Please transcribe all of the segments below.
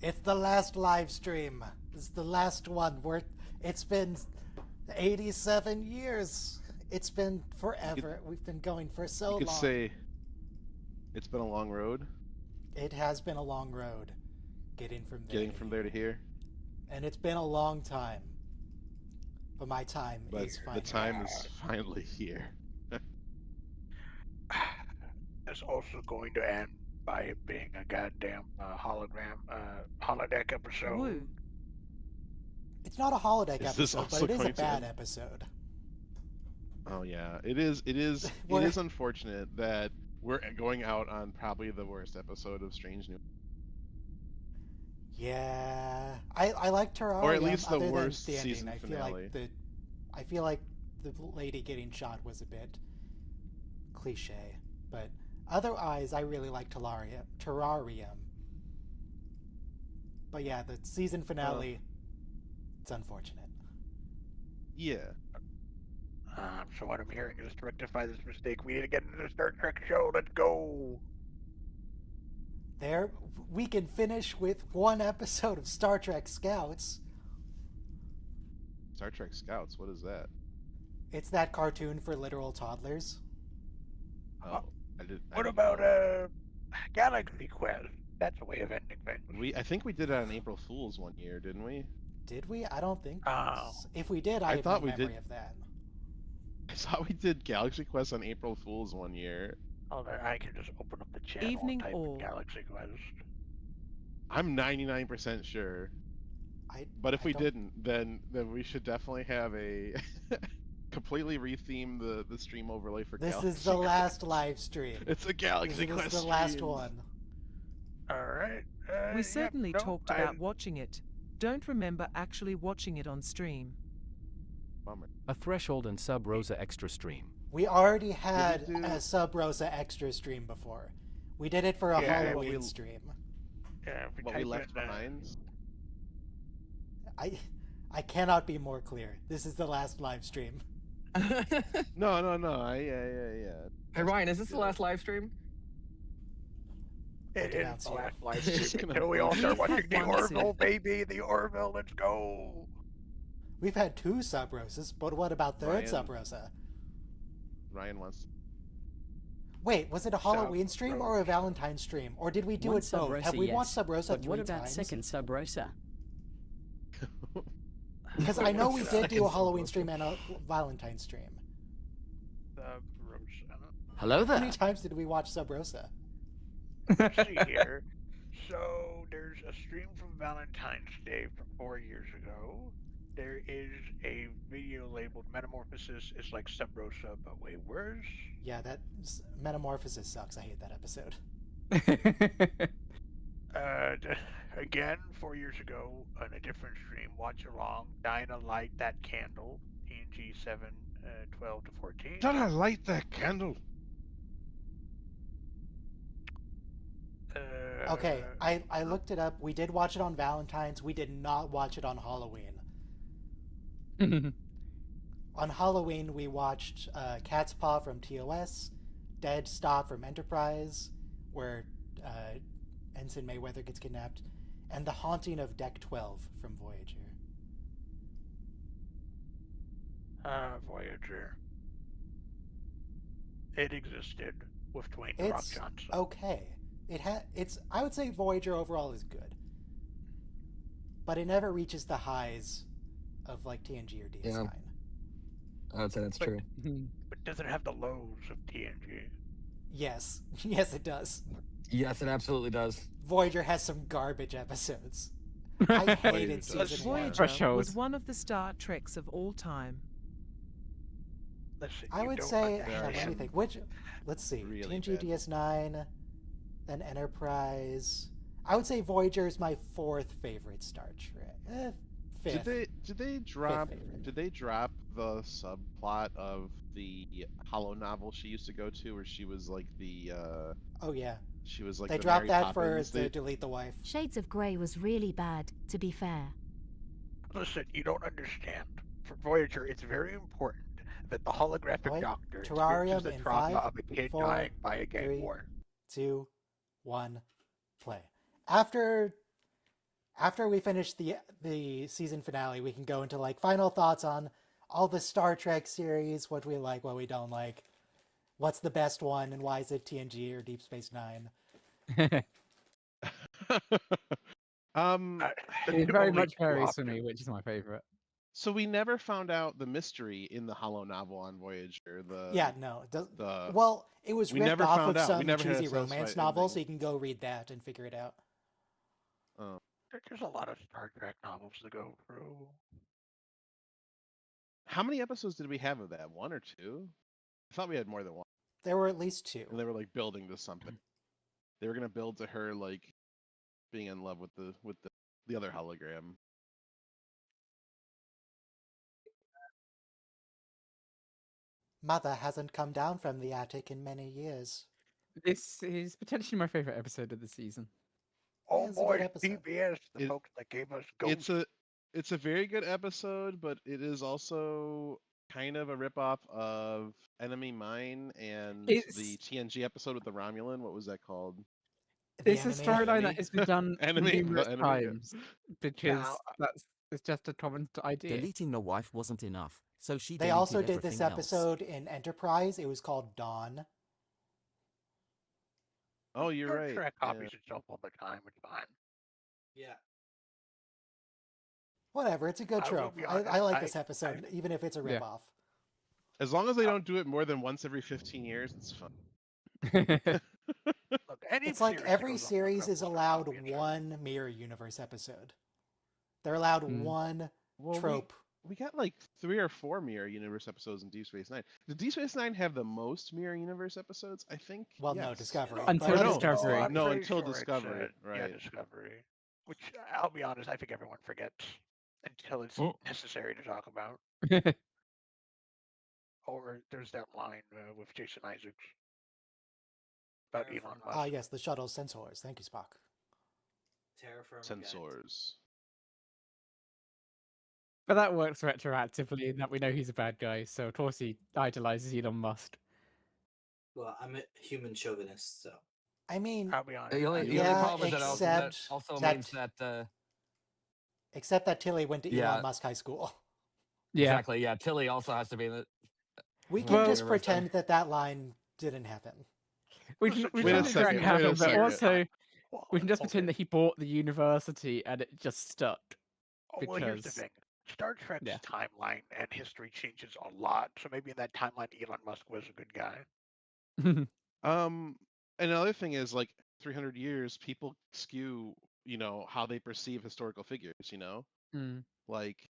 It's the last live stream. It's the last one. It's been 87 years. It's been forever. We've been going for so You could long. say it's been a long road. It has been a long road getting from there to here. And it's been a long time. But my time But is finally the time is finally here. It's also going to end by it being a goddamn holodeck episode. Woo. It's not a holodeck Is this episode, but also it is a going to bad end? episode. Oh yeah, it is. It is unfortunate that we're going out on probably the worst episode of Strange New. Yeah, I like Terrarium. Or at least the other worst than the season ending. finale. I feel like the lady getting shot was a bit cliche, but otherwise I really like Terrarium. But yeah, the season finale, it's unfortunate. Yeah. So what I'm hearing is to rectify this mistake, we need to get into the Star Trek show. Let's go. There, we can finish with one episode of Star Trek Scouts. Star Trek Scouts. What is that? It's that cartoon for literal toddlers. Oh, I What didn't about know. Galaxy Quest? That's a way of ending things. I think we did it on April Fool's one year, didn't we? Did we? I don't think. Oh. If we did, I I have thought no we memory did. of that. I thought we did Galaxy Quest on April Fool's one year. Hold on, I can just open up the channel Evening and type all. in Galaxy Quest. I'm 99% sure. But if I we don't- didn't, then we should definitely have a completely retheme the stream overlay for This Galaxy is the Quest. last live stream. It's a Galaxy This Quest is the last stream. one. Alright. We certainly no, talked about watching it. Don't remember actually watching it on stream. Bummer. A Threshold and Sub Rosa extra stream. We already had do- a Sub Rosa extra stream before. We did it for a Yeah, Halloween we- stream. Yeah, if What type we left in, behind. I cannot be more clear. This is the last live stream. No. Yeah. Hey Ryan, is this the last live stream? It is announce the you. last live Just stream gonna- until we all start We've had watching the one Orville, soon. baby! The Orville, let's go! We've had 2 Sub Rosas, but what about third Ryan. Sub Rosa? Ryan wants. Wait, was it a Halloween stream or a Rosa. Valentine stream? Or did we do One it Sub both? Rosa, Have we yes. watched Sub Rosa But 3 what about times? second Sub Rosa? Because I know we did do a Second Halloween Sub stream and a Valentine stream. Rosa. Hello How many there. times did we watch Sub Rosa? Let's see here. So there's a stream from Valentine's Day from 4 years ago. There is a video labeled Metamorphosis is like Sub Rosa, but way worse. Yeah, that Metamorphosis sucks. I hate that episode. Again, 4 years ago on a different stream, watch along, Dinah Light That Candle, TNG 7, 12 to 14. Gotta light that candle. Okay, I looked it up. We did watch it on Valentine's. We did not watch it on Halloween. On Halloween, we watched Cat's Paw from TOS, Dead Stop from Enterprise, where Ensign Mayweather gets kidnapped, and The Haunting of Deck 12 from Voyager. Voyager. It existed with Dwayne The Rock It's Johnson. okay. It's I would say Voyager overall is good, but it never reaches the highs of like TNG or DS9. I would say that's But- true. But does it have the lows of TNG? Yes, yes, it does. Yes, it absolutely does. Voyager has some garbage episodes. I hated does. season 1. Voyager Threshold. was one of the Star Treks of all time. Listen, I you would don't say, understand. let me think. Let's see, Really TNG bad. DS9, then Enterprise. I would say Voyager is my 4th favorite Star Trek. 5th. Did they drop favorite. the subplot of the Hollow novel she used to go to, where she was like the Oh yeah, she was like they the dropped Mary that Poppins. for the Delete the Wife. Shades of Grey was really bad, to be fair. Listen, you don't understand. For Voyager, it's very important that the holographic Wait, doctor Terrarium experiences the in trauma 5, of a kid 4, dying by a gang 3, war. 2, 1, play. After after we finish the season finale, we can go into like final thoughts on all the Star Trek series, what we like, what we don't like, what's the best one, and why is it TNG or Deep Space Nine? The It two very only much two varies for options. me, which is my favorite. So we never found out the mystery in the holo novel on Voyager. Yeah, no. the Well, it was we ripped never off found of out. We some never had a cheesy romance satisfied novel, so ending. you can go read that and figure it out. Oh. There's a lot of Star Trek novels to go through. How many episodes did we have of that? 1 or 2? I thought we had more than 1. There were at least 2. And they were like building to something. They were gonna build to her like being in love with the other hologram. Mother hasn't come down from the attic in many years. This is potentially my favorite episode of the season. Oh it's a good boy, episode. PBS, the It- folks that gave us Ghost. It's a very good episode, but it is also kind of a ripoff of Enemy Mine and the It's- TNG episode with the Romulan. What was that called? The It's a enemy. storyline Enemy? that has been done Enemy, the numerous enemy, yeah. times because it's just a common idea. Deleting the wife wasn't enough, so she They deleted also did this everything else. episode in Enterprise. It was called Dawn. Oh, you're Star right. Trek yeah. copies itself all the time. It's fine. Yeah. Whatever, it's a good I will trope. be I honest, like this episode, even if it's a Yeah. ripoff. As long as they don't do it more than once every 15 years, it's fun. Look, any It's like series that every goes on series forever is will allowed copy itself. one mirror universe episode. They're allowed one Well, trope. we got like 3 or 4 mirror universe episodes in Deep Space Nine. Did Deep Space Nine have the most mirror universe episodes? I think. Well, no, yes. Discovery. Until but no, Discovery. I'm No, pretty until sure it's, Discovery, Yeah, right. Discovery. Which, I'll be honest, I think everyone forgets until it's necessary to talk about. Or there's that line with Jason Isaacs about Elon Musk. Ah, yes, the shuttle sensors. Thank you, Spock. Sensors. But that works retroactively in that we know he's a bad guy, so of course he idolizes Elon Musk. Well, I'm a human chauvinist, so. I mean, I'll be honest. The only Yeah, problem is that except also that- means that except that Tilly went to Yeah. Elon Musk High School. Yeah. exactly, yeah, Tilly also has to be in it. We Well, can just universe pretend that that line didn't happen. We Listen, can Wait a pretend it second, didn't wait a happen, but second. also Well, we can just okay. pretend that he bought the university and it just stuck. Oh, well, here's the because- thing. Star Trek's Yeah. timeline and history changes a lot, so maybe in that timeline, Elon Musk was a good guy. Another thing is like 300 years, people skew, how they perceive historical figures. Mm. Like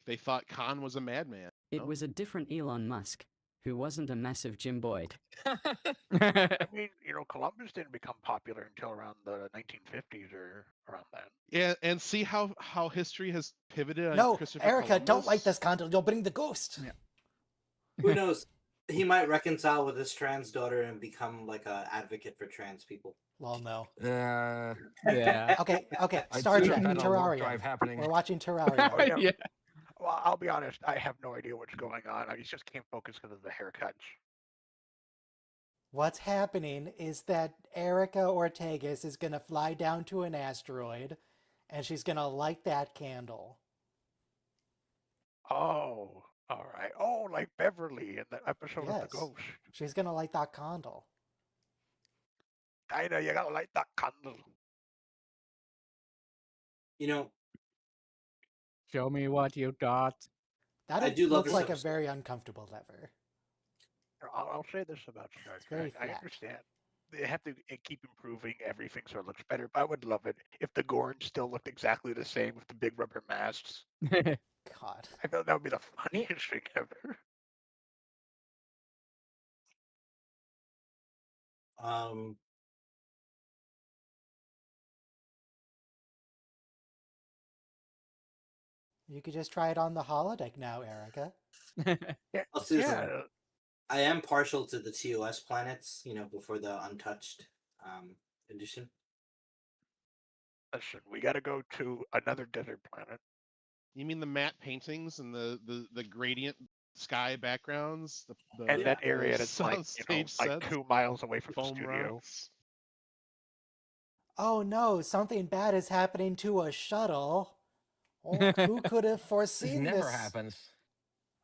they thought Khan was a madman. It was a different Elon Musk, who wasn't a massive Jim Boyd. I mean, Columbus didn't become popular until around the 1950s or around then. Yeah, and see how history has pivoted on No, Christopher Erica, don't light Columbus? this candle. You'll bring the ghost. Yeah. Who knows? He might reconcile with his trans daughter and become like an advocate for trans people. Well, no. Yeah. Yeah. Okay. I Star see Trek, that on warp Terrarium. drive happening. We're watching Terrarium. Oh, yeah. Yeah. Well, I'll be honest, I have no idea what's going on. I just can't focus because of the haircuts. What's happening is that Erica Ortegas is going to fly down to an asteroid, and she's going to light that candle. Oh, all right. Oh, like Beverly in the episode of Yes. The Ghost. She's going to light that candle. Dinah, you gotta light that candle. You know, Show me what you got. That I do love looks this like a episode. very uncomfortable lever. I'll say this about Star It's very Trek. I flat. understand. They have to keep improving everything so it looks better, but I would love it if the Gorn still looked exactly the same with the big rubber masks. God. I thought that would be the funniest thing ever. You could just try it on the holodeck now, Erica. Yeah, I'll see this yeah. one. I am partial to the TOS planets, before the untouched edition. Listen, we got to go to another desert planet. You mean the matte paintings and the gradient sky backgrounds? And that area that's like, soundstage like sets, 2 miles away from the foam studio. rocks. oh no, something bad is happening to a shuttle. Oh, who could have This foreseen never this? happens.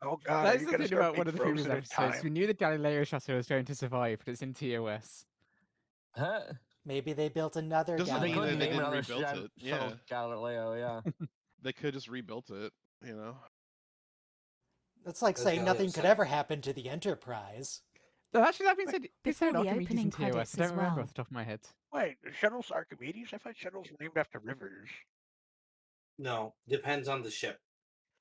Oh God, are That's you the gonna thing start about being one of the previous frozen in episodes. We time? knew the Galileo shuttle was going to survive, but it's in TOS. Huh? Maybe they built another Doesn't But they mean Galileo. couldn't that they name didn't another rebuilt it. shuttle Yeah, Galileo, yeah. they could just rebuilt it. You know. That's like Those saying Galileo nothing could 7. ever happen to the Enterprise. No, actually, that being Wait, said, is there Before an the Archimedes in opening TOS? credits I don't as remember well. off the top of my head. wait, the shuttle's Archimedes? I thought shuttles were named after rivers. No, depends on the ship.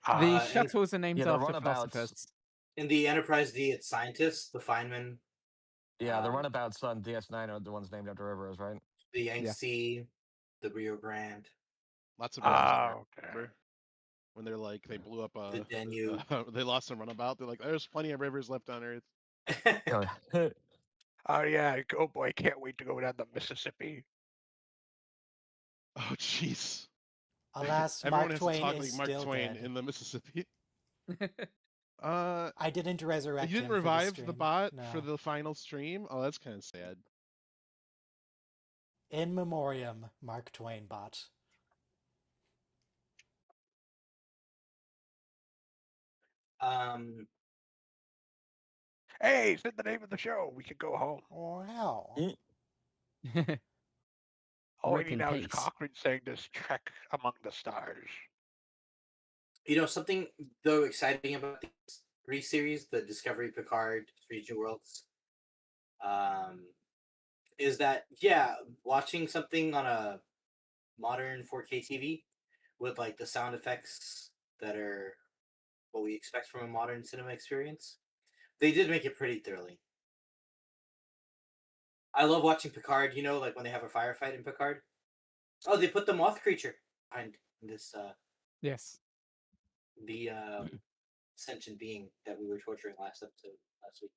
The Ah, And shuttles are named Yeah, the after runabouts. philosophers. in the Enterprise D, it's scientists, the Feynman, Yeah, the um, runabouts on DS9 are the ones named after rivers, right? the Yeah. Yangtze, the Rio Grande, Lots of rivers in there. okay. Remember when they're like they blew up the Danube. they lost some runabout. They're like, there's plenty of rivers left on Earth. Oh, yeah. Oh yeah, oh boy, can't wait to go down the Mississippi. Oh jeez. Alas, Everyone Mark has Twain to talk is like Mark still Twain dead. in the Mississippi. Uh, I didn't resurrect you didn't him for revive stream. the bot No. for the final stream. Oh, that's kind of sad. In memoriam, Mark Twain bot. um, Hey, said the name of the show. We can go home. Wow. All we Rip need in now is peace. Cochrane saying this Trek Among the Stars. something though exciting about these 3 series, the Discovery, Picard, Strange New Worlds, is that watching something on a modern 4K TV with like the sound effects that are what we expect from a modern cinema experience, they did make it pretty thrilling. I love watching Picard, like when they have a firefight in Picard. Oh, they put the moth creature behind this Yes. the sentient being that we were torturing last week.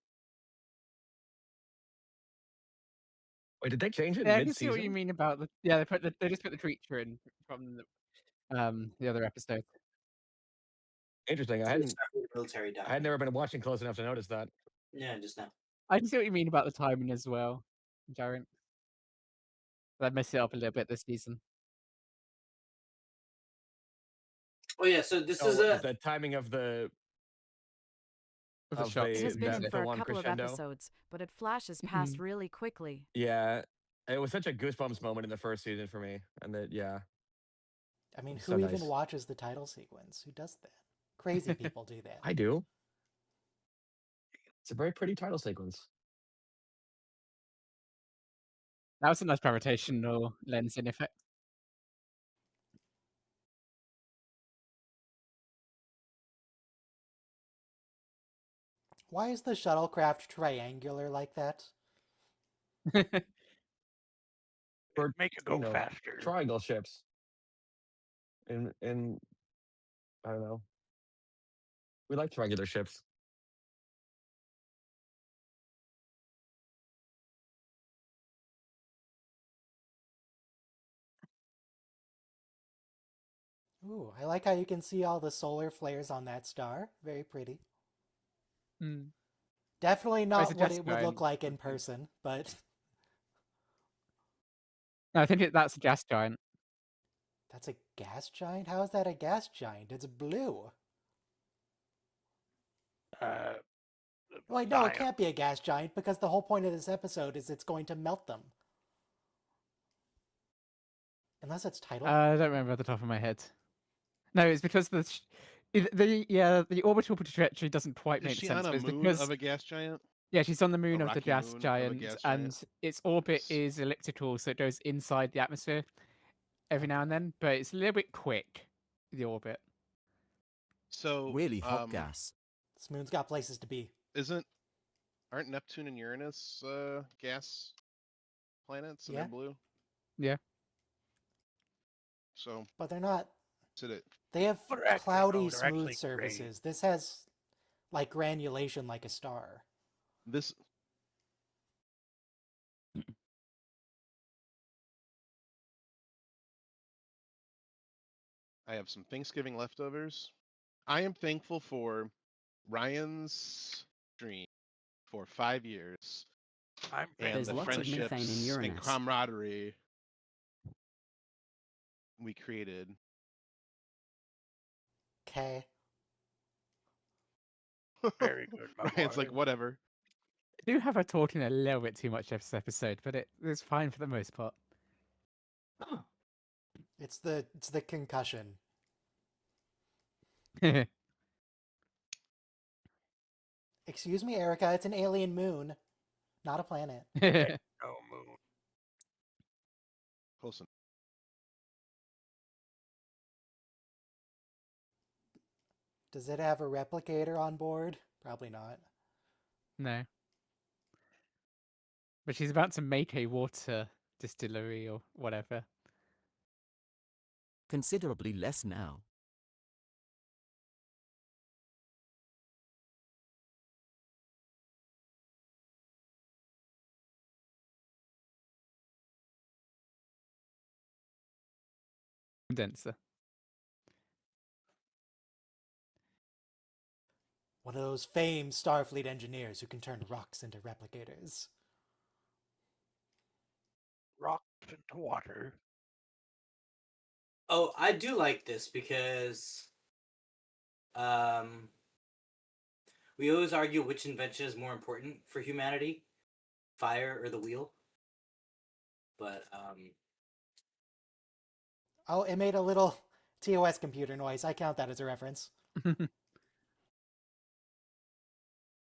Wait, did they change it Yeah, I can see what you mid-season? mean about the. Yeah, they just put the creature in from the other episode. Interesting. So it's after the military died. I had never been watching close enough to notice that. Yeah, just now. I can see what you mean about the timing as well, Darren. That messed it up a little bit this season. Oh yeah, so this Oh, is the timing of the With the of shots. It has been in the for a one couple of crescendo. episodes, but it flashes past really quickly. Yeah, it was such a goosebumps moment in the first season for me, and that I mean, It's who so even nice. watches the title sequence? Who does that? Crazy people do that. I do. It's a very pretty title sequence. That was a nice gravitational lens in effect. Why is the shuttlecraft triangular like that? For Make it go faster. triangle ships. In I don't know. We like triangular ships. Ooh, I like how you can see all the solar flares on that star. Very pretty. Mm. Definitely it's not a what gas it would look giant. like in person, but No, I think that's a gas giant. that's a gas giant? How is that a gas giant? It's blue. Wait, no, it Diam- can't be a gas giant because the whole point of this episode is it's going to melt them. Unless it's title. I don't remember at the top of my head. No, it's because the orbital trajectory doesn't quite Is make she sense. on a But it's moon because of a gas giant? yeah, she's on the moon of the rocky gas moon of a giant, gas and giant? its orbit is elliptical, so it goes inside the atmosphere every now and then. But it's a little bit quick, the orbit. So Really hot gas. This moon's got places to be. aren't Neptune and Uranus gas planets and Yeah. they're blue? Yeah. So But they're not. it They have Well, they're actually- cloudy, no, they're actually smooth gray. surfaces. This has like granulation like a star. this I have some Thanksgiving leftovers. I am thankful for Ryan's stream for 5 years I'm and There's the lots of methane in friendships and Uranus. camaraderie we created. Okay. Very good, my Ryan's like, boy. whatever. I do have her talking a little bit too much this episode, but it's fine for the most part. It's the concussion. Excuse me, Erica, it's an alien moon, not a planet. No moon. Close enough. Does it have a replicator on board? Probably not. No. But she's about to make a water distillery or whatever. Considerably less now. Condenser. One of those famed Starfleet engineers who can turn rocks into replicators. Rocks into water. Oh, I do like this because we always argue which invention is more important for humanity, fire or the wheel. But Oh, it made a little TOS computer noise. I count that as a reference.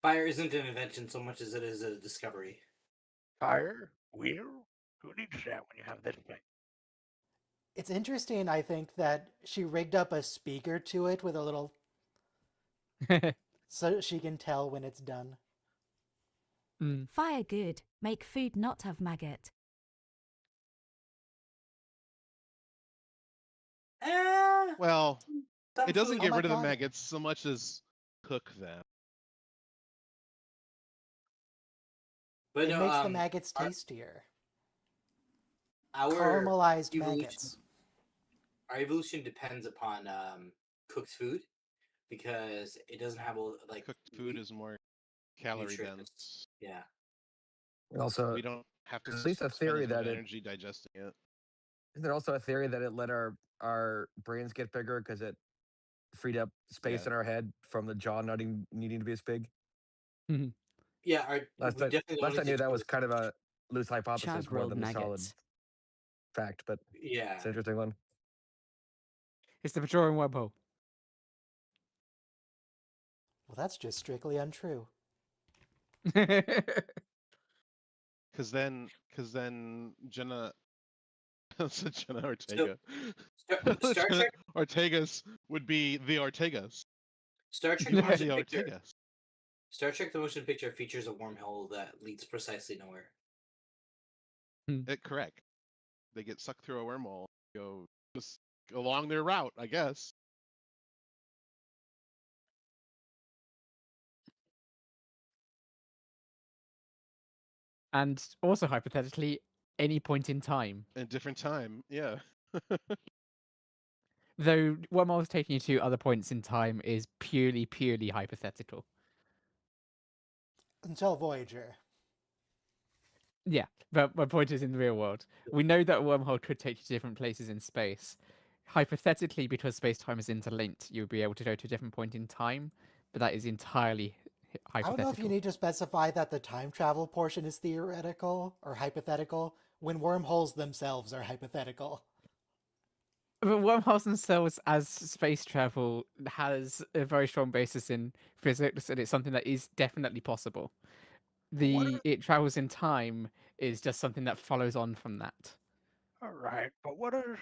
fire isn't an invention so much as it is a discovery. Fire? Wheel? Who needs that when you have this thing? It's interesting, I think, that she rigged up a speaker to it with a little... so she can tell when it's done. Fire good. Make food not have maggot. Well, Some it doesn't food- get my rid of the God. maggots so much as cook them. But It no, makes the maggots our- tastier. Our Caramelized evolution, maggots. our evolution depends upon cooked food because it doesn't have all like Cooked food is more calorie nutritious. dense. Yeah. Also, We don't have to at least a spend theory as much that it energy digesting it. isn't there also a theory that it let our brains get bigger because it freed up space Yeah. in our head from the jaw needing to be as big. Yeah, Last we I, definitely don't last I need knew to that was cook. kind of a loose hypothesis more Char-grilled than a solid maggots. fact, but Yeah. it's an interesting one. It's the Bajoran wormhole. Well, that's just strictly untrue. Because then Jenna, so Jenna Ortega, Star Jenna Trek Ortegas would be the Ortegas. Star Trek You the are motion the picture. Ortegas. Star Trek the motion picture features a wormhole that leads precisely nowhere. Correct. They get sucked through a wormhole, go just along their route, I guess. And also hypothetically, any point in time. At a different time, yeah. Though wormholes taking you to other points in time is purely hypothetical. Until Voyager. Yeah, but my point is in the real world. We know that a wormhole could take you to different places in space. Hypothetically, because space-time is interlinked, you would be able to go to a different point in time, but that is entirely I hypothetical. don't know if you need to specify that the time travel portion is theoretical or hypothetical when wormholes themselves are hypothetical. But wormholes themselves as space travel has a very strong basis in physics, and it's something that is definitely possible. It travels in time is just something that follows on from that. All right, but what is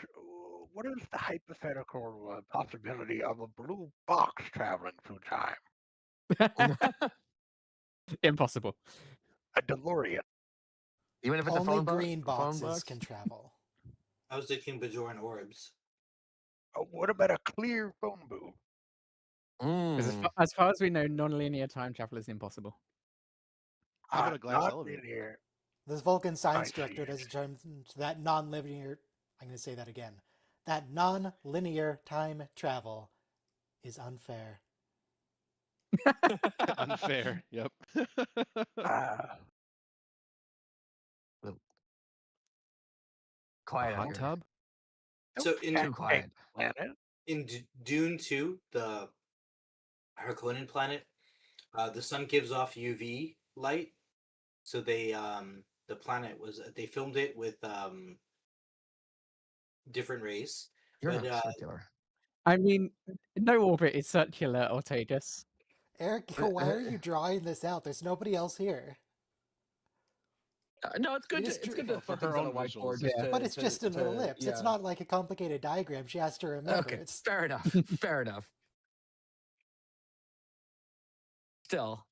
the hypothetical possibility of a blue box traveling through time? Impossible. A DeLorean. Even if it's Only a green phone boxes box? can travel. I was thinking Bajoran orbs. What about a clear phone booth? 'Cause as far as we know, non-linear time travel is impossible. How about a glass Not elevator? linear. This Vulcan I science see director it. has determined that non-linear... I'm going to say that again. That non-linear time travel is unfair. Unfair. Yep. Ah, Quiet out Hot here. tub? So in Too quiet. Planet. in Dune 2, the Harkonnen planet, the sun gives off UV light. So the planet was they filmed it with different rays. You're But not circular. I mean, no orbit is circular, Ortegas. Eric, why are you drawing this out? There's nobody else here. No, it's good. You just It's drew- good to For put her things on a own whiteboard. visuals. Just Yeah. to, But it's just an ellipse. It's yeah. not like a complicated diagram she has to remember. Okay, It's fair enough. Fair enough. Still,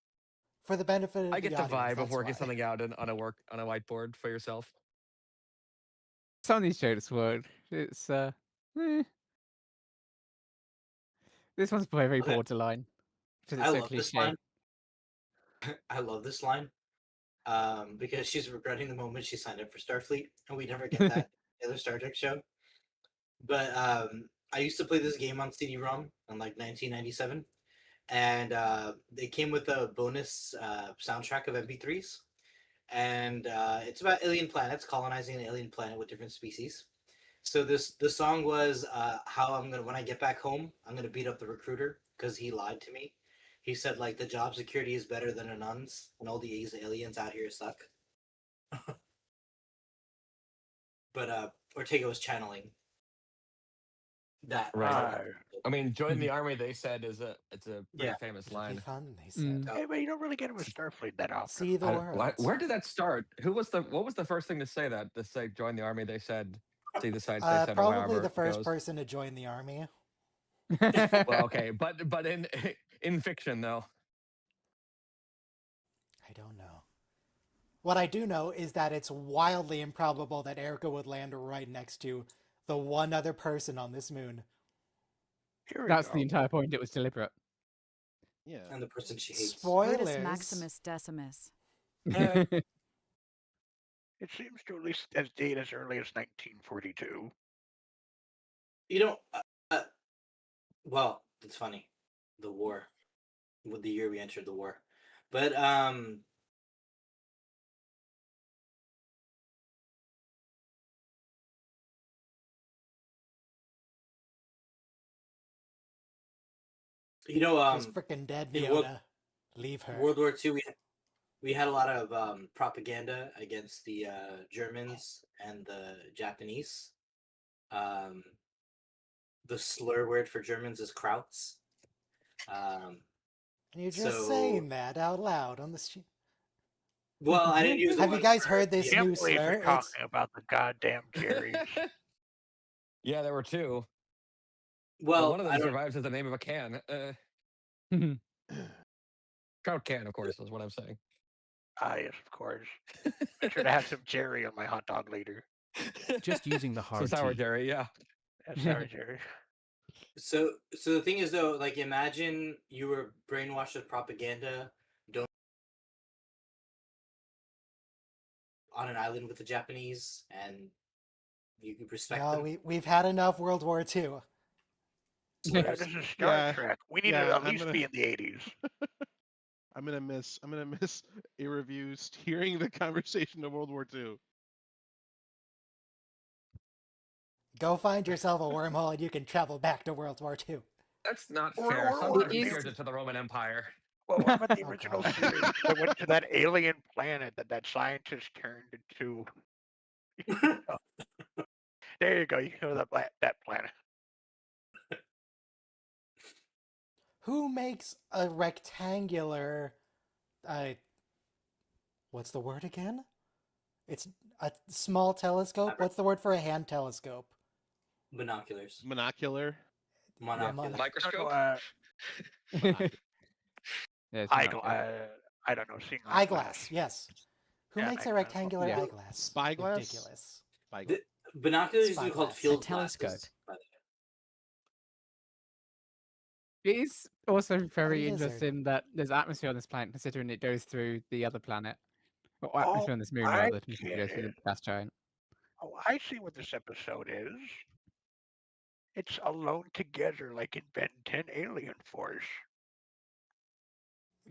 for the benefit of I get the audience, vibe of that's working why. something out on a whiteboard for yourself. Some of these jokes work. It's this one's very Okay. borderline because I it's so love this cliche. line. I love this line because she's regretting the moment she signed up for Starfleet, and we never get that in the other Star Trek show. But I used to play this game on CD-ROM in like 1997, and they came with a bonus soundtrack of MP3s, and it's about alien planets colonizing an alien planet with different species. So the song was how I'm gonna when I get back home, I'm gonna beat up the recruiter because he lied to me. He said like the job security is better than a nun's, and all these aliens out here suck. But Ortega was channeling that. Right. I mean, join the Mhm. army. They said it's a pretty Yeah. famous It'll be line. fun, they said. Mm. Hey, but you don't really get him with Starfleet that often. See the world. Where did that start? What was the first thing to say that? To say join the army? They said see the science they said or Probably however the it first goes. person to join the army. Well, okay, but in fiction though. I don't know. What I do know is that it's wildly improbable that Erica would land right next to the one other person on this moon. Here we That's go. the entire point. It was deliberate. Yeah. And the person she hates. Brutus Spoilers. Maximus Decimus. Eh, it seems to at least as date as early as 1942. You know, well, it's funny, the war, with the year we entered the war, but you know, She's freaking dead, in Neona. Leave her. World War II, we had a lot of propaganda against the Germans and the Japanese. The slur word for Germans is Krauts. And you're just So, saying that out loud on the street. well, I didn't use the Have you one guys for heard this the- Can't new believe slur? you're talking about the goddamn Jerry's. Yeah, there were two. But Well, one of I them don't. survives as the name of a can. Trout can, of course, is what I'm saying. Ah, yes, of course. Make sure to have some Jerry on my hot dog later. Just using the Some hard sour T. Jerry, yeah. Yeah, sorry, Jerry. So the thing is though, like imagine you were brainwashed with propaganda, don't on an island with the Japanese, and you respect No, them. we've had enough World War II. Yeah, this is Star Yeah, Trek. We need yeah, to at I'm least gonna- be in the 80s. I'm gonna miss a review hearing the conversation of World War II. Go find yourself a wormhole and you can travel back to World War II. That's not Or- fair. or- Someone or- compared it to the Roman Empire. Well, what about the Oh, original God. series that went to that alien planet that scientist turned into? There you go. You know that planet. Who makes a rectangular what's the word again? It's a small telescope. What's the word for a hand telescope? Binoculars, Monocular. monoculars. Microscope? Yeah, it's I not don't know. Seeing Eyeglass, yes. Who Yeah, makes a eyeglass. rectangular Yeah. eyeglass? Spyglass? Ridiculous. Spyglass. Binoculars used to be called Spyglass. field A telescope. glasses. by the way. It is also very lizard. interesting that there's atmosphere on this planet, considering it goes through the other planet. Or Oh, atmosphere on this moon, I rather, considering it goes through get the gas giant. Oh, I see what this episode is. It's Alone Together, like in Ben 10 Alien Force.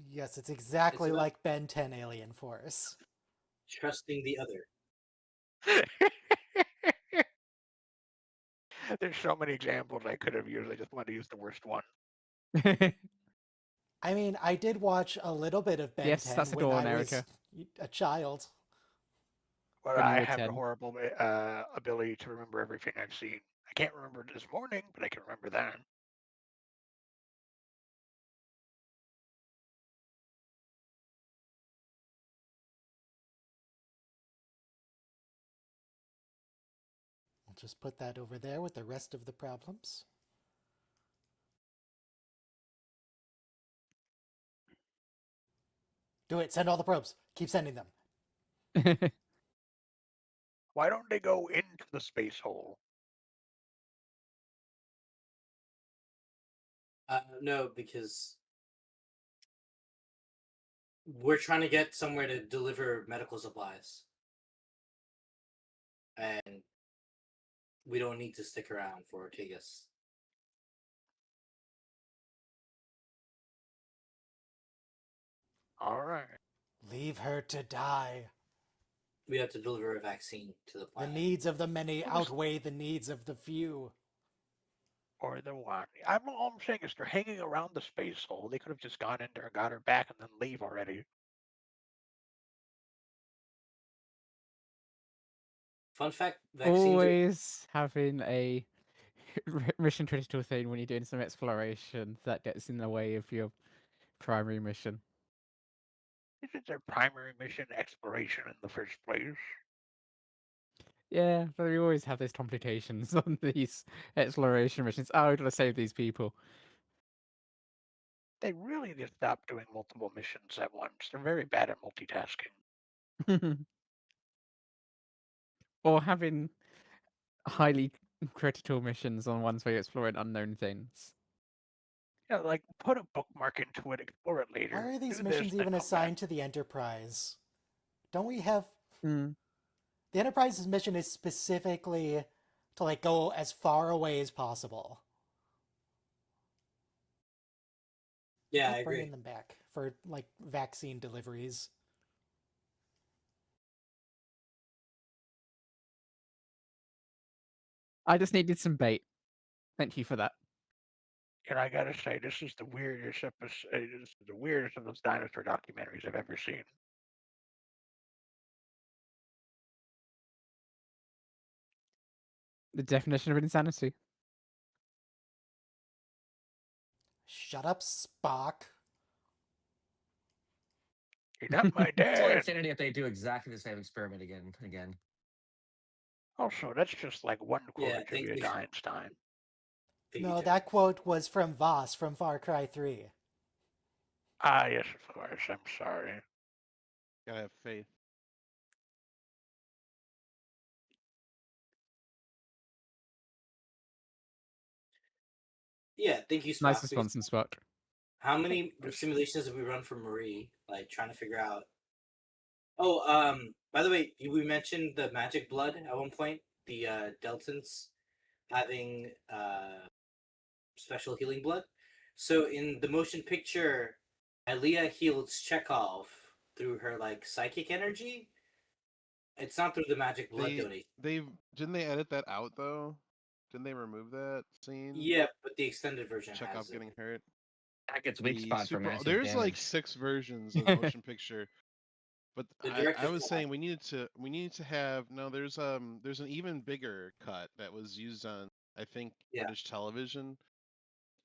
Yes, it's exactly It's about- like Ben 10 Alien Force. Trusting the other. There's so many examples I could have used. I just wanted to use the worst one. I mean, I did watch a little bit of Ben Yes, 10 that's a when dawn, I was Erica. a child. But When you I were have the 10. horrible ability to remember everything I've seen. I can't remember it this morning, but I can remember that. I'll just put that over there with the rest of the problems. Do it. Send all the probes. Keep sending them. Why don't they go into the space hole? No, because we're trying to get somewhere to deliver medical supplies, and we don't need to stick around for Ortegas. All right. Leave her to die. We have to deliver a vaccine to the The planet. needs of the many outweigh the needs of the few. Or the one. All I'm saying is they're hanging around the space hole. They could have just gone in there and got her back and then leave already. Fun fact: vaccines are Always having a mission critical thing when you're doing some exploration that gets in the way of your primary mission. Isn't their primary mission exploration in the first place? Yeah, but we always have these complications on these exploration missions. Oh, we gotta save these people. They really need to stop doing multiple missions at once. They're very bad at multitasking. Or having highly critical missions on ones where you're exploring unknown things. Yeah, like put a bookmark into it, explore it Why later. are these Do missions this, then even come back. assigned to the Enterprise? Don't we have... Mm. The Enterprise's mission is specifically to, like, go as far away as possible. Yeah, I Keep agree. bringing them back for, like, vaccine deliveries. I just needed some bait. Thank you for that. And I gotta say, this is the weirdest episode. This is the weirdest of those dinosaur documentaries I've ever seen. The definition of insanity. Shut up, Spock. You're not my It's only dad. insanity if they do exactly the same experiment again and again. Also, that's just like one quote Yeah, thank attributed you. to Einstein. Thank you, No, Tim. that quote was from Voss from Far Cry 3. Ah, yes, of course. I'm sorry. Gotta have faith. Yeah, thank you, Nice Spock. response from Spock. How many Yes. simulations have we run for Marie? Like trying to figure out. Oh, by the way, we mentioned the magic blood at one point. The Deltans having special healing blood. So in the motion picture, Alia heals Chekhov through her like psychic energy. It's not through the magic blood donation. They didn't they edit that out though? Didn't they remove that scene? Yeah, but the extended version has Chekhov it. getting hurt. That gets weak spot for massive There's like damage. 6 versions of the motion picture, but The I director's was cut. saying we needed to have no. There's an even bigger cut that was used on I think Yeah. British television.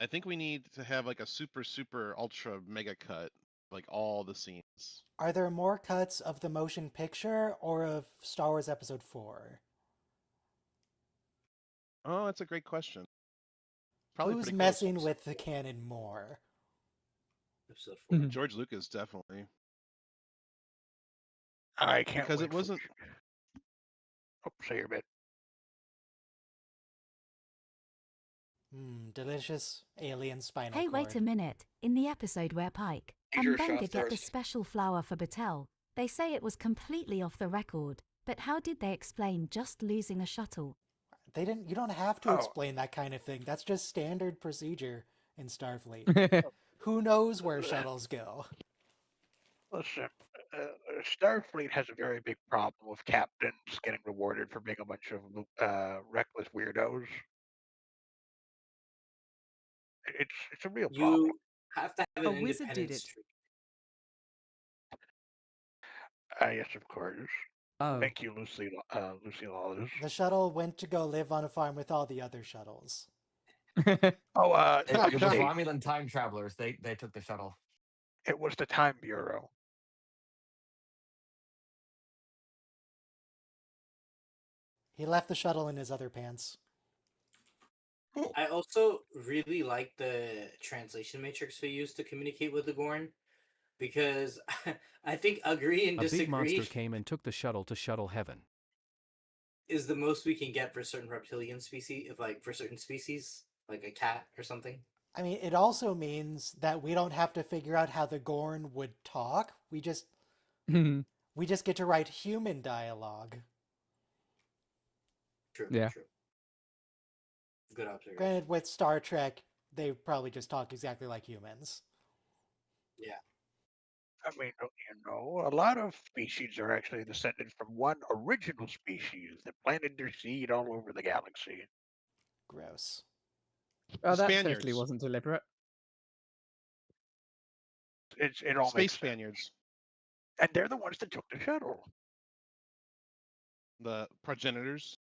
I think we need to have like a super ultra mega cut, like all the scenes. Are there more cuts of the motion picture or of Star Wars Episode 4? Oh, that's a great question. Probably Who's pretty messing close. with the canon more? Episode 4. George Lucas definitely. I can't Because wait it wasn't Oh, say your bit. Delicious alien spinal Hey, cord. wait a minute. In the episode where Pike Major and Benga shots get the first. special flower for Battelle, they say it was completely off the record. But how did they explain just losing a shuttle? They didn't. You don't have to Oh. explain that kind of thing. That's just standard procedure in Starfleet. Who knows where shuttles go? Listen, Starfleet has a very big problem with captains getting rewarded for being a bunch of reckless weirdos. It's a real problem. You have to have A an wizard did independent it. streak. Yes, of course. Oh, Thank you, Lucy Lawless. The shuttle went to go live on a farm with all the other shuttles. Oh, It not was state. Romulan time travelers. They took the shuttle. It was the Time Bureau. He left the shuttle in his other pants. I also really like the translation matrix we used to communicate with the Gorn, because I think agree and A big monster disagree came and took the shuttle to shuttle heaven. is the most we can get for certain reptilian species, if like for certain species, like a cat or something. I mean, it also means that we don't have to figure out how the Gorn would talk. We just get to write human dialogue. True. Yeah. True. Good observation. Granted, with Star Trek, they probably just talk exactly like humans. Yeah. I mean, don't you know? A lot of species are actually descended from one original species that planted their seed all over the galaxy. Gross. Oh, that Spaniards. totally wasn't deliberate. It all Space makes sense. Spaniards. And they're the ones that took the shuttle. The progenitors.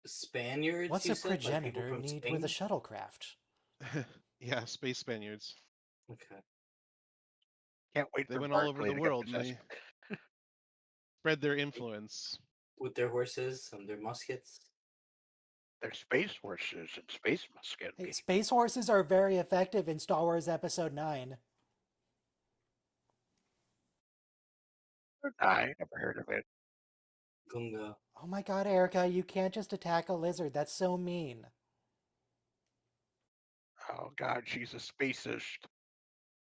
Spaniards. What's you a said? Like people progenitor from need Spain? with a shuttlecraft? Yeah, Space Spaniards. Okay. Can't wait They for went all over Barclay the to get world and they possessed. spread their influence. With their horses and their muskets. They're space horses and space muskets. Hey, space horses are very effective in Star Wars Episode 9. I never heard of it. Gunga. Oh my god, Erica, you can't just attack a lizard. That's so mean. Oh God, she's a spacist.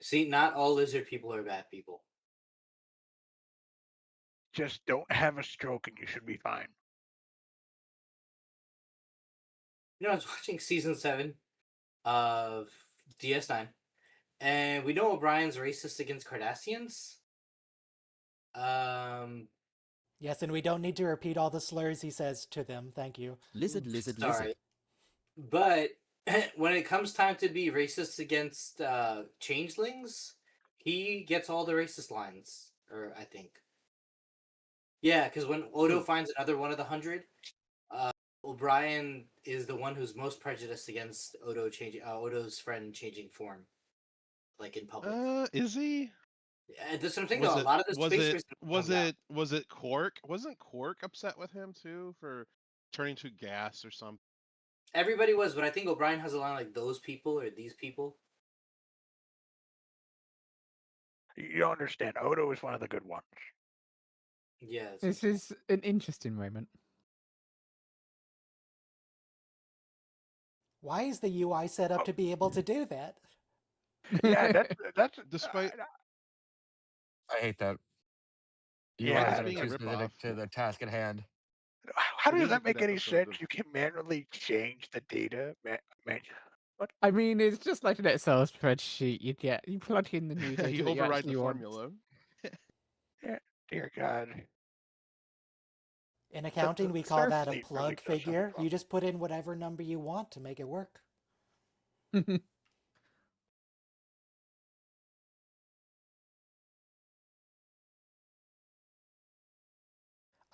See, not all lizard people are bad people. Just don't have a stroke and you should be fine. You know, I was watching season 7 of DS9, and we know O'Brien's racist against Cardassians. Yes, and we don't need to repeat all the slurs he says to them. Thank you. Lizard, lizard, Sorry. lizard. But when it comes time to be racist against changelings, he gets all the racist lines, or I think. Yeah, because when Odo finds another one of the 100, O'Brien is the one who's most prejudiced against Odo's friend changing form, like in public. Is he? Yeah, that's what I'm saying. Though a lot of the space was it Quark? Wasn't Quark upset with him too for turning to gas or something? Everybody was, but I think O'Brien has a line like "those people" or "these people." You don't understand. Odo is one of the good ones. Yeah. This is an interesting moment. Why is the UI set up to be able to do that? Yeah, that's despite. I hate that. You Yeah, guys are being a too specific ripoff. to the task at hand. How It does is a that make good any episode sense? of- You can manually change the data. What? I mean, it's just like an Excel spreadsheet. You plug in the new data you that you override actually the want. formula. Yeah, dear God. In accounting, we call that a Starfleet plug really does have a figure. You problem. just put in whatever number you want to make it work.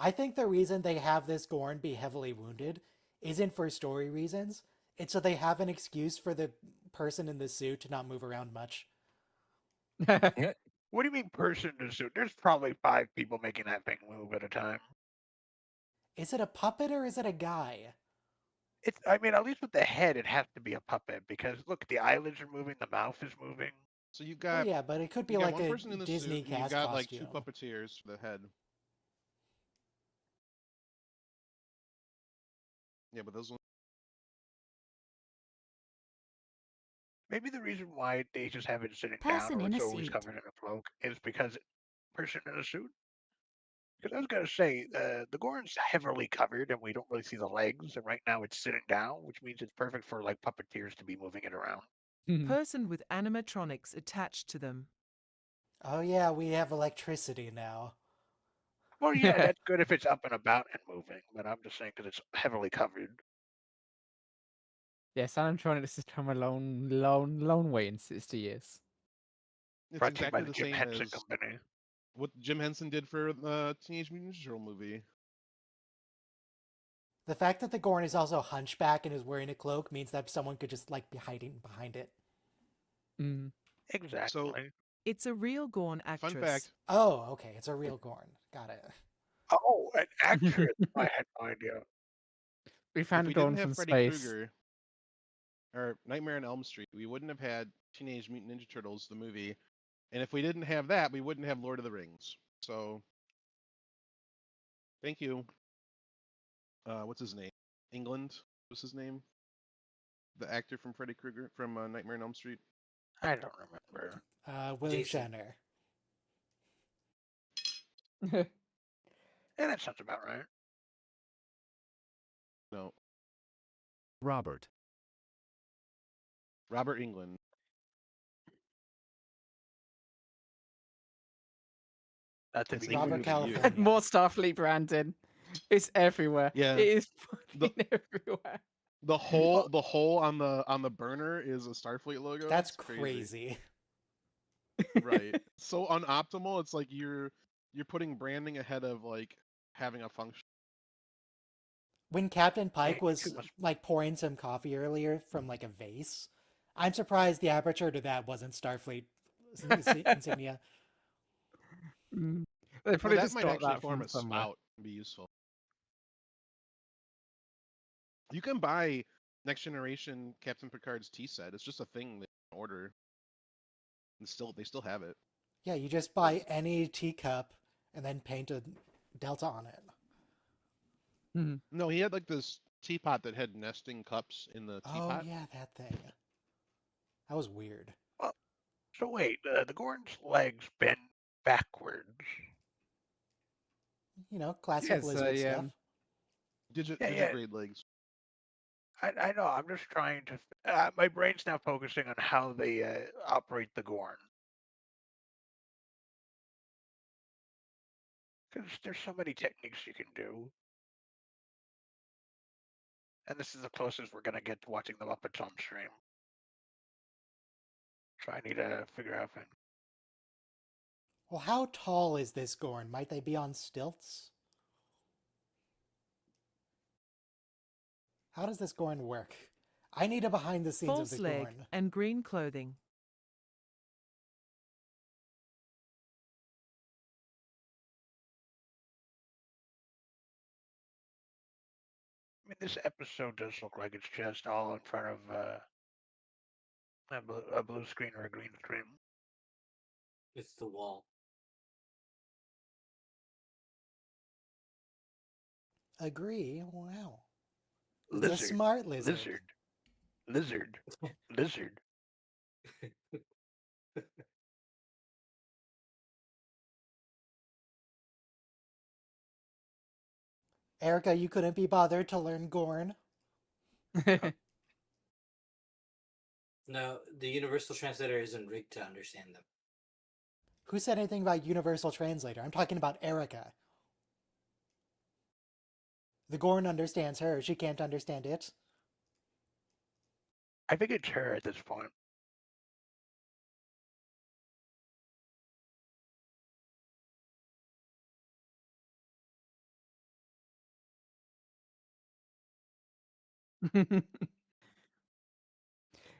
I think the reason they have this Gorn be heavily wounded isn't for story reasons. It's so they have an excuse for the person in the suit to not move around much. What do you mean person in a suit? There's probably 5 people making that thing move at a time. Is it a puppet or is it a guy? I mean, at least with the head, it has to be a puppet because look, the eyelids are moving, the mouth is moving. So you've Well, got yeah, but it could be you got like one a person in the Disney suit, and you've cast got costume. like 2 puppeteers for the head. Yeah, but those ones. Maybe the reason why they just have it sitting Person down or in it's a always suit. covered in a cloak is because person in a suit. Because I was gonna say the Gorn's heavily covered and we don't really see the legs, and right now it's sitting down, which means it's perfect for like puppeteers to be moving it around. Person with animatronics attached to them. Oh yeah, we have electricity now. Well, yeah, that's good if it's up and about and moving, but I'm just saying because it's heavily covered. Yes, animatronics has come a long way in 60 years. It's Brought to you by exactly the the Jim same Henson as Company. what Jim Henson did for the Teenage Mutant Ninja Turtle movie. The fact that the Gorn is also hunchback and is wearing a cloak means that someone could just like be hiding behind it. Mm. Exactly. So, It's a real Gorn fun actress. fact. Oh, okay, it's a real Gorn. Got it. Oh, an actress. I had no idea. We If found we Gorn didn't have from Freddy space. Krueger or Nightmare on Elm Street, we wouldn't have had Teenage Mutant Ninja Turtles, the movie. And if we didn't have that, we wouldn't have Lord of the Rings. So, thank you. What's his name? England was his name? The actor from Freddy Krueger from Nightmare on Elm Street. I don't remember. William Jason. Shatner. Yeah, that sounds about right. No, Robert. Robert England. Not to It's be Robert England confused. with a U. California. More Starfleet branding. It's everywhere. Yeah. It is The fucking everywhere. the hole on the burner is a Starfleet logo. That's It's crazy. crazy. Right. So unoptimal. It's like you're putting branding ahead of like having a function. When Captain Pike you was two must- like pouring some coffee earlier from like a vase, I'm surprised the aperture to that wasn't Starfleet insignia. Mm. They Well, probably that just might got actually that form from a somewhere. spout and be useful. You can buy Next Generation Captain Picard's tea set. It's just a thing they can order, and they still have it. Yeah, you just buy any teacup and then paint a delta on it. Mhm. No, he had like this teapot that had nesting cups in the Oh teapot. yeah, that thing. That was weird. Well, so wait, the Gorn's legs bend backwards. You know, classic Yes, lizard stuff. Yeah, Digigrade legs. I know. I'm just trying to. My brain's now focusing on how they operate the Gorn. Because there's so many techniques you can do. And this is the closest we're going to get to watching the Muppets on stream. So I need to figure out if Well, how tall is this Gorn? Might they be on stilts? How does this Gorn work? I need a behind the scenes of False the leg Gorn. and green clothing. I mean, this episode does look like it's just all in front of a blue screen or a green screen. It's the wall. Agree? Wow. It's Lizard. a smart lizard. Lizard. Lizard. Erica, you couldn't be bothered to learn Gorn? No, the universal translator isn't rigged to understand them. Who said anything about Universal Translator? I'm talking about Erica. The Gorn understands her. She can't understand it. I think it's her at this point.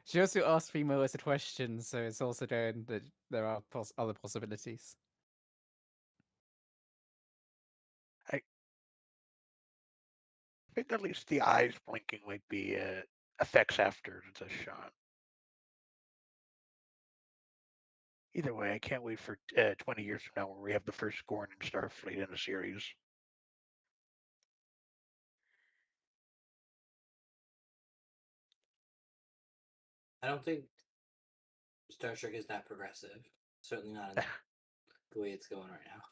She also asked female as a question, so it's also known that there are other possibilities. I think at least the eyes blinking might be effects after the shot. Either way, I can't wait for 20 years from now where we have the first Gorn in Starfleet in a series. I don't think Star Trek is that progressive. Certainly not in the way it's going right now.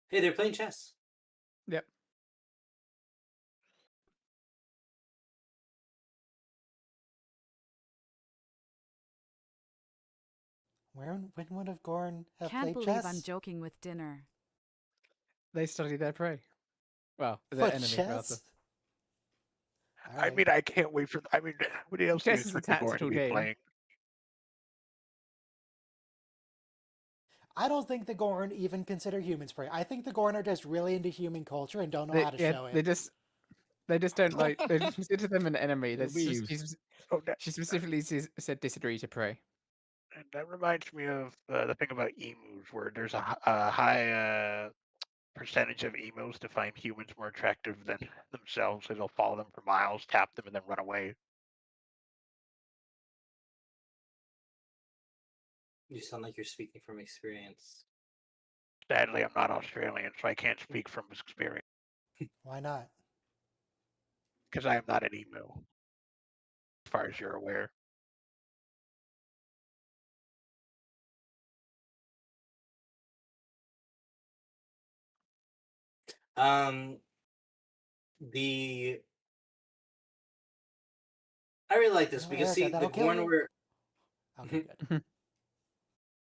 Hey, they're playing chess. Yep. When would have Gorn have Can't played believe chess? I'm joking with dinner. They study their prey. Well, their What, enemy, chess? rather. I right. mean, I can't wait for. I mean, what else do you Chess is a expect the Gorn to tactical be game. playing? I don't think the Gorn even consider humans prey. I think the Gorn are just really into human culture and don't know They, how to yeah, show they it. just don't like. They consider them an enemy. Weebs. Oh, that, She specifically said disagree to prey. and that reminds me of the thing about emus, where there's a high percentage of emos to find humans more attractive than themselves, so they'll follow them for miles, tap them, and then run away. You sound like you're speaking from experience. Sadly, I'm not Australian, so I can't speak from experience Why not? because I am not an emu, as far as you're aware. The I really like this Oh, because Erica, see that'll kill you. Okay, good.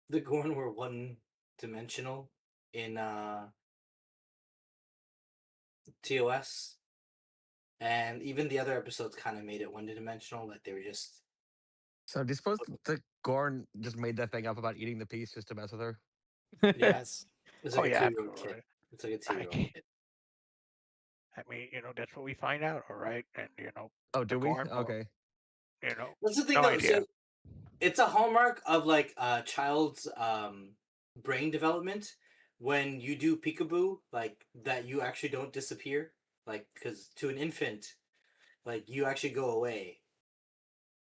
the Gorn were one dimensional in TOS, and even the other episodes kind of made it one dimensional. Like they were just So do you suppose the Gorn just made that thing up about eating the piece just to mess with her? Yes. it's Oh like a yeah, 2-year-old kid. absolutely. It's like a I 2-year-old can't- kid. I mean, that's what we find out, all right? And Oh, the do we? Gorn will, Okay. That's the thing, no though. idea. So it's a hallmark of like a child's brain development when you do peekaboo, like that you actually don't disappear, like because to an infant, like you actually go away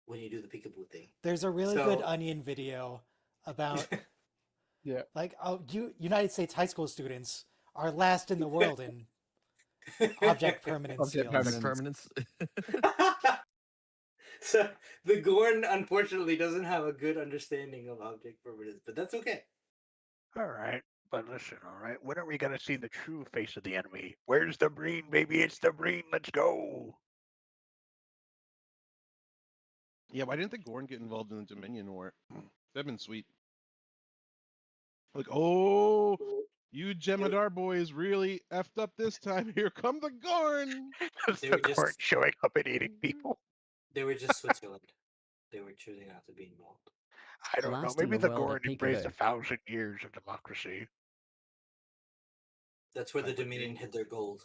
when you do the peekaboo thing. There's a really good So Onion video about Yeah. like United States high school students are last in the world in object permanence Object skills. Permanence. so the Gorn unfortunately doesn't have a good understanding of object permanence, but that's okay. All right. But listen, all right, when are we going to see the true face of the enemy? Where's the Breen, baby? It's the Breen. Let's go. Yeah, why didn't the Gorn get involved in the Dominion War? That'd been sweet. Like, oh, you Jemadar boys really effed up this time. Here come the Gorn. They the were Gorn just showing up and eating people. they were just Switzerland. They were choosing not to be involved. I don't know. Last in Maybe the the world Gorn at embraced peekaboo. 1,000 years of democracy. That's where I the would Dominion think. hid their gold.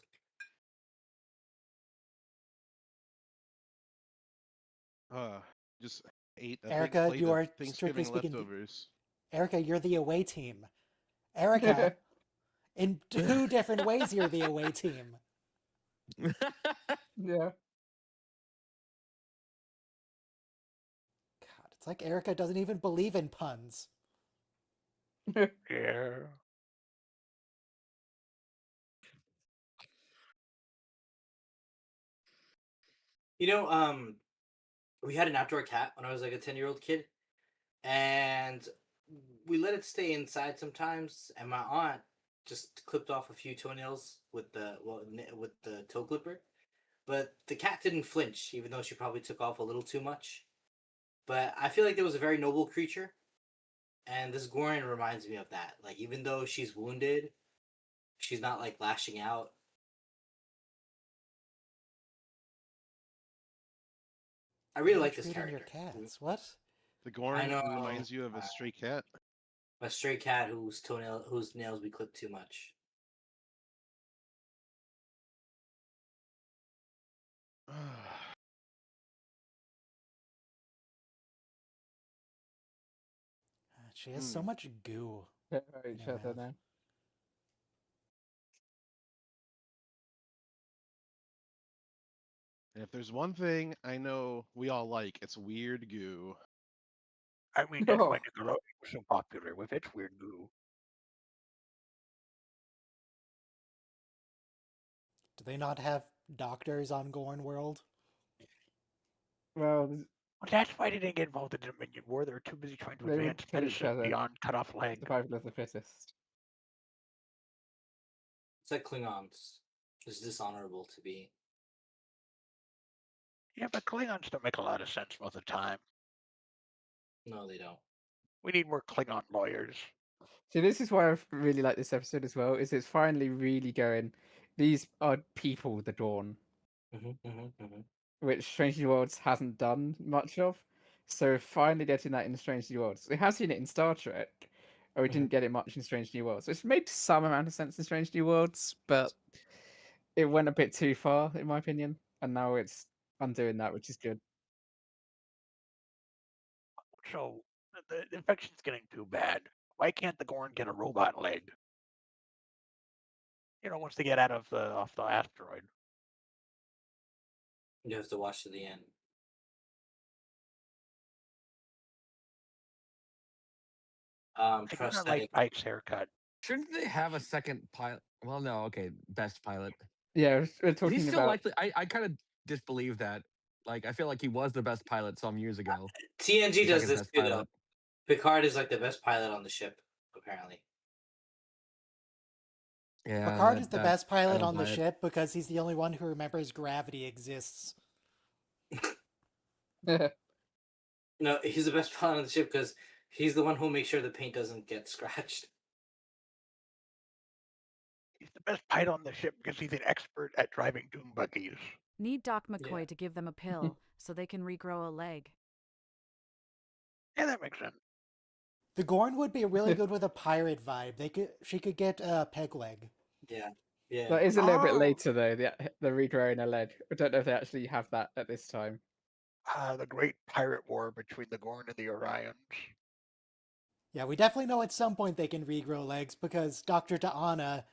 Just ate a big Erica, plate you of are strictly Thanksgiving speaking. leftovers. Erica, you're the away team. Erica, in 2 different ways, you're the away team. Yeah. God, it's like Erica doesn't even believe in puns. Yeah. We had an outdoor cat when I was like a 10-year-old kid, and we let it stay inside sometimes. And my aunt just clipped off a few toenails with with the toe clipper, but the cat didn't flinch, even though she probably took off a little too much. But I feel like there was a very noble creature, and this Gorin reminds me of that. Like even though she's wounded, she's not like lashing out. I really like this Treating your character. cats. What? The Gorn know. reminds you of a stray cat. A stray cat whose nails we clip too much. She has so much goo. Each in her other mouth. now. And if there's one thing I know we all like, it's weird goo. I mean, that's No. why Nickelodeon was so popular with its weird goo. Do they not have doctors on Gorn World? Well, Well, that's why they didn't get involved in the Dominion War. They were too busy trying to they would advance kill each medicine other. beyond cut off leg. Survival of the fittest. It's like Klingons. It's dishonorable to be. Yeah, but Klingons don't make a lot of sense most of the time. No, they don't. We need more Klingon lawyers. See, this is why I really like this episode as well. Is it's finally really going. These are people, the Dawn. which Strange New Worlds hasn't done much of. So finally getting that in Strange New Worlds. We have seen it in Star Trek, or we didn't get it much in Strange New Worlds. Which made some amount of sense in Strange New Worlds, but it went a bit too far, in my opinion. And now it's undoing that, which is good. So the infection's getting too bad. Why can't the Gorn get a robot leg? Once they get out of off the asteroid. You have to watch to the end. I do not like Prosthetic. Ike's haircut. Shouldn't they have a second pilot? Well, no. Okay, best pilot. Yeah, we're He's talking still about. likely. I kind of disbelieve that. Like, I feel like he was the best pilot some years ago. TNG The does second this best too, though. pilot. Picard is like the best pilot on the ship, apparently. Yeah, Picard is the best I pilot don't on the buy it. ship because he's the only one who remembers gravity exists. No, he's the best pilot on the ship because he's the one who'll make sure the paint doesn't get scratched. He's the best pilot on the ship because he's an expert at driving doom buggies. Need Doc McCoy Yeah. to give them a pill so they can regrow a leg. Yeah, that makes sense. The Gorn would be really good with a pirate vibe. She could get a peg leg. Yeah, yeah. That is a little bit Oh. later though. The regrowing a leg. I don't know if they actually have that at this time. The great pirate war between the Gorn and the Orions. Yeah, we definitely know at some point they can regrow legs because Dr. Ta'ana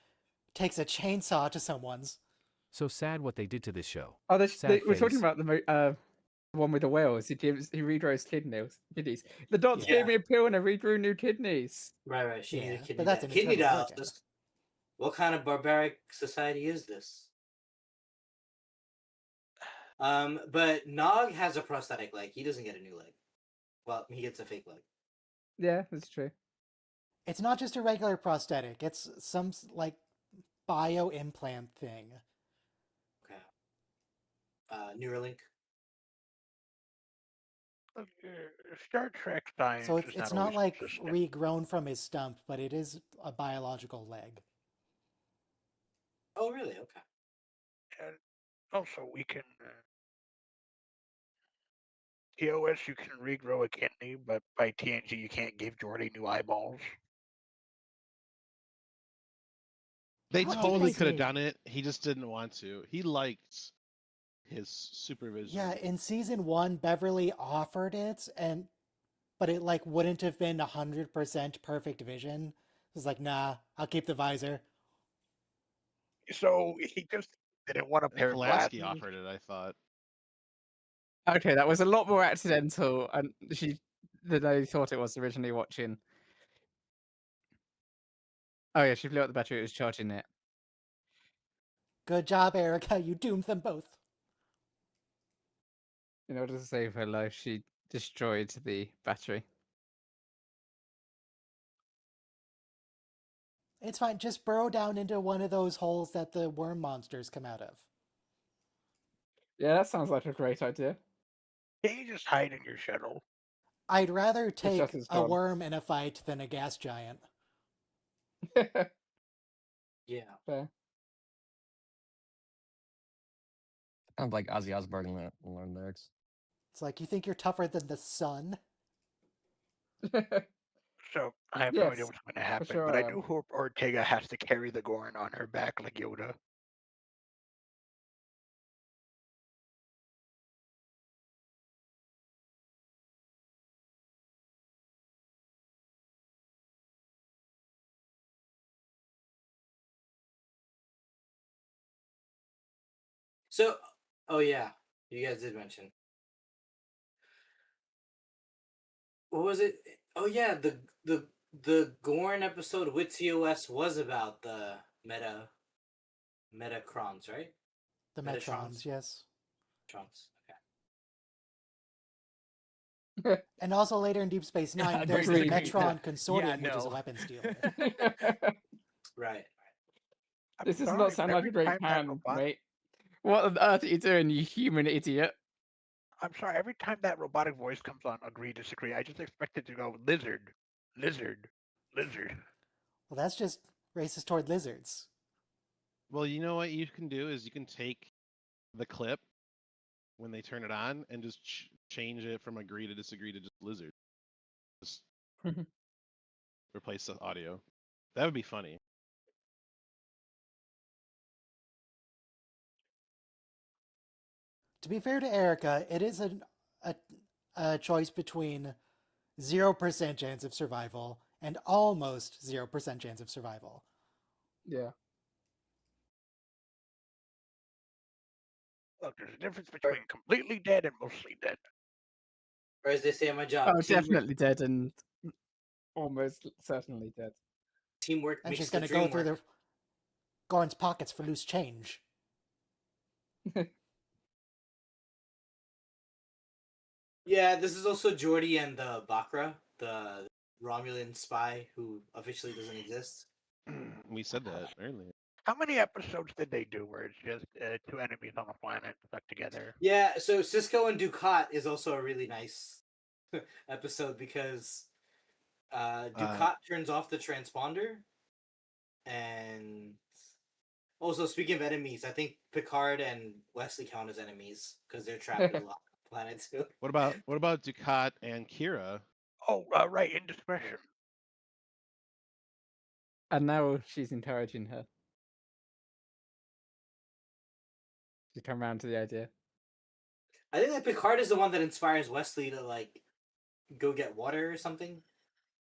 takes a chainsaw to someone's. So sad what they did to this show. Oh, Sad we're talking face. about the one with the whales. He regrows kidneys. The doctor Yeah. gave me a pill and I regrew new kidneys. Right. She Yeah, needed kidney but that's an kidney internal organ. dialysis. What kind of barbaric society is this? But Nog has a prosthetic leg. He doesn't get a new leg. Well, he gets a fake leg. Yeah, that's true. It's not just a regular prosthetic. It's some like bio implant thing. Okay. Neuralink. Star Trek science So is it's not not like consistent. regrown from his stump, but it is a biological leg. Oh, really? Okay. And also, we can TOS you can regrow a kidney, but by TNG you can't give Geordi new eyeballs. They What did totally they could have do? done it. He just didn't want to. He liked his supervision. Yeah, in season 1, Beverly offered it, but it like wouldn't have been 100% perfect vision. It was like, nah, I'll keep the visor. So he just didn't want a pair of Pulaski glasses. offered it, I thought. Okay, that was a lot more accidental, and than I thought it was originally watching. Oh yeah, she blew up the battery. It was charging it. Good job, Erica. You doomed them both. In order to save her life, she destroyed the battery. It's fine. Just burrow down into one of those holes that the worm monsters come out of. Yeah, that sounds like a great idea. Can't you just hide in your shuttle? I'd rather take shuttle's a gone. worm in a fight than a gas giant. Yeah. Fair. Sounds like Ozzy Osbourne learned lyrics. It's like, you think you're tougher than the sun? So I have no idea Yes, what's going to happen, sure but I I am. do hope Ortega has to carry the Gorn on her back like Yoda. So, oh yeah, you guys did mention. What was it? Oh yeah, the Gorn episode with TOS was about the Metacrons, right? The Metatrons? Metrons, yes. Trons. And also later in Deep Space Nine, there's the Agreed. Metron Consortium, Yeah, which is a no. weapons dealer. Right. I'm This does sorry, not sound like every a great time that plan, robot- mate. What on earth are you doing, you human idiot? I'm sorry, every time that robotic voice comes on, agree, disagree, I just expect it to go lizard, lizard, lizard. Well, that's just racist toward lizards. Well, you know what you can do is you can take the clip when they turn it on and just change it from agree to disagree to just lizard. Just replace the audio. That would be funny. To be fair to Erica, it is a choice between 0% chance of survival and almost 0% chance of survival. Yeah. Look, there's a difference between completely dead and mostly dead. Or as they say at my job, Oh, teamwork, definitely dead and almost certainly dead. teamwork And makes she's the going to dream go through work. Gorn's pockets for loose change. Yeah, this is also Geordi and the Bakra, the Romulan spy who officially doesn't exist. We said that earlier. How many episodes did they do where it's just two enemies on a planet stuck together? Yeah, so Cisco and Ducat is also a really nice episode because Ducat turns off the transponder, and also speaking of enemies, I think Picard and Wesley count as enemies because they're trapped in a lot of planets too. What about Ducat and Kira? Oh, right, indiscretion. And now she's encouraging her. She come around to the idea. I think that Picard is the one that inspires Wesley to like go get water or something.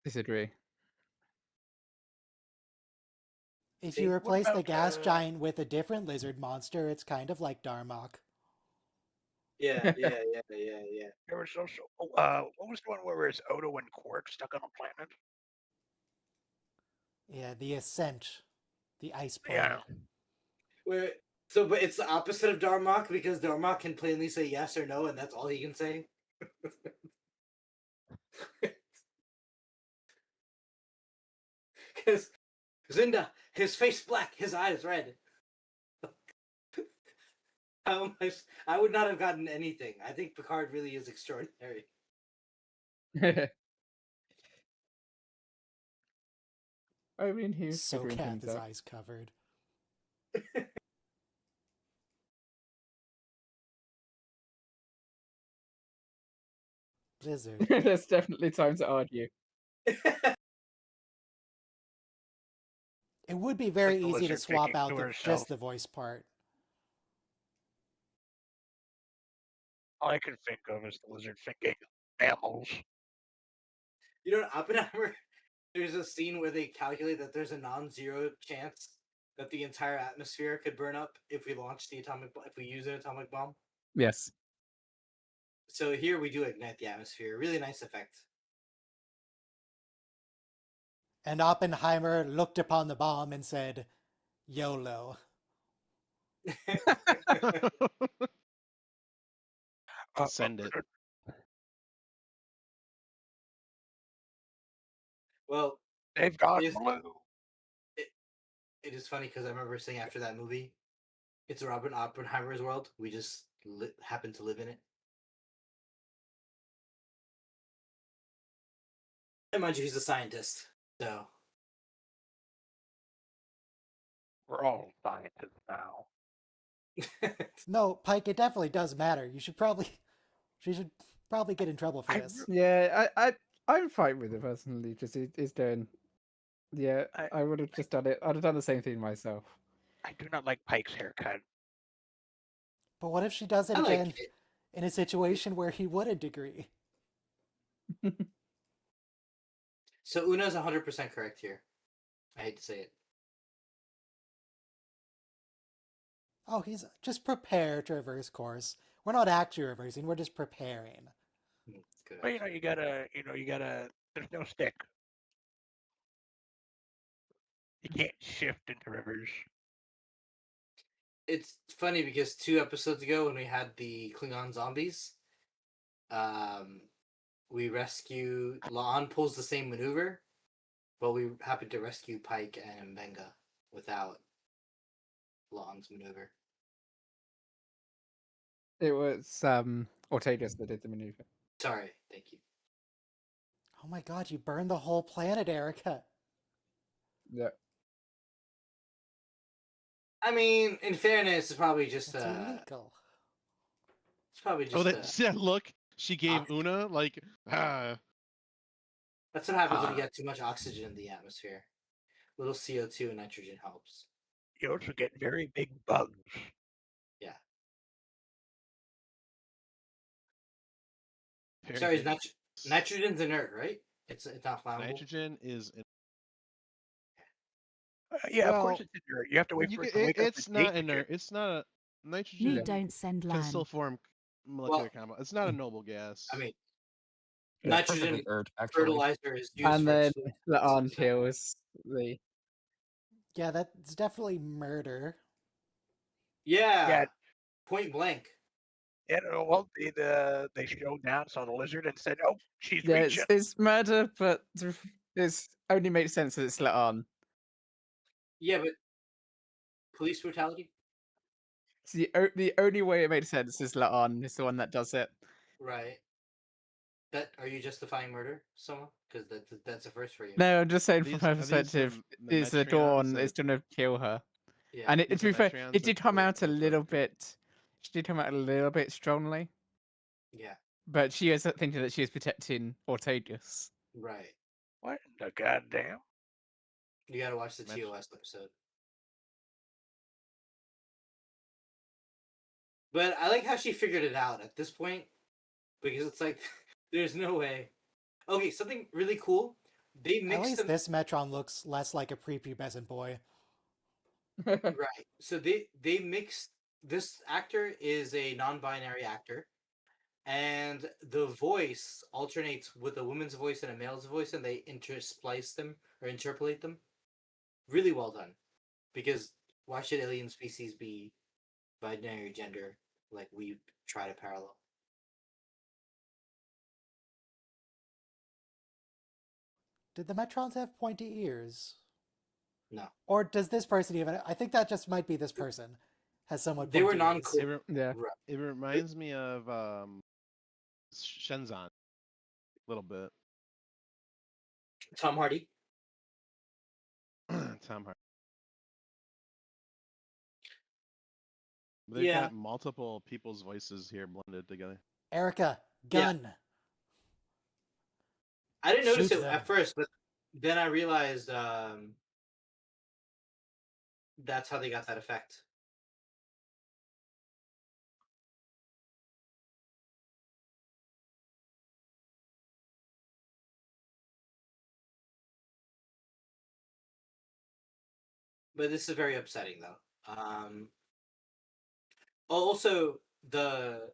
Disagree. If See, you what replace the about, gas giant with a different lizard monster, it's kind of like Darmok. Yeah. There was also what was the one where it's Odo and Quark stuck on a planet? Yeah, the Ascent, the ice Yeah. planet. Where so, but it's the opposite of Darmok because Darmok can plainly say yes or no, and that's all he can say. Because Zinda, his face black, his eyes red. I would not have gotten anything. I think Picard really is extraordinary. I mean, he was So figuring Kath things his out. eyes covered. Lizard. There's definitely time to argue. It would be very Like the easy to lizard swap thinking out to just herself. the voice part. All I can think of is the lizard thinking mammals. You know, in Oppenheimer, there's a scene where they calculate that there's a non-zero chance that the entire atmosphere could burn up if we launch the atomic if we use an atomic bomb. Yes. So here we do ignite the atmosphere. Really nice effect. And Oppenheimer looked upon the bomb and said, YOLO. Send it. Well, they've gone blue. It is funny because I remember saying after that movie, it's Robert Oppenheimer's world. We just happen to live in it. And mind you, he's a scientist, so We're all scientists now. No, Pike, it definitely does matter. She should probably get in trouble for this. Yeah, I'm fine with it personally. Just it's doing. Yeah, I would have just done it. I'd have done the same thing myself. I do not like Pike's haircut. But what if she does it I like again in a situation where he wouldn't agree? So Una's 100% correct here. I hate to say it. Oh, he's just prepare to reverse course. We're not actually reversing, we're just preparing. Good. But you gotta, there's no stick. You can't shift into rivers. It's funny because 2 episodes ago when we had the Klingon zombies, we rescue La'an pulls the same maneuver, but we happened to rescue Pike and Mbenga without La'an's maneuver. It was Ortegas that did the maneuver. Sorry, thank you. Oh my god, you burned the whole planet, Erica. Yeah. I mean, in fairness, it's probably just It's illegal. It's probably just Oh, see that look she gave oxygen. Una? Like, ah. That's what happens when you get too much oxygen in the atmosphere. Little CO2 and nitrogen helps. You also get very big bugs. Yeah. Very Sorry, big. nitrogen's inert, right? It's not flammable. Nitrogen is. Yeah, of Well, course it's inert. You have to wait for it to wake up it's and not change inert. it. It's not a Me nitrogen don't send can Lan. still form molecular compound. It's not a noble gas. I mean, Yeah, it's perfectly nitrogen inert, actually. fertilizer is used And for then explosives. the on so- kills the. Yeah, that's definitely murder. Yeah. Yeah. Point blank. Yeah, no, well, they showed down, saw the lizard, and said, "Oh, she's Yeah, reaching." it's murder, but it's only makes sense that it's let on. Yeah, but police brutality? It's the only way it makes sense is let on is the one that does it. Right. That are you justifying murder, someone? Because that's a first for you. No, I'm just saying from These- her are these perspective, the is the Metreons dawn that- is going to kill her. Yeah. And These to are be fair, Metreons it that did come were out a little resurrected. bit. She did come out a little bit strongly, Yeah. but she is thinking that she is protecting Ortagus. Right. What in the goddamn? You gotta watch the TOS episode. But I like how she figured it out at this point, because it's like there's no way. Okay, something really cool. They At mixed least them this Metron looks less like a prepubescent boy. right. So they mixed. This actor is a non-binary actor, and the voice alternates with a woman's voice and a male's voice, and they intersplice them or interpolate them. Really well done, because why should alien species be binary gender like we try to parallel? Did the Metrons have pointy ears? No. Or does this person even? I think that just might be this person. Has somewhat They were pointy ears. non-clear. Yeah. Right. It reminds me of Shenzan a little bit. Tom Hardy. Tom Hardy. They've Yeah. got multiple people's voices here blended together. Erica, gun. I didn't notice Shoot it them. at first, but then I realized that's how they got that effect. But this is very upsetting, though. Also, the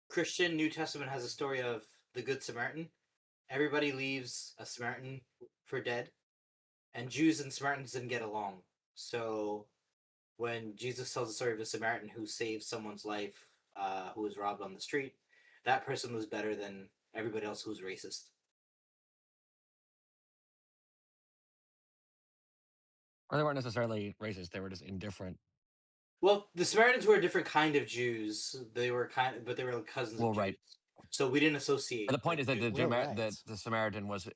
Christian New Testament has a story of the Good Samaritan. Everybody leaves a Samaritan for dead, and Jews and Samaritans didn't get along. So when Jesus tells the story of a Samaritan who saved someone's life, who was robbed on the street, that person was better than everybody else who was racist. Or they weren't necessarily racist; they were just indifferent. Well, the Samaritans were a different kind of Jews. They were but they were cousins Well, of right. Jews. So we didn't associate. But the point is that We're that right. the Samaritan was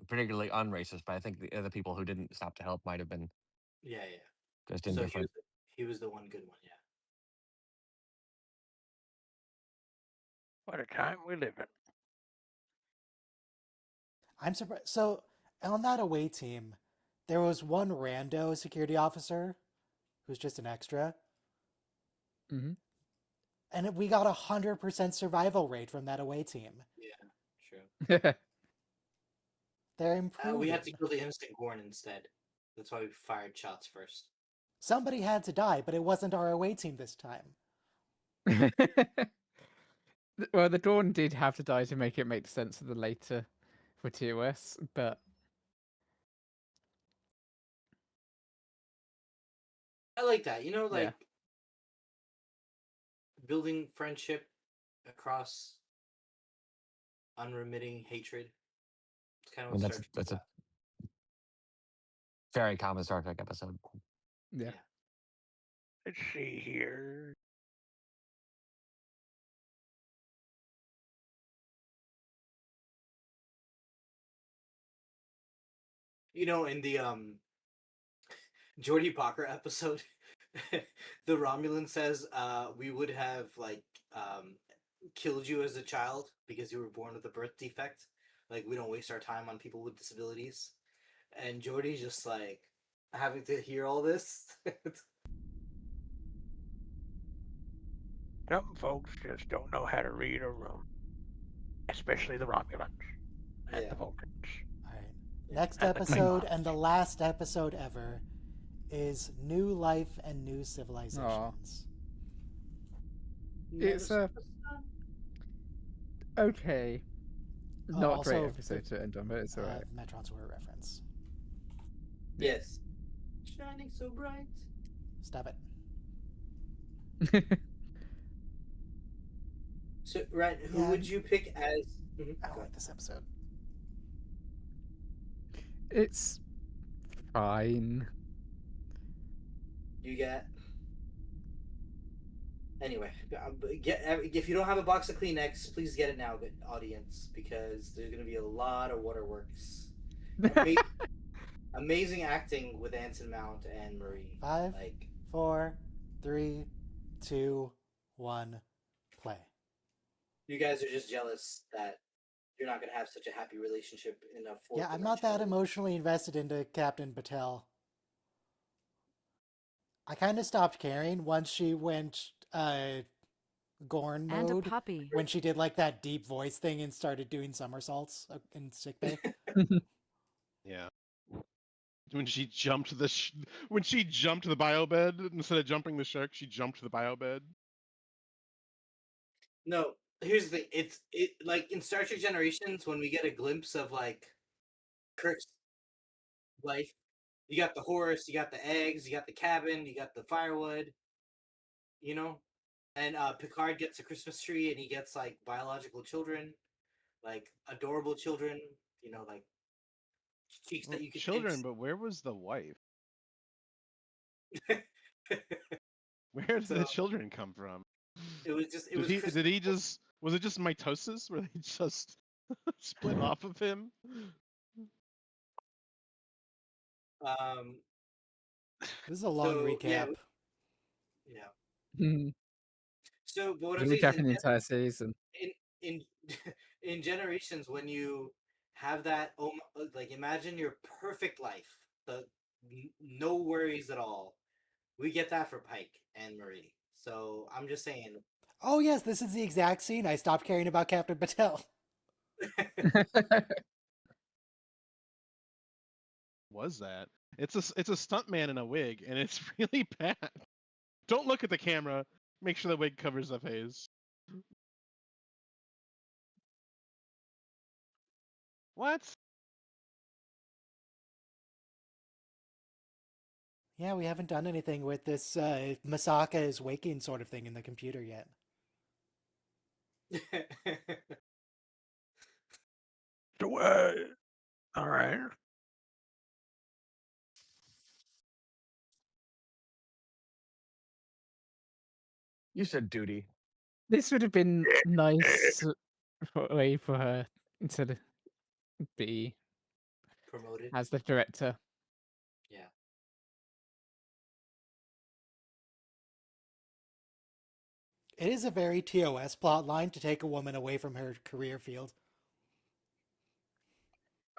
particularly unracist, but I think the other people who didn't stop to help might have been Yeah. just So indifferent. he was the one good one. Yeah. What a time we live in. I'm surprised. So on that away team, there was one rando security officer who's just an extra, Mm-hmm. and we got 100% survival rate from that away team. Yeah. True. They're improving. We had to kill the innocent Gorn instead. That's why we fired shots first. Somebody had to die, but it wasn't our away team this time. Well, the Dawn did have to die to make it make sense of the later for TOS, but I like that. You know, like Yeah. building friendship across unremitting hatred. It's kind of what Star Trek That's is a very common Star Trek episode. Yeah. Let's see here. You know, in the Geordie Parker episode, the Romulan says we would have like killed you as a child because you were born with a birth defect. Like, we don't waste our time on people with disabilities. And Jordy's just like having to hear all this. Some folks just don't know how to read a room, especially the Romulans and Yeah. the Vulcans. All right. Next And the episode Klingons. and the last episode ever is New Life and New Civilizations. It's a okay, not a great also, episode to end on, but it's alright. Metron's War reference. Yes. Shining so bright. Stop it. So, Ryan, who Yeah. would you pick as? I don't like this episode. It's fine. You get. Anyway, if you don't have a box of Kleenex, please get it now, audience, because there's going to be a lot of waterworks. Amazing acting with Anson Mount and Marie. 5, 4, 3, 2, 1, play. You guys are just jealous that you're not going to have such a happy relationship in a fourth. Yeah, I'm not that emotionally invested into Captain Patel. I kind of stopped caring once she went Gorn And a mode. puppy. When she did like that deep voice thing and started doing somersaults in sickbay. Yeah. When she jumped the bio bed instead of jumping the shark, she jumped the bio bed. No, here's the thing. It like in Star Trek Generations when we get a glimpse of like Kirk's life. You got the horse, you got the eggs, you got the cabin, you got the firewood. You know, and Picard gets a Christmas tree and he gets like biological children, like adorable children. You know, like cheeks that you can children, but where was the wife? Where did the children come from? It was just. Was it just mitosis where they just split off of him? This is a long recap. Yeah. So, but what I'm We saying recap the entire season. in in Generations, when you have that, like imagine your perfect life, no worries at all. We get that for Pike and Marie. So I'm just saying. Oh yes, this is the exact scene I stopped caring about Captain Patel. Was that? It's a stuntman in a wig, and it's really bad. Don't look at the camera. Make sure the wig covers the face. What? Yeah, we haven't done anything with this Masaka is waking sort of thing in the computer yet. So, all right. You said duty. This would have been nice way for her to be promoted as the director. Yeah. It is a very TOS plot line to take a woman away from her career field.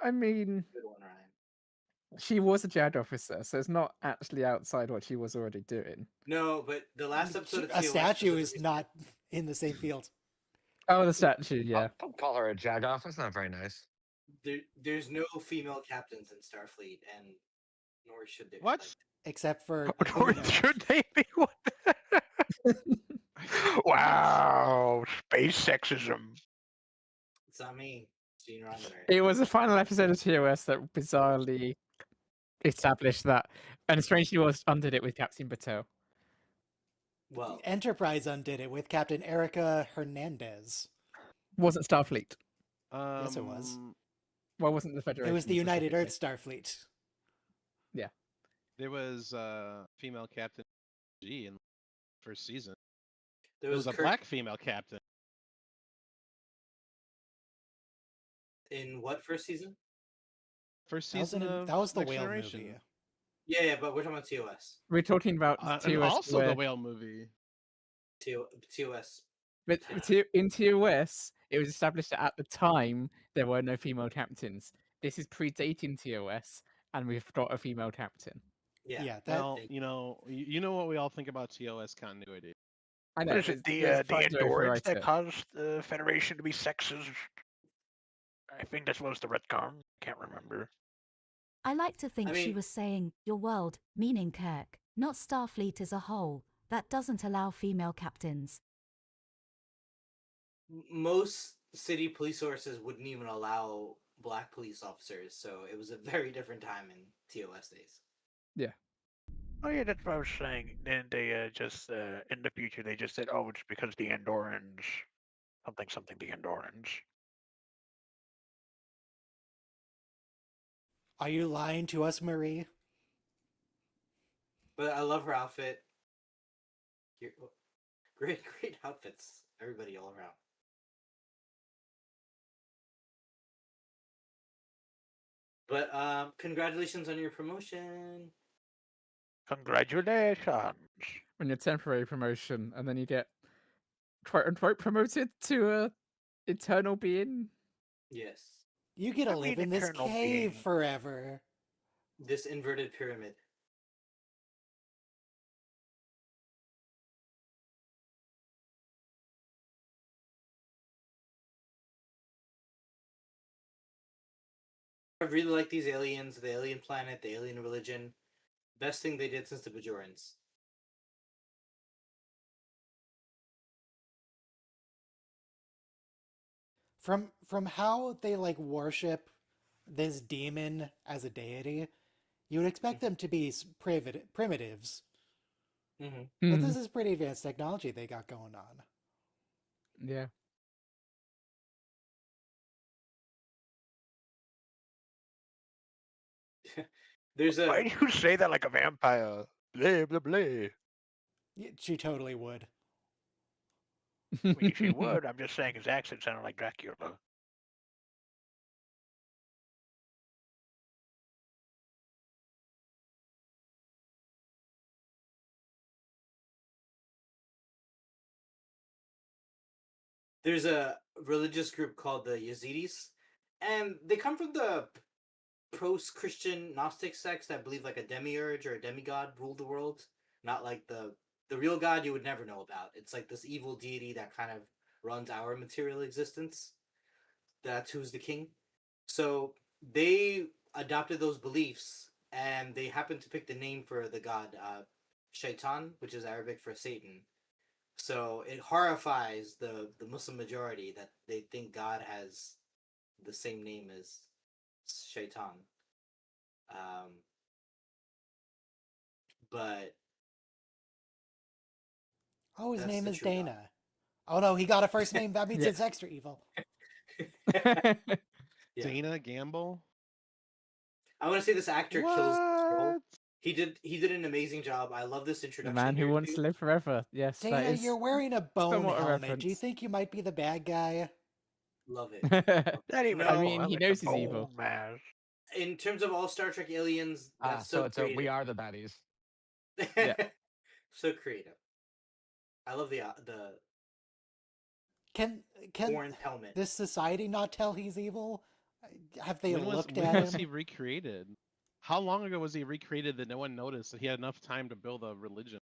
I mean, Good one, Ryan. She was a JAG officer, so it's not actually outside what she was already doing. No, but the last episode of A TOS statue is not in the same field. Oh, the statue, yeah. Don't call her a jag off. That's not very nice. There's no female captains in Starfleet, and nor should there. What? Like, Except for Nor should they be. Wow, space sexism. It's not me. Gene Roddenberry. It was the final episode of TOS that bizarrely established that, and strangely was undid it with Captain Bateau. Well, Enterprise undid it with Captain Erica Hernandez. Wasn't Starfleet. Yes, it was. Well, wasn't the Federation? It was the United Earth Starfleet. Yeah. There was female captain G in the first season. There was a black female captain. In what first season? First season that was the Next whale Generation. movie. Yeah, but we're talking about TOS. We're talking about and TOS also where... the whale movie. TOS. But in TOS, it was established that at the time there were no female captains. This is predating TOS, and we've got a female captain. Yeah. Yeah, that Well, you know what we all think about TOS continuity. I What know. is it? There's The time to Andorans overwrite that it. caused the Federation to be sexist. I think that's what was the retcon. Can't remember. I like to think she mean- was saying, your world, meaning Kirk, not Starfleet as a whole, that doesn't allow female captains. Most city police sources wouldn't even allow black police officers, so it was a very different time in TOS days. Yeah. Oh yeah, that's what I was saying. Then they just in the future they just said, oh, it's because the Andorans, something the Andorans. Are you lying to us, Marie? But I love her outfit. Great outfits. Everybody all around. But congratulations on your promotion. Congratulations. When you're temporary promotion, and then you get quote unquote promoted to a eternal being. Yes. You get to live in this eternal cave being. forever. This inverted pyramid. I really like these aliens, the alien planet, the alien religion. Best thing they did since the Bajorans. From how they like worship this demon as a deity, you would expect them to be primitives. Mm-hmm. But this is pretty advanced technology they got going on. Yeah. There's a. Why do you say that like a vampire? Blah blah blah. Yeah, she totally would. I mean, she would. I'm just saying his accent sounded like Dracula. There's a religious group called the Yazidis, and they come from the post-Christian Gnostic sects that believe like a demiurge or a demigod ruled the world, not like the real god you would never know about. It's like this evil deity that kind of runs our material existence. That's who's the king. So they adopted those beliefs, and they happened to pick the name for the god, Shaitan, which is Arabic for Satan. So it horrifies the Muslim majority that they think God has the same name as Shaitan. But Oh, his that's name the is true God. Dana. Oh no, he got a first name. That means Yeah. it's extra evil. Yeah. Dana Gamble. I want to say this actor kills this role. What? He did an amazing job. I love this The introduction. man who here, wants too. to live forever. Yes, that Dana, is. you're wearing a bone somewhat a helmet. Do you reference. think you might be the bad guy? Love it. Not even. No, a I mean, bone, he it's a knows he's bone evil. mask. In terms of all Star Trek aliens, that's so so it's a we creative. are the baddies. Yeah. So creative. I love the Can orange helmet. this society not tell he's evil? Have they when looked when at was him? he recreated? How long ago was he recreated that no one noticed that he had enough time to build a religion?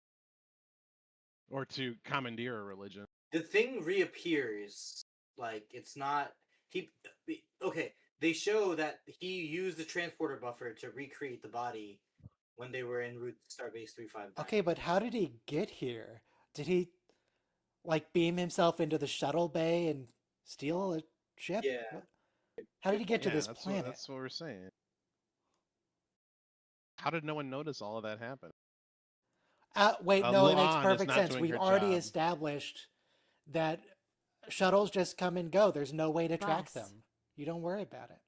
Or to commandeer a religion? The thing reappears. Like, it's not... Okay, they show that he used the transporter buffer to recreate the body when they were en route to Starbase 359. Okay, but how did he get here? Did he like beam himself into the shuttle bay and steal a ship? Yeah. What? How did he get to this planet? That's what we're saying. How did no one notice all of that happen? Wait, no, it makes Luan is perfect not sense. doing We've her already job. established that shuttles just come and go. There's no way to track Boss. them. You don't worry about it.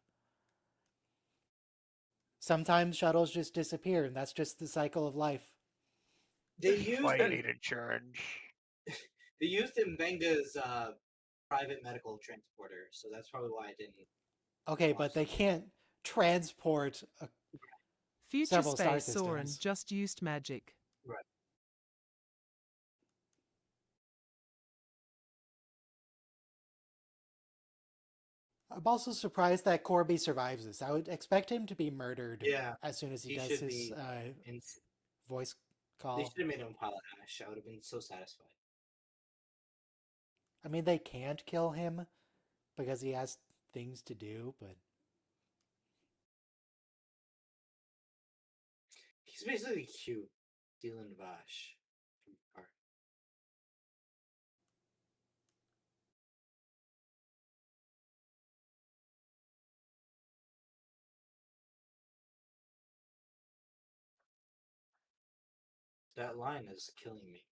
Sometimes shuttles just disappear, and that's just the cycle of life. They This is used why you need insurance. They used Mbenga's private medical transporter, so that's probably why I didn't. Okay, but they can't transport Future several star Space Soren systems. just used magic. Right. I'm also surprised that Corby survives this. I would expect him to be murdered Yeah, as soon as he does should his be. voice They call. should have made him Pilot Ash. I would have been so satisfied. I mean, they can't kill him because he has things to do, but He's basically cute, Dylan Vash from Picard. That line is killing me.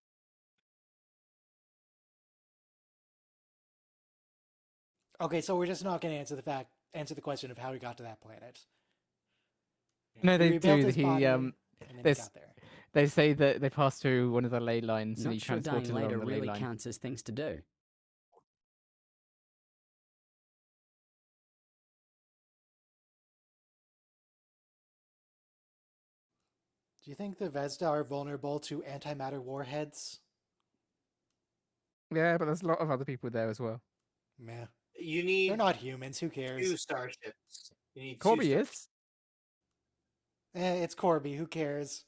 okay. So we're just not going to answer the question of how he got to that planet. No, He they rebuilt do. his body, and then he This got there. they say that they passed through one of the ley lines and Not he sure dying transported along later the ley really line. counts as things to do. Do you think the Vesda are vulnerable to antimatter warheads? Yeah, but there's a lot of other people there as well. Meh. You need They're not humans. Who cares? 2 starships. You need Corby 2 is. It's Corby. Who cares?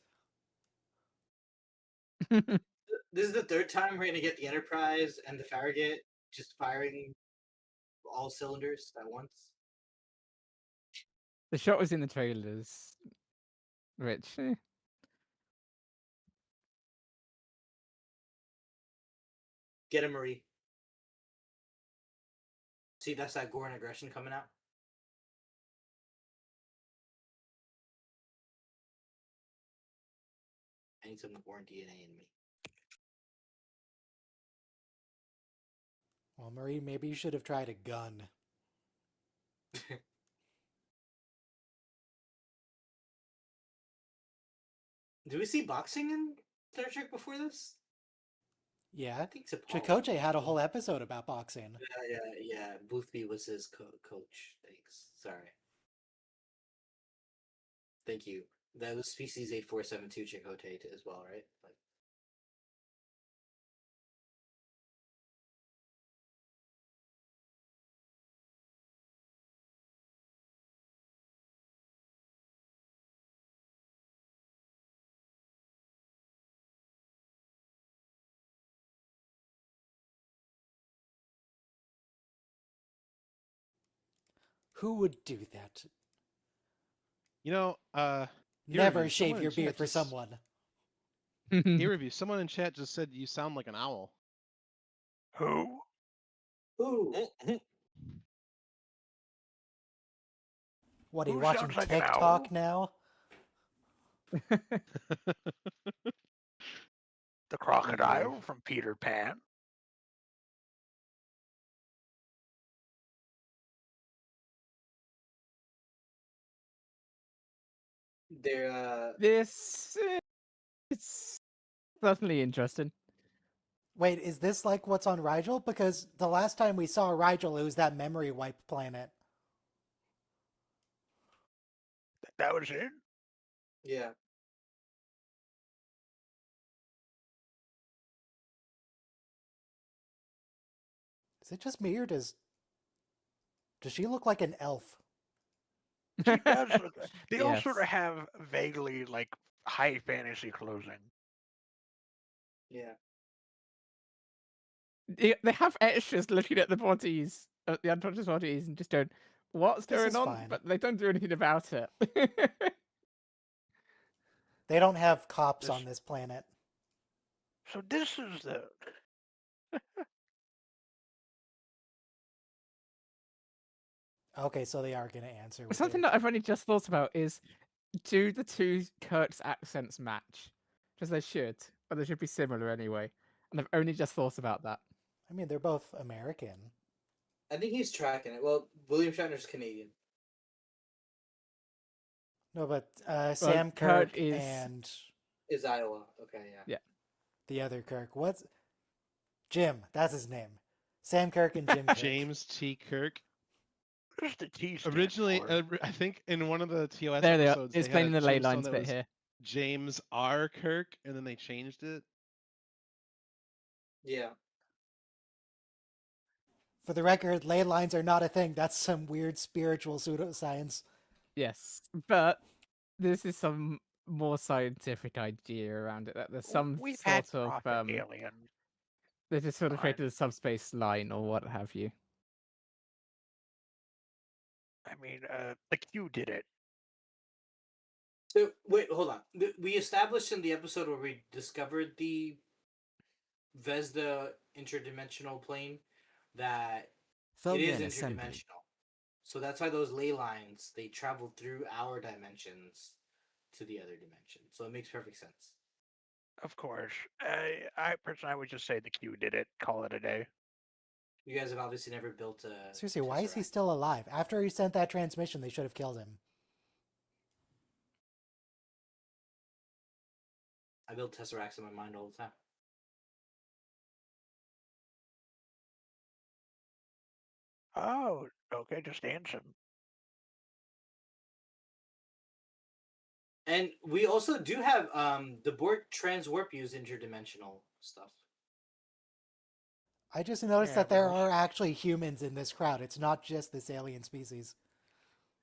This is the 3rd time we're gonna get the Enterprise and the Farragut just firing all cylinders at once. The shot was in the trailers. Rich. Get him, Marie. See, that's that Gorn aggression coming out. I need some Gorn DNA in me. Well, Marie, maybe you should have tried a gun. Do we see boxing in Star Trek before this? Yeah. I think T'Pol. Chakotay had a whole episode about boxing. Yeah. Boothby was his coach. Thanks. Sorry. Thank you. That was Species 8472 Chakotay as well, right? Like, Who would do that? You know, Never Review, shave someone in your beard chat for just- someone. Hey, Review, someone in chat just said you sound like an owl. Who? What, are you Who watching sounds like an TikTok owl? now? The crocodile from Peter Pan. they're This it's certainly interesting. Wait, is this like what's on Rigel? Because the last time we saw Rigel, it was that memory wipe planet. That was it? yeah. Is it just me, or does she look like an elf? She does look. They all Yes. sort of have vaguely like high fantasy clothing. Yeah. They have extras looking at the bodies, at the unconscious bodies, and just going, "What's This going is on?" fine. But they don't do anything about it. They don't have cops This- on this planet. So this is the. Okay, so they are going to answer. With Something their... that I've only just thought about is, do the two Kirk's accents match? Because they should, but they should be similar anyway. And I've only just thought about that. I mean, they're both American. I think he's tracking it. Well, William Shatner's Canadian. No, but Sam Kirk Kirk is- and Is Iowa. Okay, yeah. the other Kirk. What's Jim? That's his name. Sam Kirk and Jim Kirk. James T. Kirk. What does the T stand Originally, for? I think in one of the TOS There they are. episodes, It's they had explaining a the ley tombstone lines that bit was here. James R. Kirk, and then they changed it. Yeah. For the record, ley lines are not a thing. That's some weird spiritual pseudoscience. Yes, but this is some more scientific idea around it. That there's some We've had sort of rocket aliens. they just sort of Fine. created a subspace line or what have you. I mean, the Q did it. So wait, hold on. We established in the episode where we discovered the Vesda interdimensional plane that it is Phonian assembly. interdimensional. So that's why those ley lines, they travel through our dimensions to the other dimension. So it makes perfect sense. Of course. I personally would just say the Q did it. Call it a day. You guys have obviously never built a Seriously, why is he Tesseract. still alive? After he sent that transmission, they should have killed him. I build Tesseracts in my mind all the time. Oh, okay, just answer. And we also do have the Borg transwarp use interdimensional stuff. I just noticed Yeah, that there but are actually humans in this crowd. It's not just this alien species.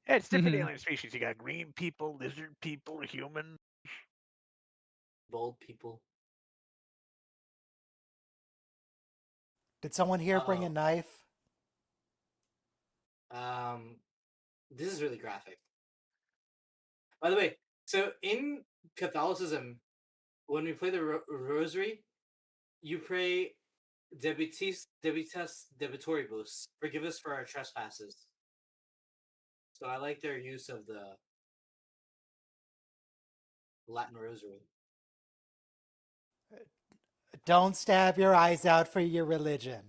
Yeah, it's different alien species. You got green people, lizard people, humans. Bold people. Did someone here bring a knife? This is really graphic. By the way, so in Catholicism, when we play the rosary, you pray debitas debitoribus, forgive us for our trespasses. So I like their use of the Latin rosary. Don't stab your eyes out for your religion.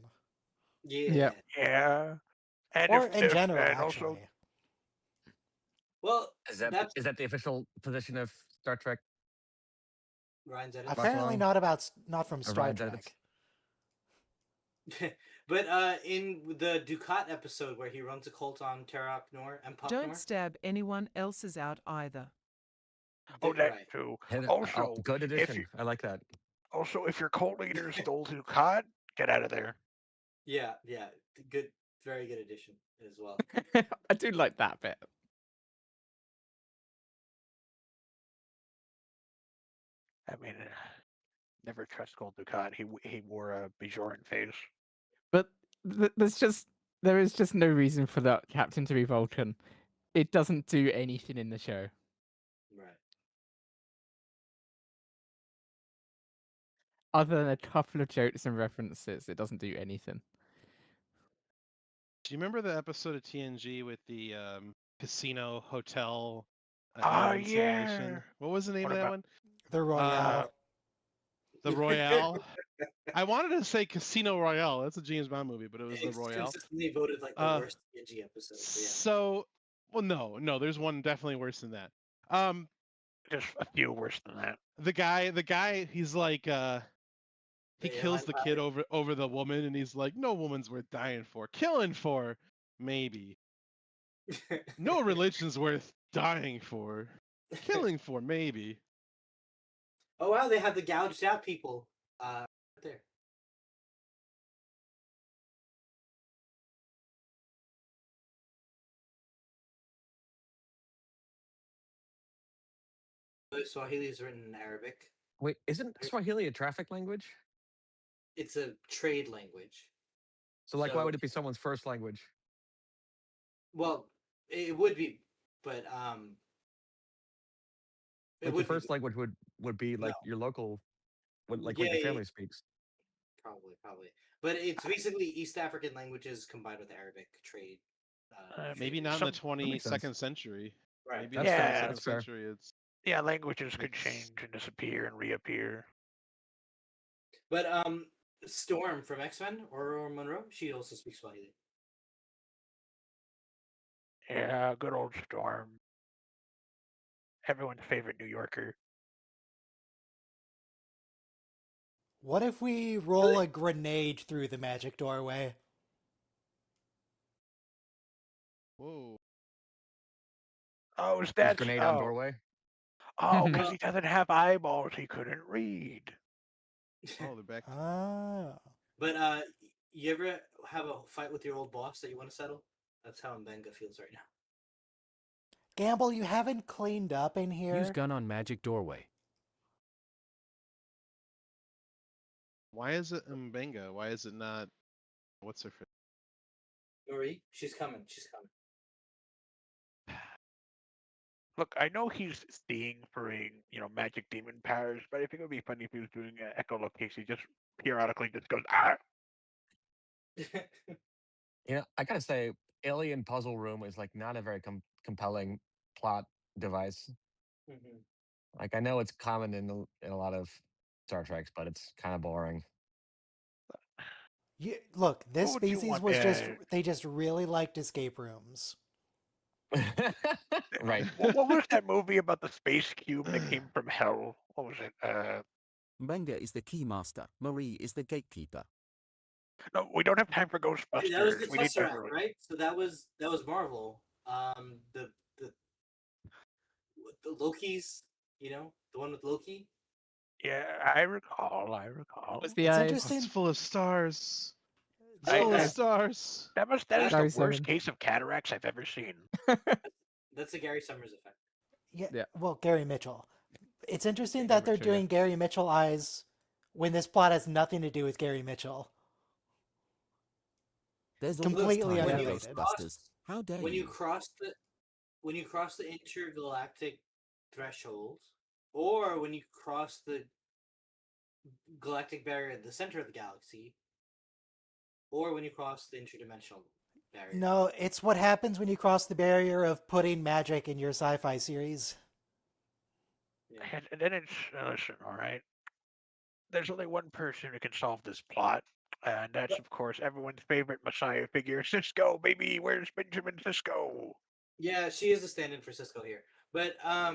Yeah. Yeah. And Or in general, and actually. also, well, Is that the official position of Star Trek? Ryan's edits? Apparently not from Star Ryan's Trek. Edits. But in the Ducat episode where he runs a cult on Terok Nor and Puck Don't Nor, stab anyone else's out either. oh, that right. too. Good Also, addition. I like that. Also, if your cult leader stole Ducat, get out of there. Yeah, good, very good addition as well. I do like that bit. I mean, never trust Gold Ducat. He wore a Bajoran face. But there is just no reason for that captain to be Vulcan. It doesn't do anything in the show. Right. Other than a couple of jokes and references, it doesn't do anything. Do you remember the episode of TNG with the casino hotel Yeah. simulation? What was the name of that one? The Royale. The Royale. I wanted to say Casino Royale. That's a James Bond movie, but it was the Royale. Consistently voted like the worst TNG episode. So, yeah. So, well, no, there's one definitely worse than that. Just a few worse than that. The guy, he's like, he kills the kid over the woman, and he's like, no woman's worth dying for, killing for, maybe. No religion's worth dying for, killing for, maybe. Oh wow, they have the gouged out people right there. Swahili is written in Arabic. Wait, isn't Swahili a traffic language? It's a trade language. So, why would it be someone's first language? Well, it would be, but your first language would be like your local, what your family speaks. Probably, but it's basically East African languages combined with Arabic trade. Maybe not in the 22nd century. Right. Maybe in the 22nd century, it's languages could change and disappear and reappear. But Storm from X-Men, Aurora Monroe, she also speaks Swahili. Yeah, good old Storm. Everyone's favorite New Yorker. What if we roll a grenade through the magic doorway? Whoa. Oh, is that grenade on doorway? Oh, because he doesn't have eyeballs, he couldn't read. Oh, they're back. But You ever have a fight with your old boss that you want to settle? That's how Mbenga feels right now. Gamble, you haven't cleaned up in Use here. gun on magic doorway. Why is it Mbenga? Why is it not? What's her face? Marie, she's coming. She's coming. Look, I know he's seeing for magic demon powers, but I think it would be funny if he was doing echolocation. Just periodically just goes ah. I gotta say, Alien Puzzle Room is like not a very compelling plot device. Mhm. Like I know it's common in a lot of Star Treks, but it's kind of boring. Look, this What would you species want? was they just really liked escape rooms. Right. What was that movie about the space cube that came from hell? What was it? Mbenga is the keymaster. Marie is the gatekeeper. No, we don't have time for That was Ghostbusters. the We need Tesseract, Beverly. right? So that was Marvel. The Loki's, the one with Loki. Yeah, I recall. What's the It's eyes? interesting. It's full of stars. It's I- full of I- stars. That is Gary the worst Seven. case of cataracts I've ever seen. That's the Gary Summers effect. Yeah. Well, Gary Mitchell. It's interesting Gary that they're Mitchell, yeah. doing Gary Mitchell eyes when this plot has nothing to do with Gary Mitchell. There's Completely always time for unrelated. Ghostbusters. How dare When you? you cross the intergalactic threshold, or when you cross the galactic barrier at the center of the galaxy, or when you cross the interdimensional barrier. No, it's what happens when you cross the barrier of putting magic in your sci-fi series. And then it's listen, all right. There's only one person who can solve this plot, and that's of course everyone's favorite Messiah figure, Cisco. Baby, where's Benjamin Cisco? Yeah, she is a stand-in for Cisco here. But I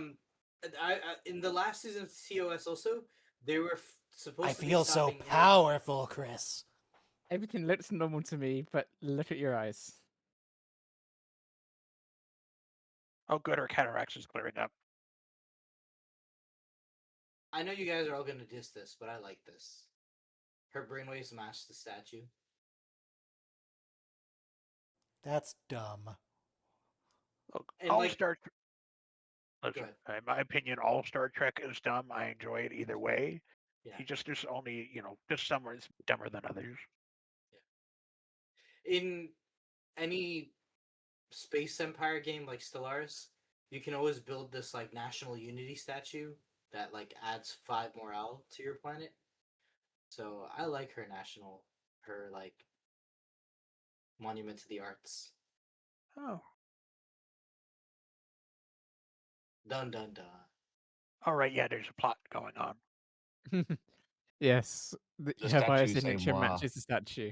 in the last season of TOS also, they were supposed I to be feel so stopping powerful, Chris. Everything looks normal to me, but look at your eyes. Oh, good, her cataracts is clearing up. I know you guys are all going to diss this, but I like this. Her brainwaves match the statue. That's dumb. Look, And all like, Star. go Listen, ahead. in my opinion, all Star Trek is dumb. I enjoy it either way. Yeah. There's only just some are dumber than others. In any space empire game like Stellaris, you can always build this like national unity statue that like adds 5 morale to your planet. So I like her like monument to the arts. Oh, Dun dun dun. all right. Yeah, there's a plot going on. Yes, The her bio statues say signature moi. matches the statue.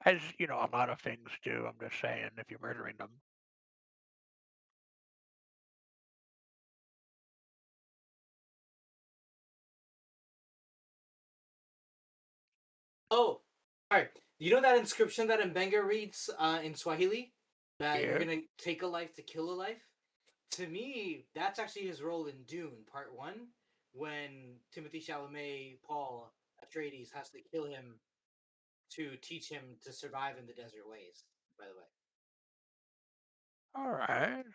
As a lot of things do. I'm just saying, if you're murdering them. Oh, all right. You know that inscription that Mbenga reads in Swahili? That you're Yeah. gonna take a life to kill a life? To me, that's actually his role in Dune Part 1, when Timothy Chalamet, Paul Atreides, has to kill him to teach him to survive in the desert ways, by the way. All right.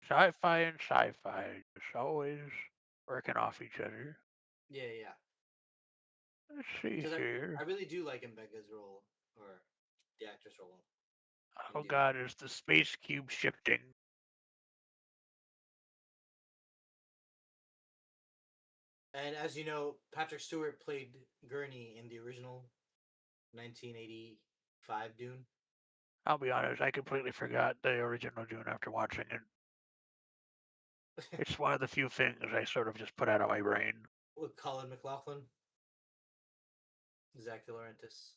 Sci-fi and sci-fi just always working off each other. Yeah, yeah. Let's see Because here. I really do like Mbenga's role, or the actress role. Oh Indeed. God, is the space cube shifting? And as you know, Patrick Stewart played Gurney in the original 1985 Dune. I'll be honest, I completely forgot the original Dune after watching it. It's one of the few things I sort of just put out of my brain. With Colin McLaughlin, Zach De Laurentiis.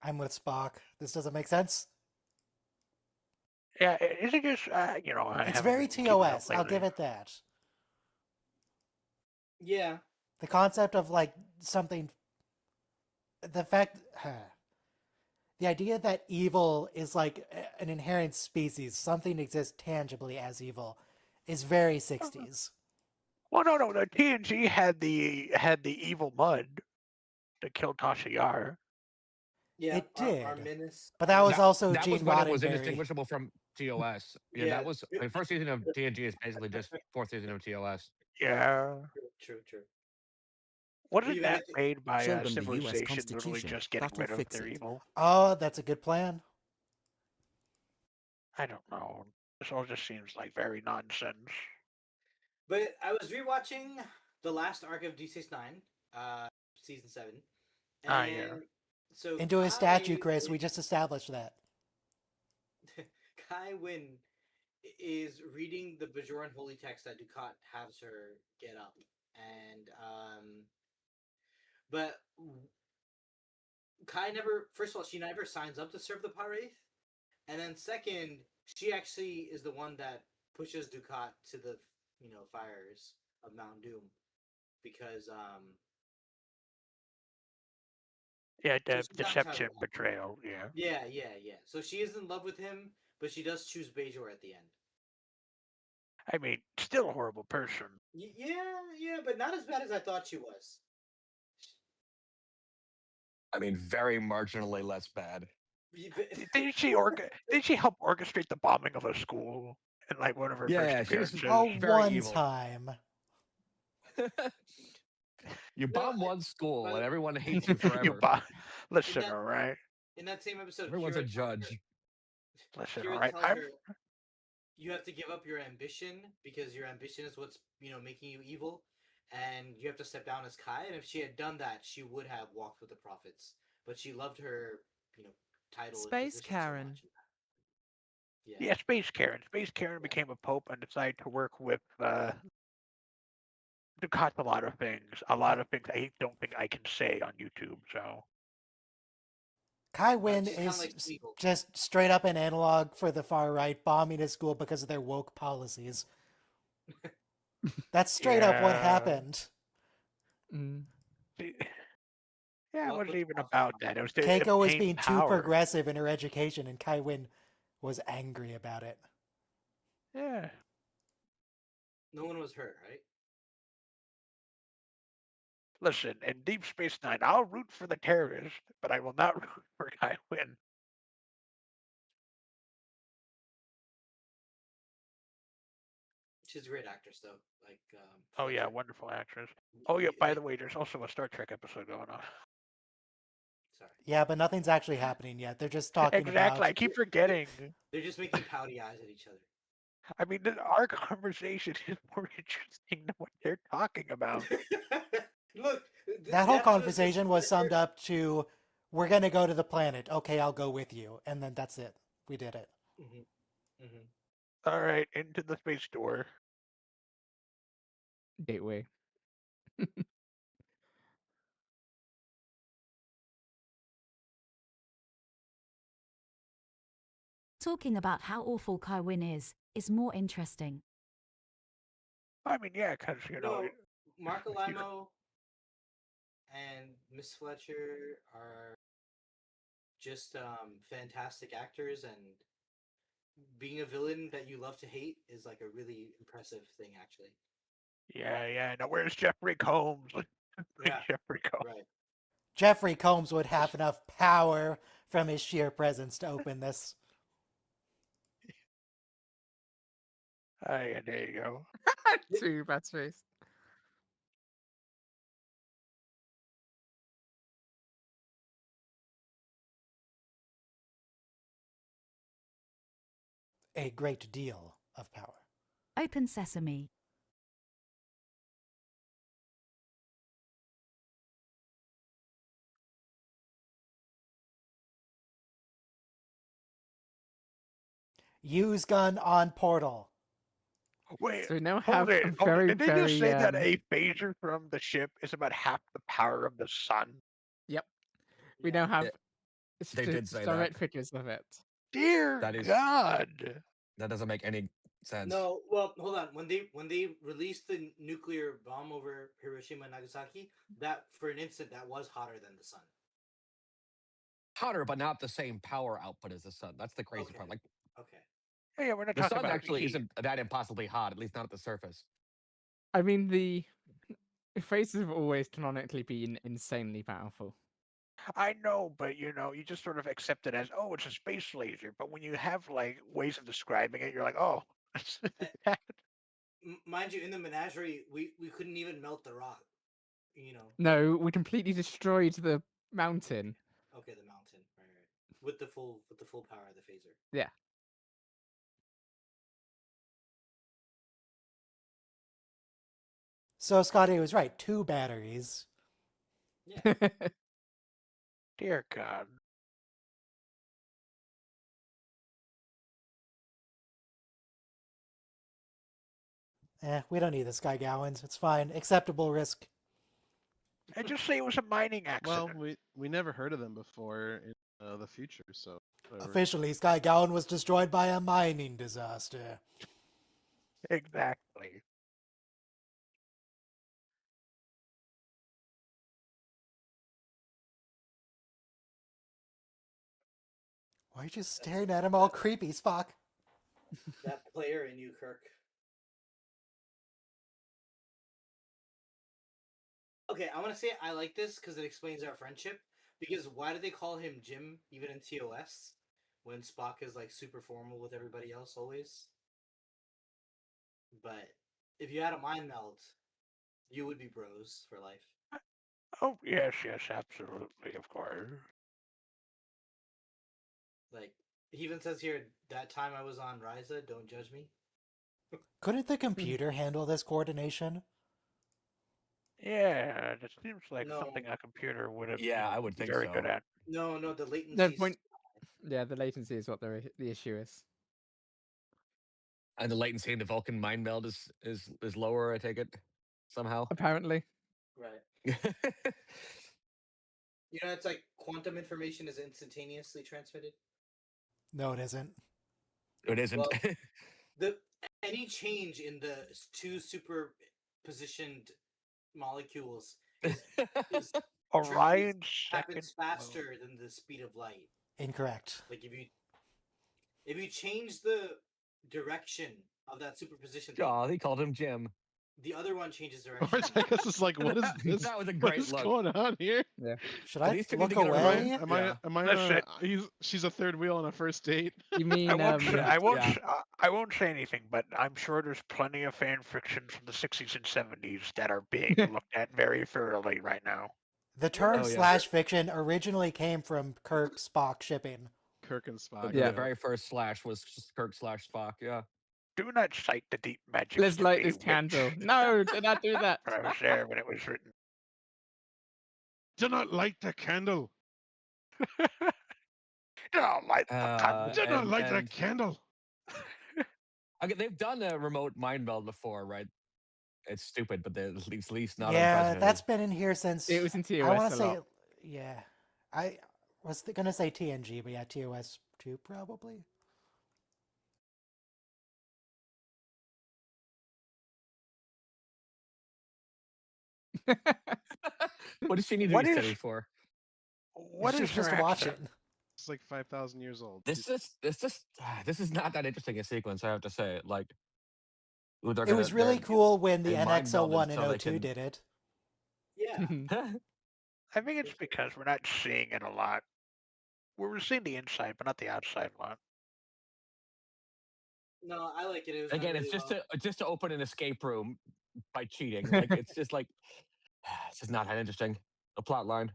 I'm with Spock. This doesn't make sense. Yeah, is it just I It's haven't very been keeping up TOS. I'll lately. give it that. Yeah. The concept of like something, the fact, the idea that evil is like an inherent species, something exists tangibly as evil, is very 60s. Well, no. The TNG had the evil mud to kill Tasha Yar. Yeah, It our did. menace. But that was also That was Gene when it was Roddenberry. indistinguishable from TOS. Yeah, that was the first season of TNG is basically just fourth season of TOS. Yeah. True. Wasn't Even that if it, made by Show them the US Civilization literally Constitution. just getting That'll rid of fix their it. evil? Oh, that's a good plan. I don't know. This all just seems like very nonsense. but I was rewatching the last arc of D69, season 7, and Yeah. so Into a statue, Chris. We just established that. Kai Wynn is reading the Bajoran holy text that Ducat has her get up, and but Kai never. First of all, she never signs up to serve the Paraith, and then second, she actually is the one that pushes Ducat to the fires of Mount Doom because Yeah, so the she's not entirely deception, wrong. betrayal. Yeah. Yeah. So she is in love with him, but she does choose Bajor at the end. I mean, still a horrible person. Yeah, but not as bad as I thought she was. I mean, very marginally less bad. Didn't she help orchestrate the bombing of a school in like one of her first Yeah, she was appearances? Oh, very one evil. time. You No, bomb one school and but- everyone hates you forever. Listen, that- all right. In that same episode, Everyone's a judge. Listen, Kira all right. tells her, you have to give up your ambition because your ambition is what's making you evil, and you have to step down as Kai. And if she had done that, she would have walked with the prophets. But she loved her, title. Space and position Karen. So much. Yeah, Space Karen. Space Karen became a pope and decided to work with to cut a lot of things. A lot of things I don't think I can say on YouTube. So Kai Wynn she's kinda is like Smeagol. just straight up an analog for the far right, bombing a school because of their woke policies. That's straight up what Yeah. happened. Yeah, it wasn't even about that. It was to Keiko was obtain being too power. progressive in her education, and Kai Wynn was angry about it. Yeah. No one was hurt, right? Listen, in Deep Space Nine, I'll root for the terrorist, but I will not root for Kai Wynn. She's a great actress, though. Like, Oh yeah, wonderful actress. Oh yeah, by the way, there's also a Star Trek episode going on. Sorry. Yeah, but nothing's actually happening yet. They're just talking Exactly. about... I keep forgetting. They're just making pouty eyes at each other. I mean, our conversation is more interesting than what they're talking about. Look, that whole conversation was summed up to, we're going to go to the planet. Okay, I'll go with you. And then that's it. We did it. All right, into the space door. Gateway. Talking about how awful Kai Wynn is more interesting. I mean, yeah, because, Mark Alamo and Miss Fletcher are just fantastic actors, and being a villain that you love to hate is like a really impressive thing, actually. Yeah. Now, where's Jeffrey Combs? Yeah, Jeffrey Combs. right. Jeffrey Combs would have enough power from his sheer presence to open this. Yeah, there you go. Two bad space. A great deal of power. Open sesame. Use gun on portal. Wait, So we now hold have it. a Hold it. very, Did they very, just say that a phaser from the ship is about half the power of the sun? Yep. We now have They did say direct that. pictures of it. Dear That is- God. That doesn't make any sense. No, well, hold on. When they released the nuclear bomb over Hiroshima and Nagasaki, that for an instant that was hotter than the sun. Hotter, but not the same power output as the sun. That's the crazy part. Like, Okay. Yeah, we're not the talking sun about actually heat. isn't that impossibly hot, at least not at the surface. I mean, the phasers have always canonically been insanely powerful. I know, but you just sort of accept it as, oh, it's a space laser. But when you have like ways of describing it, you're like, oh, it's that. Mind you, in the menagerie, we couldn't even melt the rock. No, we completely destroyed the mountain. Okay, the mountain, right. With the full power of the phaser. Yeah. So Scotty was right. 2 batteries. Yeah. Dear God. We don't need the Sky Gowans. It's fine. Acceptable risk. I just say it was a mining accident. Well, we never heard of them before in the future, so whatever. Officially, Sky Gowan was destroyed by a mining disaster. Exactly. Why are you just staring at him all creepy, Spock? That player in you, Kirk. Okay, I want to say I like this because it explains our friendship. Because why do they call him Jim even in TOS when Spock is like super formal with everybody else always? But if you had a mind meld, you would be bros for life. Oh yes, absolutely, of course. Like he even says here, that time I was on Ryza, don't judge me. Couldn't the computer handle this coordination? Yeah, it seems like No. something a computer would have. Yeah, I would be think very so. good at. No, the latency. No point. Yeah, the latency is what the issue is. And the latency in the Vulcan mind meld is lower, I take it, somehow. Apparently. Right. It's like quantum information is instantaneously transmitted. No, it isn't. It isn't. Well, any change in the 2 superpositioned molecules is Orion's happens faster than the speed of light. Incorrect. Like if you change the direction of that superposition thing, Oh, they called him Jim. the other one changes direction. Ortegas is like, what is this? That was a What great is look. going on here? Yeah. Should I These two look need to get away? Am I she's a third wheel on a first date? You mean I won't say anything, but I'm sure there's plenty of fan fiction from the 60s and 70s that are being looked at very thoroughly right now. The term /fiction originally came from Kirk Spock shipping. Kirk and Spock. The very first slash was just Kirk / Spock. Yeah. Do not cite the deep magic. Let's light this candle. No, do not do that. I was there when it was written. Do not light the candle. Do not light the candle. Do not light that candle. Okay, they've done a remote mind meld before, right? It's stupid, but they're at least not. Yeah, that's been in here since. It was in TOS I want to a say, lot. yeah. I was gonna say TNG, but yeah, TOS 2 probably. What does she need to be sitting for? What is just watching? It's like 5,000 years old. This is not that interesting a sequence, I have to say. Like, it was really cool when the NX-01 and 02 did it. Yeah. I think it's because we're not seeing it a lot. We're seeing the inside, but not the outside a lot. No, I like it. It was Again, really it's just to open an escape room by cheating. Like it's just like it's just not that interesting. A plot line.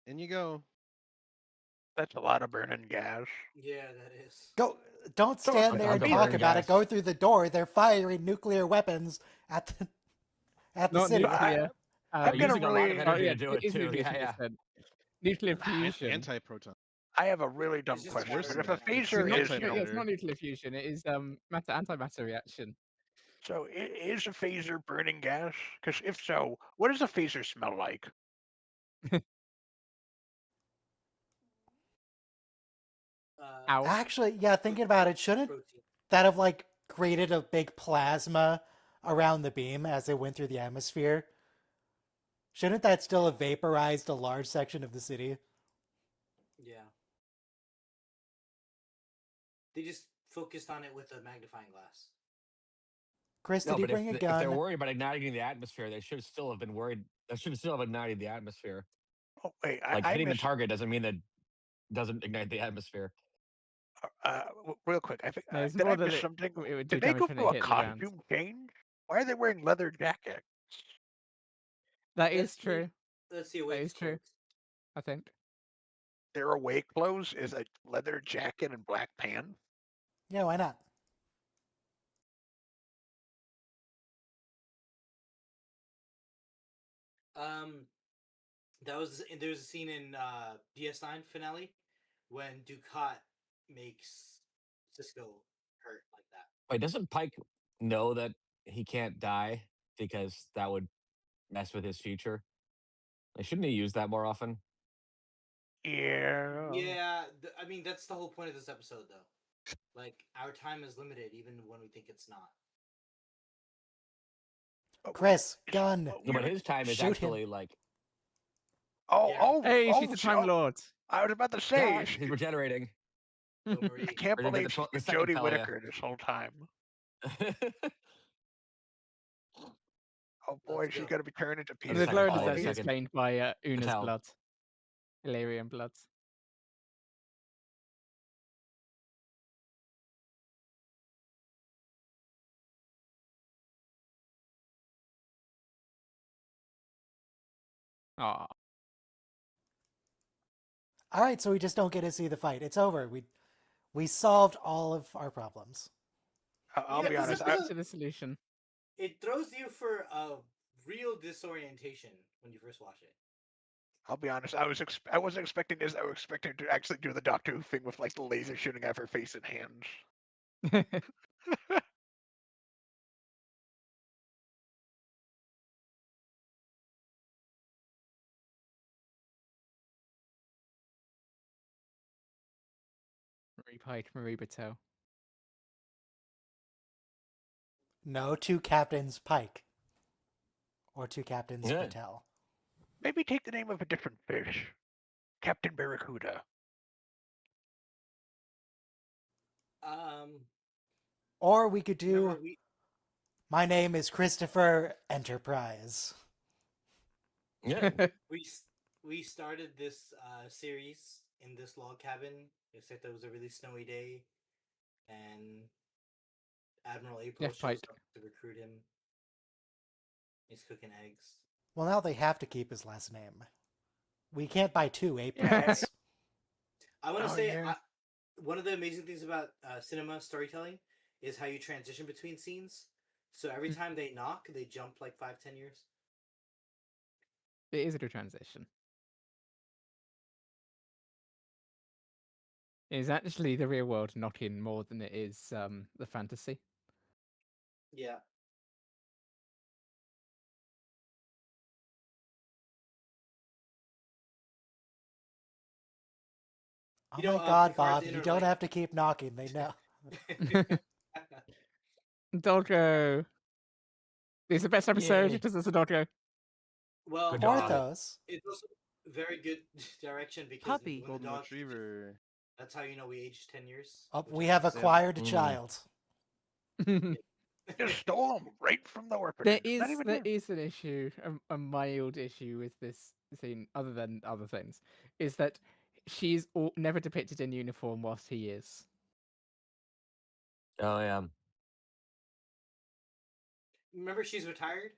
In you go. That's a lot of burning gas. Yeah, that is. Go! Don't stand there and talk about it. Go through the door. They're firing nuclear weapons at the city. Nuclear. I'm gonna using a lot of energy to do it is too. Nuclear Yeah. Nuclear fusion. Anti-proton. I have a really dumb question. worse If than a that. It's phaser is, It's not nuclear fusion. It is antimatter reaction. So is a phaser burning gas? Because if so, what does a phaser smell like? Actually, yeah, thinking about it, shouldn't that have like created a big plasma around the beam as it went through the atmosphere? Shouldn't that still have vaporized a large section of the city? Yeah. They just focused on it with a magnifying glass. Chris, No, did you but bring a if they're gun? worried about igniting the atmosphere, they should still have been worried. They should still have ignited the atmosphere. Oh wait, Like I hitting the missed. target doesn't mean that doesn't ignite the atmosphere. Real quick, I think There's did more I that miss something? it would do Did they damage go when through it a hit the ground. costume change? Why are they wearing leather jackets? That is true. Let's see. That Awake is true. clothes. I think. Their away clothes is a leather jacket and black pants. Yeah, why not? There's a scene in DS9 finale when Ducat makes Cisco hurt like that. Wait, doesn't Pike know that he can't die because that would mess with his future? Like, shouldn't he use that more often? Yeah. Yeah, I mean that's the whole point of this episode, though. Like our time is limited, even when we think it's not. Chris, gun. No, but his time is Shoot him. actually like Hey, she's the Time Lord. I was about to say God, he's regenerating. Go Marie. I can't Or did believe the she's the been second Jodie Talia. Whittaker this whole time. Oh boy, she's gonna be turned into And Peter the glow is Capaldi. actually explained by Una's Patel. blood. Terrarium blood. Aw. All right, so we just don't get to see the fight. It's over. We solved all of our problems. I'll be honest. To the solution. It throws you for a real disorientation when you first watch it. I'll be honest. I wasn't expecting this. I was expecting to actually do the Doctor Who thing with like the laser shooting at her face and hands. Marie Pike, Marie Patel. No, two Captains Pike. Or two Captains Patel. Maybe take the name of a different fish. Captain Barracuda. Or we could do. Remember, My name is Christopher Enterprise. Yeah. we started this series in this log cabin, except it was a really snowy day, and Admiral April shows up to recruit him. He's cooking eggs. Well, now they have to keep his last name. We can't buy two Aprils. I want to say one of the amazing things about cinema storytelling is how you transition between scenes. So every time they knock, they jump like 5-10 years. It is a good transition. It is actually the real world knocking more than it is the fantasy. Yeah. Oh my God, Bob! You don't have to keep knocking. They know. Doggo. It's the best episode Yay. because it's a doggo. Well, Porthos. It's also very good direction because Puppy. when Golden the dog Retriever. that's how you know we aged 10 years. Oh, we have acquired a Mm. child. Just stole him right from the orphanage. There is an issue, a mild issue with this scene, other than other things, is that she's never depicted in uniform whilst he is. Oh yeah. Remember, she's retired.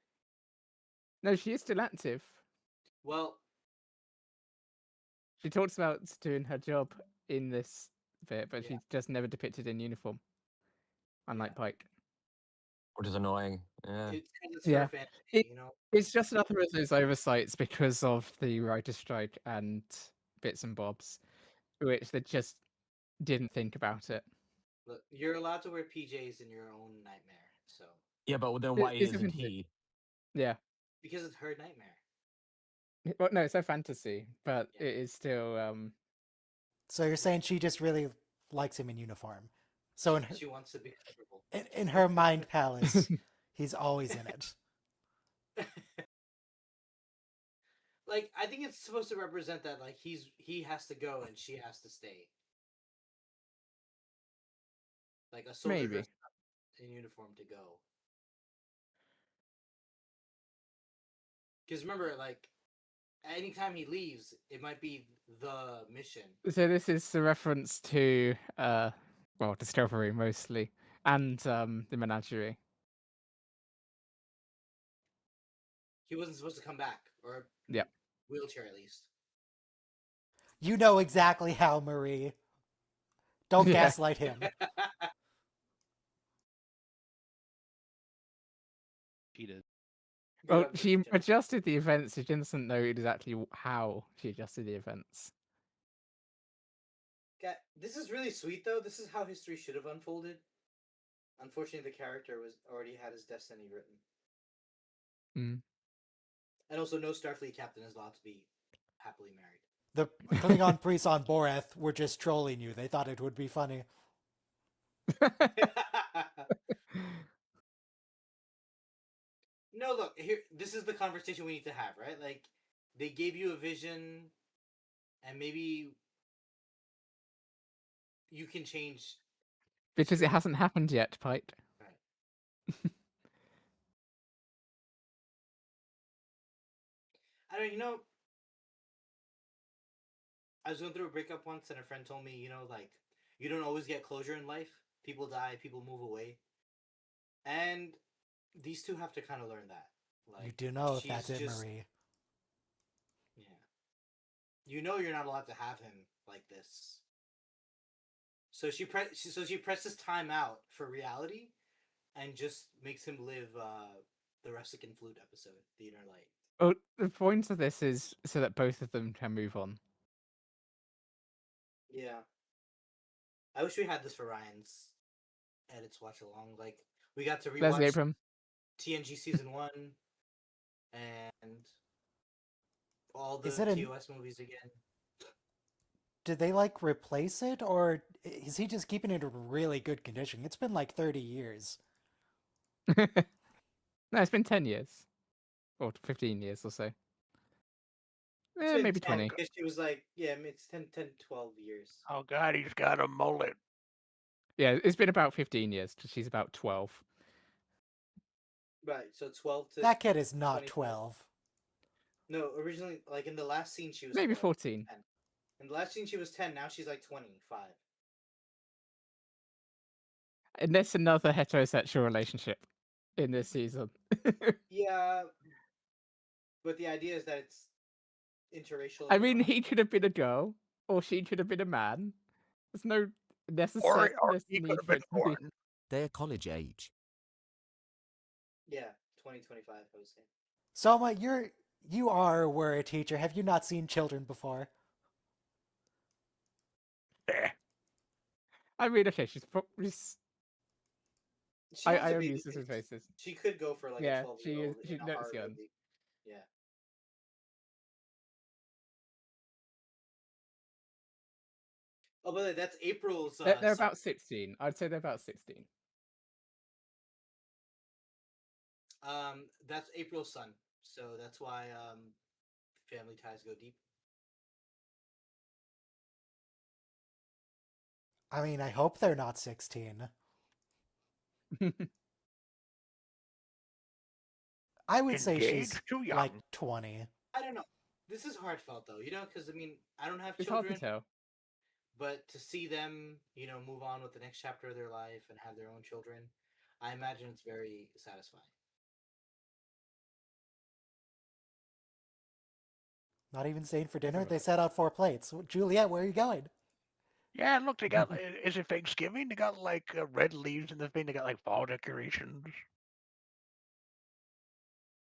No, she is still active. Well, she talks about doing her job in this bit, but she's just never depicted in uniform. Unlike Pike. Which is annoying. Yeah. It's her fantasy, you know? It's just another of those oversights because of the writer's strike and bits and bobs, which they just didn't think about it. Look, you're allowed to wear PJs in your own nightmare, so. Yeah, but then why It's a isn't fantasy. he? Yeah. Because it's her nightmare. Well, no, it's a fantasy, but it is still. So you're saying she just really likes him in uniform. So in her, she wants to be comfortable. In her mind palace, he's always in it. Like, I think it's supposed to represent that, like, he has to go and she has to stay. Like a soldier Maybe dressed up in uniform to go. Because remember, like, anytime he leaves, it might be the mission. So this is a reference to well, Discovery mostly, and the Menagerie. He wasn't supposed to come back, or Yep. wheelchair at least. You know exactly how, Marie. Don't Yeah. gaslight him. She did. Well, she adjusted the events. She doesn't know exactly how she adjusted the events. This is really sweet, though. This is how history should have unfolded. Unfortunately, the character was already had his destiny written. Mm. And also, no Starfleet captain is allowed to be happily married. The Klingon priests on Boreth were just trolling you. They thought it would be funny. No, look, here. This is the conversation we need to have, right? Like, they gave you a vision, and maybe you can change. Because it hasn't happened yet, Pite. Right. I don't, I was going through a breakup once, and a friend told me, like, you don't always get closure in life. People die, people move away. And these two have to kind of learn that. Like, You do know if that's she's it, just- Marie. Yeah. You know you're not allowed to have him like this. So she presses time out for reality and just makes him live the Russian flute episode, The Inner Light. Oh, the point of this is so that both of them can move on. Yeah. I wish we had this for Ryan's edits watch along. Like, we got to Leslie rewatch Abram. TNG season 1 and all the Is it a- TOS movies again. Did they like replace it, or is he just keeping it in really good condition? It's been like 30 years. No, it's been 10 years. Or 15 years or so. It's been Maybe 10, 20. because she was like, yeah, it's 10, 12 years. Oh God, he's got a mullet. Yeah, it's been about 15 years because she's about 12. Right, so 12 to... That kid is not 25. 12. No, originally, like, in the last scene, she was Maybe 12, 14. 10. In the last scene, she was 10, now she's like 25. And there's another heterosexual relationship in this season. Yeah, but the idea is that it's interracial. I mean, he could have been a girl, or she could have been a man. There's no necessary Or he could need have for been it to be. born. They're college age. Yeah, 2025, I would say. Soma, were a teacher. Have you not seen children before? I mean, okay, she's probably. She I has a only baby use this face. as basis. She could go for like Yeah, a 12-year-old she is. She in a looks horror young. movie. Yeah. Oh, but that's April's. They're son. about 16. I'd say they're about 16. That's April's son, so that's why family ties go deep. I mean, I hope they're not 16. I would say she's Engaged, too young. like 20. I don't know. This is heartfelt though, because I mean, I don't have It's children, hard to tell. but to see them, move on with the next chapter of their life and have their own children, I imagine it's very satisfying. Not even staying for dinner. They set out 4 plates. Juliet, where are you going? Yeah, look, they got. Is it Thanksgiving? They got like red leaves in the thing. They got like fall decorations.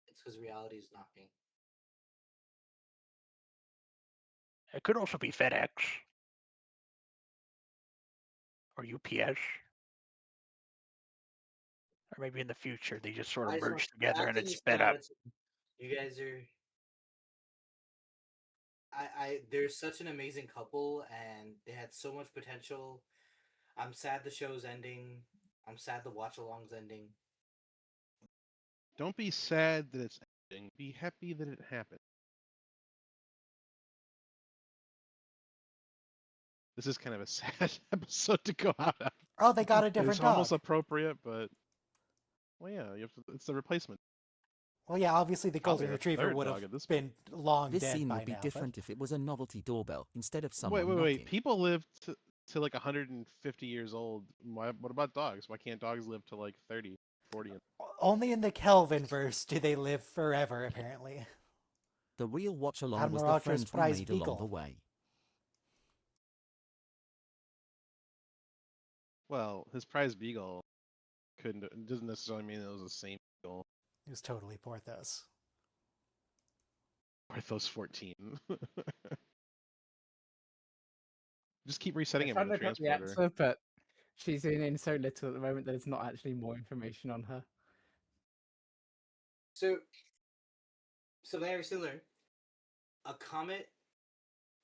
It's because reality is knocking. It could also be FedEx or UPS, or maybe in the future they just sort of merge together and it's sped up. You guys are. They're such an amazing couple, and they had so much potential. I'm sad the show's ending. I'm sad the watch along's ending. Don't be sad that it's ending. Be happy that it happened. This is kind of a sad episode to go out of. Oh, they got a different It's dog. almost appropriate, but well, yeah, it's the replacement. Well, yeah, obviously the Probably golden a retriever third would dog have at this been long This dead scene by would be now. different if it was a novelty doorbell instead of Wait, someone wait, knocking. wait. People live to like 150 years old. What about dogs? Why can't dogs live to like 30, 40? Only in the Kelvin verse do they live forever, apparently. The real watch along was Admiral the friends we Prize made along Beagle. the way. Well, his prize beagle doesn't necessarily mean it was the same beagle. It was totally Porthos. Porthos 14. Just keep resetting I him in tried the to look up the transporter. answer, but she's in so little at the moment that there's not actually more information on her. So, something I recently learned: a comet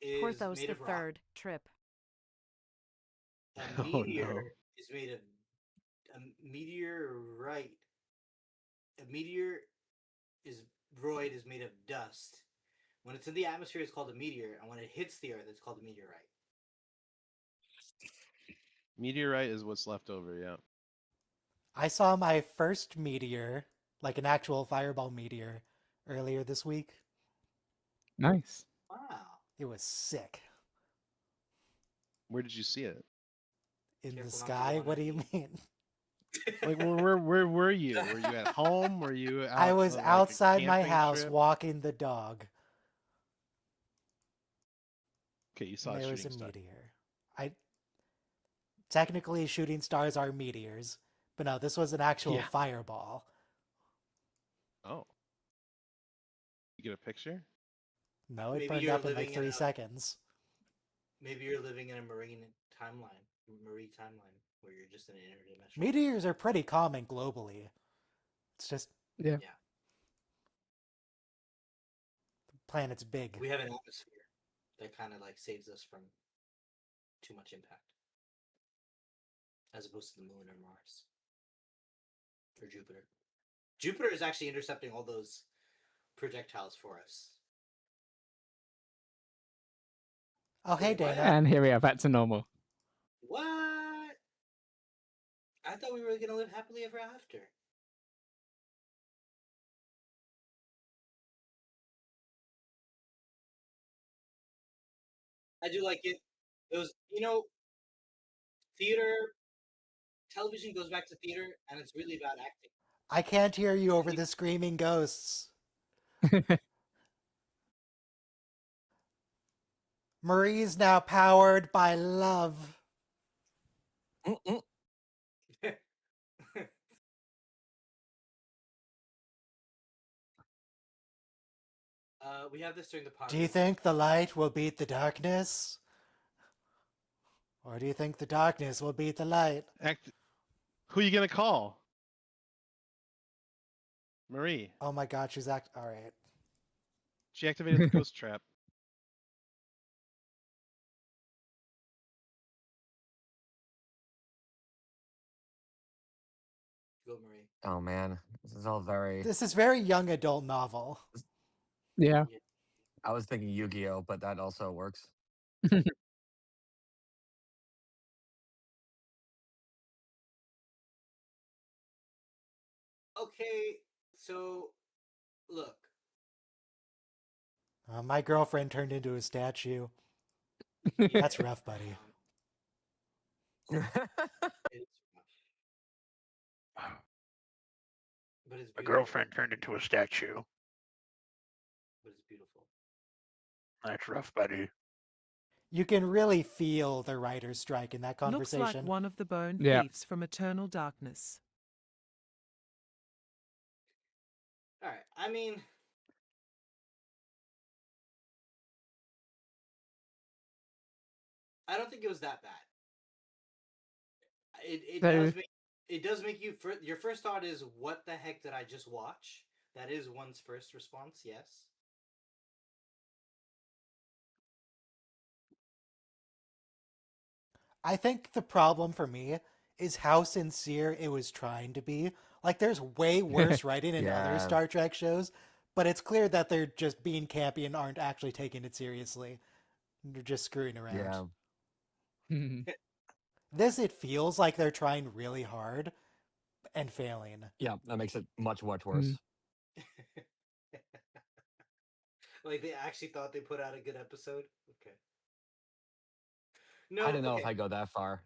is Porthos made the of rock. third trip. A Oh, meteor no. is made of a meteorite. A meteoroid is made of dust. When it's in the atmosphere, it's called a meteor, and when it hits the Earth, it's called a meteorite. Meteorite is what's left over, yeah. I saw my first meteor, like an actual fireball meteor, earlier this week. Nice. Wow. It was sick. Where did you see it? In Careful the not to sky? go on What that do you deep. mean? Like, where were you? Were you at home? Were you out? I was on, like, a outside my camping house trip? walking the dog, Okay, you saw and a there was a shooting star. meteor. Technically, shooting stars are meteors, but no, this was an actual Yeah. fireball. Oh. You get a picture? No, it Maybe burned you're up in like living in 3 a- seconds. Maybe you're living in a marine timeline, where you're just in an interdimensional. Meteors are pretty common globally. It's just Yeah. Yeah. the planet's big. We have an atmosphere that kind of like saves us from too much impact, as opposed to the moon or Mars or Jupiter. Jupiter is actually intercepting all those projectiles for us. Oh, hey, Wait, what? Dana. And here we are, back to normal. What? I thought we were gonna live happily ever after. I do like it. Those, theater, television goes back to theater, and it's really about acting. I can't hear you over the screaming ghosts. Marie's now powered by love. We have this during the podcast. Do you think the light will beat the darkness? Or do you think the darkness will beat the light? Who are you gonna call? Marie. Oh my god, she's alright. She activated the ghost trap. Go, Marie. Oh man, this is all very. This is very young adult novel. Yeah. I was thinking Yu-Gi-Oh, but that also works. Okay, so look. My girlfriend turned into a statue. That's rough, buddy. It's rough. But it's My beautiful. girlfriend turned into a statue. But it's beautiful. That's rough, buddy. You can really feel the writer's strike in that Looks conversation. like one of the bone Yeah. thieves from Eternal Darkness. All right. I mean, I don't think it was that bad. It does make you. Your first thought is, "What the heck did I just watch?" That is one's first response. Yes. I think the problem for me is how sincere it was trying to be. Like, there's way worse writing in other Yeah. Star Trek shows, but it's clear that they're just being campy and aren't actually taking it seriously. They're just screwing around. Yeah. This, it feels like they're trying really hard and failing. Yeah, that makes it much, much worse. Like they actually thought they put out a good episode. Okay. No. I don't know if Okay. I go that far.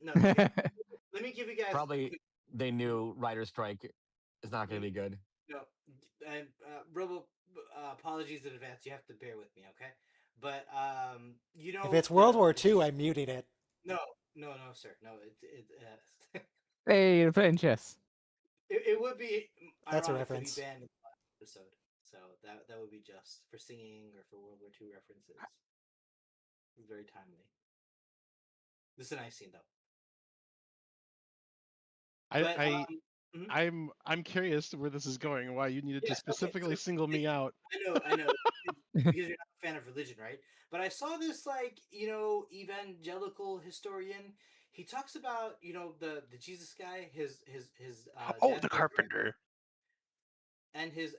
No. Let me give you guys. Probably they knew writer strike is not going to be good. No, and Robo, apologies in advance. You have to bear with me, okay? But you know, If it's World War II, I'm muting it. No, sir. No, Hey, you're playing chess. it would be That's a ironic to be reference. banned in the last episode. So that would be just for singing or for World War II references. Very timely. This is a nice scene though. I'm curious to where this is going. Why you needed to specifically single me out? I know, because you're not a fan of religion, right? But I saw this evangelical historian. He talks about the Jesus guy, his the carpenter, and his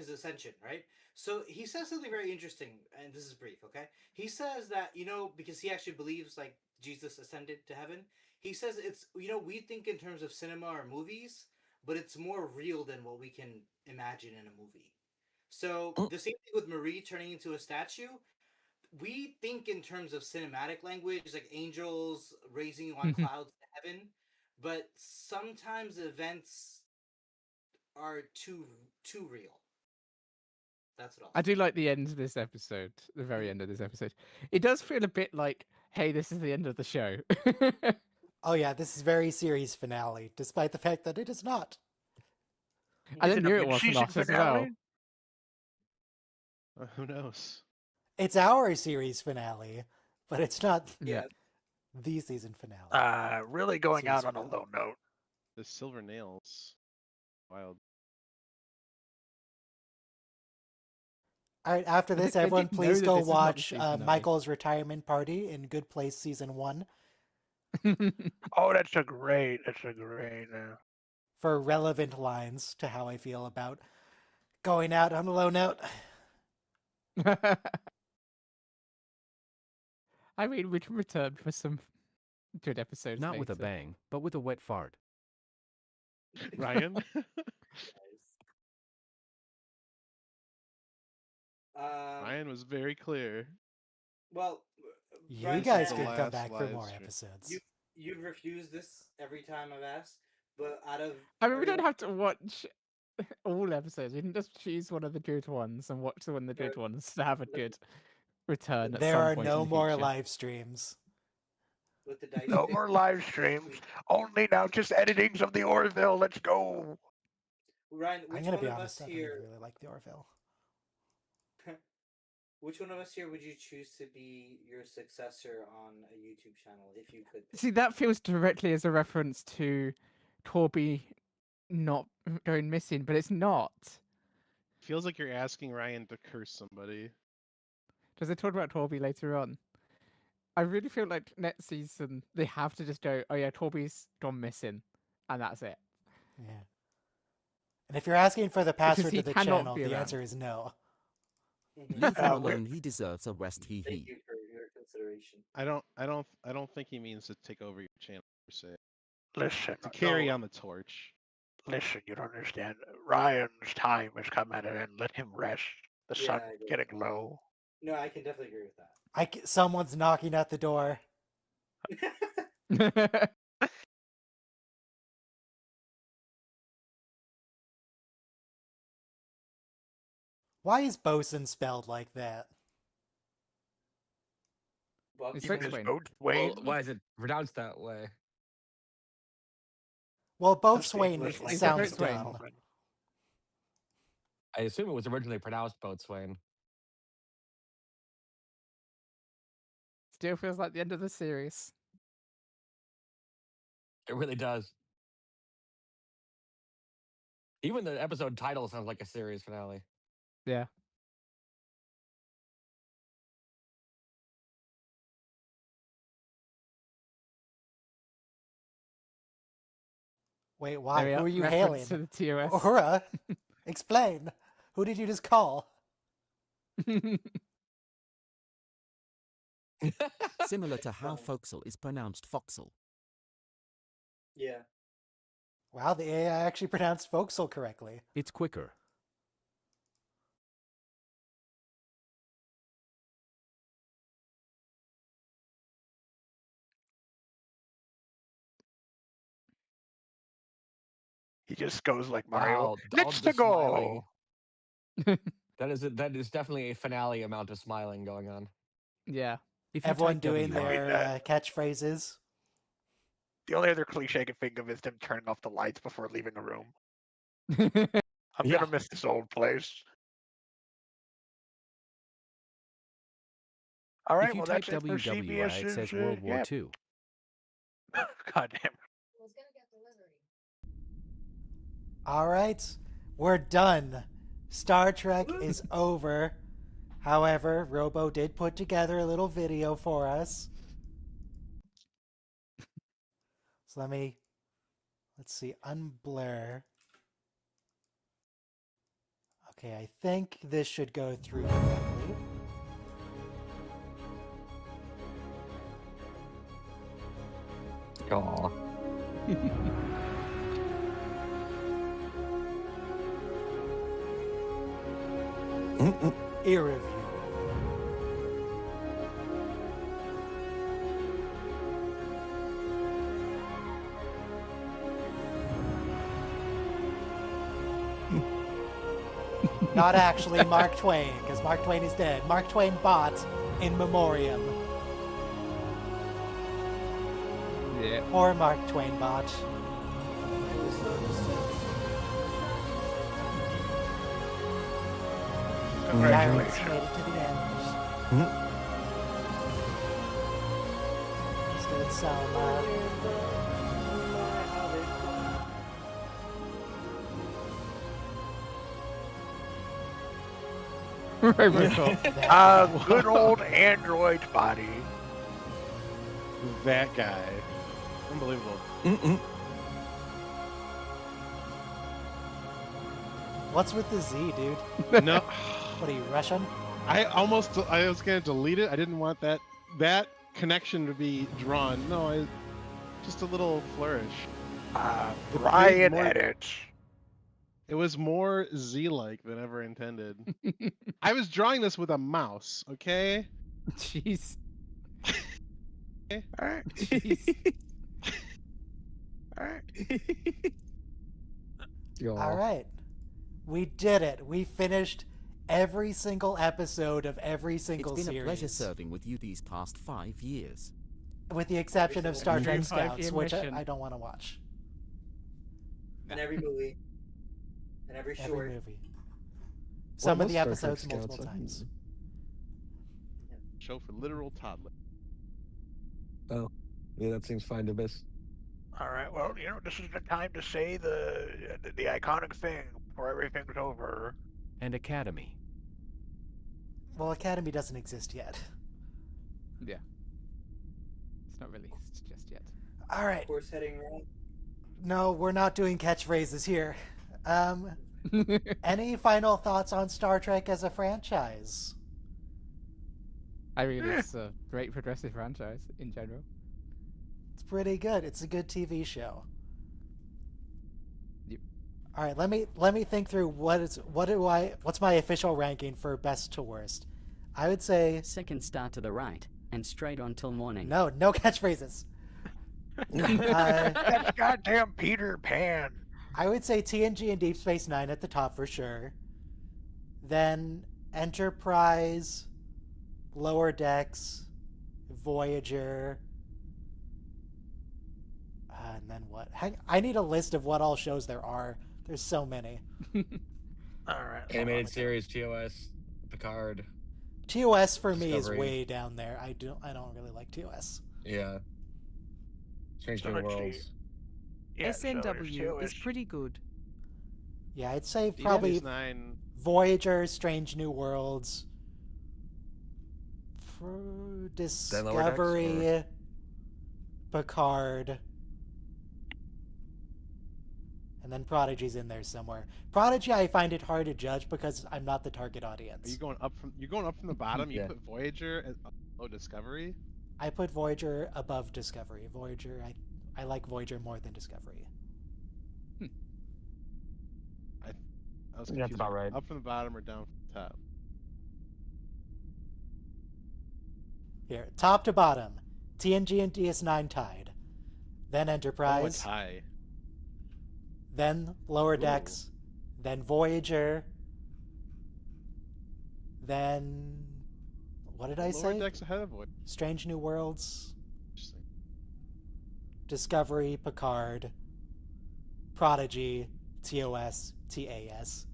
ascension, right? So he says something very interesting, and this is brief, okay? He says that because he actually believes like Jesus ascended to heaven. He says it's we think in terms of cinema or movies, but it's more real than what we can imagine in a movie. So the same thing with Marie turning into a statue. We think in terms of cinematic language, like angels raising you on clouds to heaven, but sometimes events are too real. That's what I'll say. I do like the end of this episode, the very end of this episode. It does feel a bit like, hey, this is the end of the show. Oh yeah, this is very series finale, despite the fact that it is not. I didn't knew it was not as well. Who knows? It's our series finale, but it's not Yeah. the season finale. Really going Series out on a finale. low note. The silver nails. Wild. All right, after I this, didn't everyone know please that go this is not the watch season finale. Michael's retirement party in Good Place season 1 Oh, that's a great. for relevant lines to how I feel about going out on a low note. I mean, we can return for some good episodes. Not with a later. bang, but with a wet fart. Ryan? Ryan was very clear. Well, You Brian, guys the can come last back for live more stream. episodes. You've refused this every time I've asked, but out of I mean, we don't have to watch all episodes. We can just choose one of the good ones and watch one of the good ones to have a good return at There some are point no in the more future. live streams. with the dice. No more live streams. Only now just editings of the Orville. Let's go. Ryan, I'm which gonna one be of honest, us I here? don't really like the Orville. Which one of us here would you choose to be your successor on a YouTube channel if you could? See, that feels directly as a reference to Corby not going missing, but it's not. Feels like you're asking Ryan to curse somebody. Does it talk about Torby later on? I really feel like next season they have to just go, oh yeah, Torby's gone missing, and that's it. Yeah. And if you're asking for the password he to the cannot channel, be the around. answer is no. Leave him alone. He deserves a rest. He. Thank you for your consideration. I don't think he means to take over your channel per se. Listen, To carry no, on the torch. listen. You don't understand. Ryan's time has come at an end. Let him rest. The sun's getting low. No, I can definitely agree with that. Someone's knocking at the door. Why is bosun spelled like that? It's Even his Boatswain. boat Well, why is it pronounced that way? Well, both That's the Swain English language sounds at the dumb. moment. I assume it was originally pronounced Boatswain. Still feels like the end of the series. It really does. Even the episode title sounds like a series finale. Yeah. Wait, why? There we Who are. are you Reference hailing? to the TOS. Uhura, explain. Who did you just call? Similar to how Foxel is pronounced Foxel. Yeah. Wow, the AI actually pronounced Foxel correctly. It's quicker. He just goes like Mario. Wow, all Let's the go. smiling. That is definitely a finale amount of smiling going on. Yeah. If you Everyone type doing WI, their catchphrases. The only other cliche I can think of is them turning off the lights before leaving the room. I'm Yeah. gonna miss this old place. All right, if you well type that's it for WWI, it says World War Yep. II. God damn. All right, we're done. Star Trek is over. However, Robo did put together a little video for us. So let's see, unblur. Okay, I think this should go through correctly. Aw. Ear review. Not actually Mark Twain, because Mark Twain is dead. Mark Twain bought in memoriam. Yeah. Poor Mark Twain bot. Pirates made it to the end. Stood Selma. Good old android body. That guy. Unbelievable. What's with the Z, dude? No. What are you, Russian? I was gonna delete it. I didn't want that connection to be drawn. No, just a little flourish. Brian edits. It was more Z-like than ever intended. I was drawing this with a mouse, okay? Jeez. All right. Jeez. All right. All right. We did it. We finished every single episode of every single It's been series. a pleasure serving with you these past 5 years. With the exception of Star Trek Every Scouts, five-year which mission. I don't want to watch. And every movie. And every short. Every movie. Some of the episodes multiple times. Show for literal toddler. Oh, yeah, that seems fine to miss. All right. Well, this is the time to say the iconic thing before everything's over. And Academy. Well, Academy doesn't exist yet. Yeah. It's not released just yet. All right. Course heading right. No, we're not doing catchphrases here. Any final thoughts on Star Trek as a franchise? I mean, it's a great progressive franchise in general. It's pretty good. It's a good TV show. Yep. All right, let me think through what's my official ranking for best to worst. I would say Second star to the right, and straight on till morning. no catchphrases. That's goddamn Peter Pan. I would say TNG and Deep Space Nine at the top for sure. Then Enterprise, Lower Decks, Voyager, and then what? I need a list of what all shows there are. There's so many. All right. Animated series, TOS, Picard. TOS for me is Discovery. way down there. I don't really like TOS. Yeah. Strange New Worlds. Yeah, so there's SNW is TOS. pretty good. Yeah, I'd say Deep probably Space Nine. Voyager, Strange New Worlds, Lower Decks, Discovery, Picard, and then Prodigy's in there somewhere. Prodigy, I find it hard to judge because I'm not the target Are audience. you going up from the bottom? You Yeah. put Voyager at Discovery? I put Voyager above Discovery. Voyager, I like Voyager more than Discovery. I was That's confused. about right. Up from the bottom or down from the top? Here, top to bottom, TNG and DS9 tied. Then Oh, a Enterprise. tie. then Lower Decks, then Voyager, then what did I Lower say? Decks ahead of Voyager. Strange New Worlds, Interesting. Discovery, Picard, Prodigy, TOS, TAS.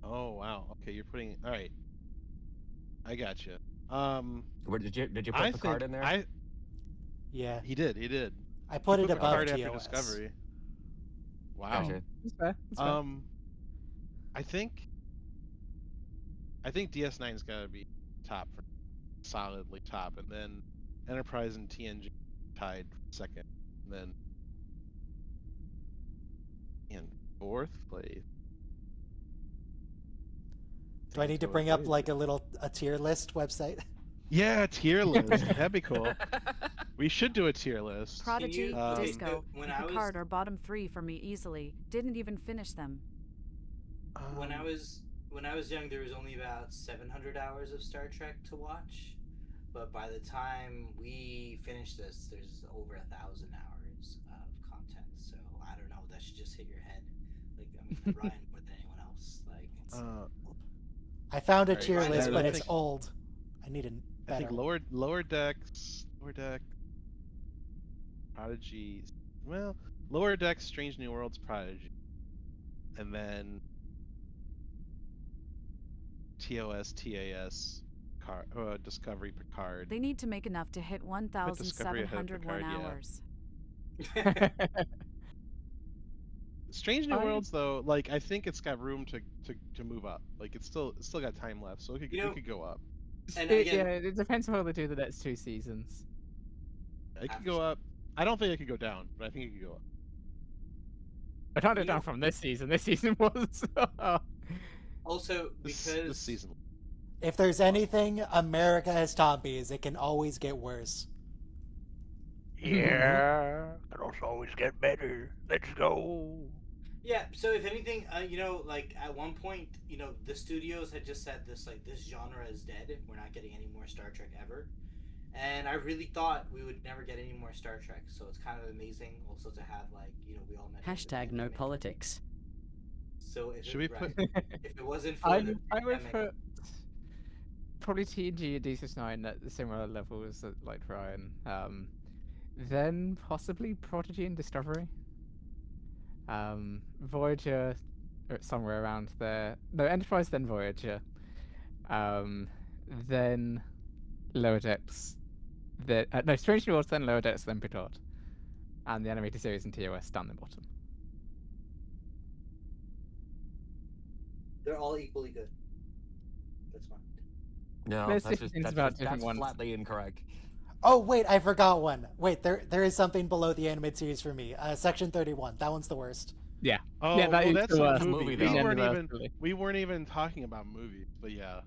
Oh wow. Okay, you're putting. All right. I got you. Where did you put I Picard think in there? Yeah. He did. I put it above Picard after TOS. Discovery. Wow. Gotcha. That's fair. That's fair. I think DS9's got to be top, solidly top, and then Enterprise and TNG tied second, and then in fourth place. Do I need to bring up like a tier list website? Yeah, a tier list. That'd be cool. We should do a tier list. Prodigy, Disco, when and I Picard was- are bottom 3 for me easily. Didn't even finish them. When I was young, there was only about 700 hours of Star Trek to watch, but by the time we finish this, there's over 1,000 hours of content. So I don't know. That should just hit your head. Like I mean, Ryan more than anyone else. Like it's, I found a Alright, tier Ryan, list, I but think- it's old. I need a I think better. lower decks, Prodigy. Well, lower decks, Strange New Worlds, Prodigy, and then TOS, TAS, Discovery, Picard. They need to make enough to hit Discovery ahead of 1,701 Picard, yeah. hours. Strange New Worlds, though, like I think it's got room to move up. Like it's still got time left, so it could go up. And It depends on how they do the next 2 seasons. It could go up. I don't think it could go down, but I think it could go up. I can't it down from this season. This season was. also This season. If there's anything America has taught me is it can always get worse. Yeah, can also always get better. Let's go. Yeah, so if anything, like at one point, the studios had just said this genre is dead. We're not getting any more Star Trek ever. And I really thought we would never get any more Star Trek. So it's kind of amazing also to have we all met. Hashtag no politics. So if Should we right, put- if it wasn't for I the would pandemic- put probably TNG and D69 at similar levels like Ryan. Then possibly Prodigy and Discovery. Voyager somewhere around there. No, Enterprise, then Voyager. Then Lower Decks. No, Strange New Worlds, then Lower Decks, then Picard. And the animated series and TOS down the bottom. they're all equally good. That's fine. No, There's that's different just things that's, about just, different that's ones. flatly incorrect. Oh wait, I forgot one. Wait, there is something below the animated series for me. Section 31. That one's the worst. Yeah. Oh, yeah, that well, is that's the a worst movie. though. We weren't even talking about movies, but yeah.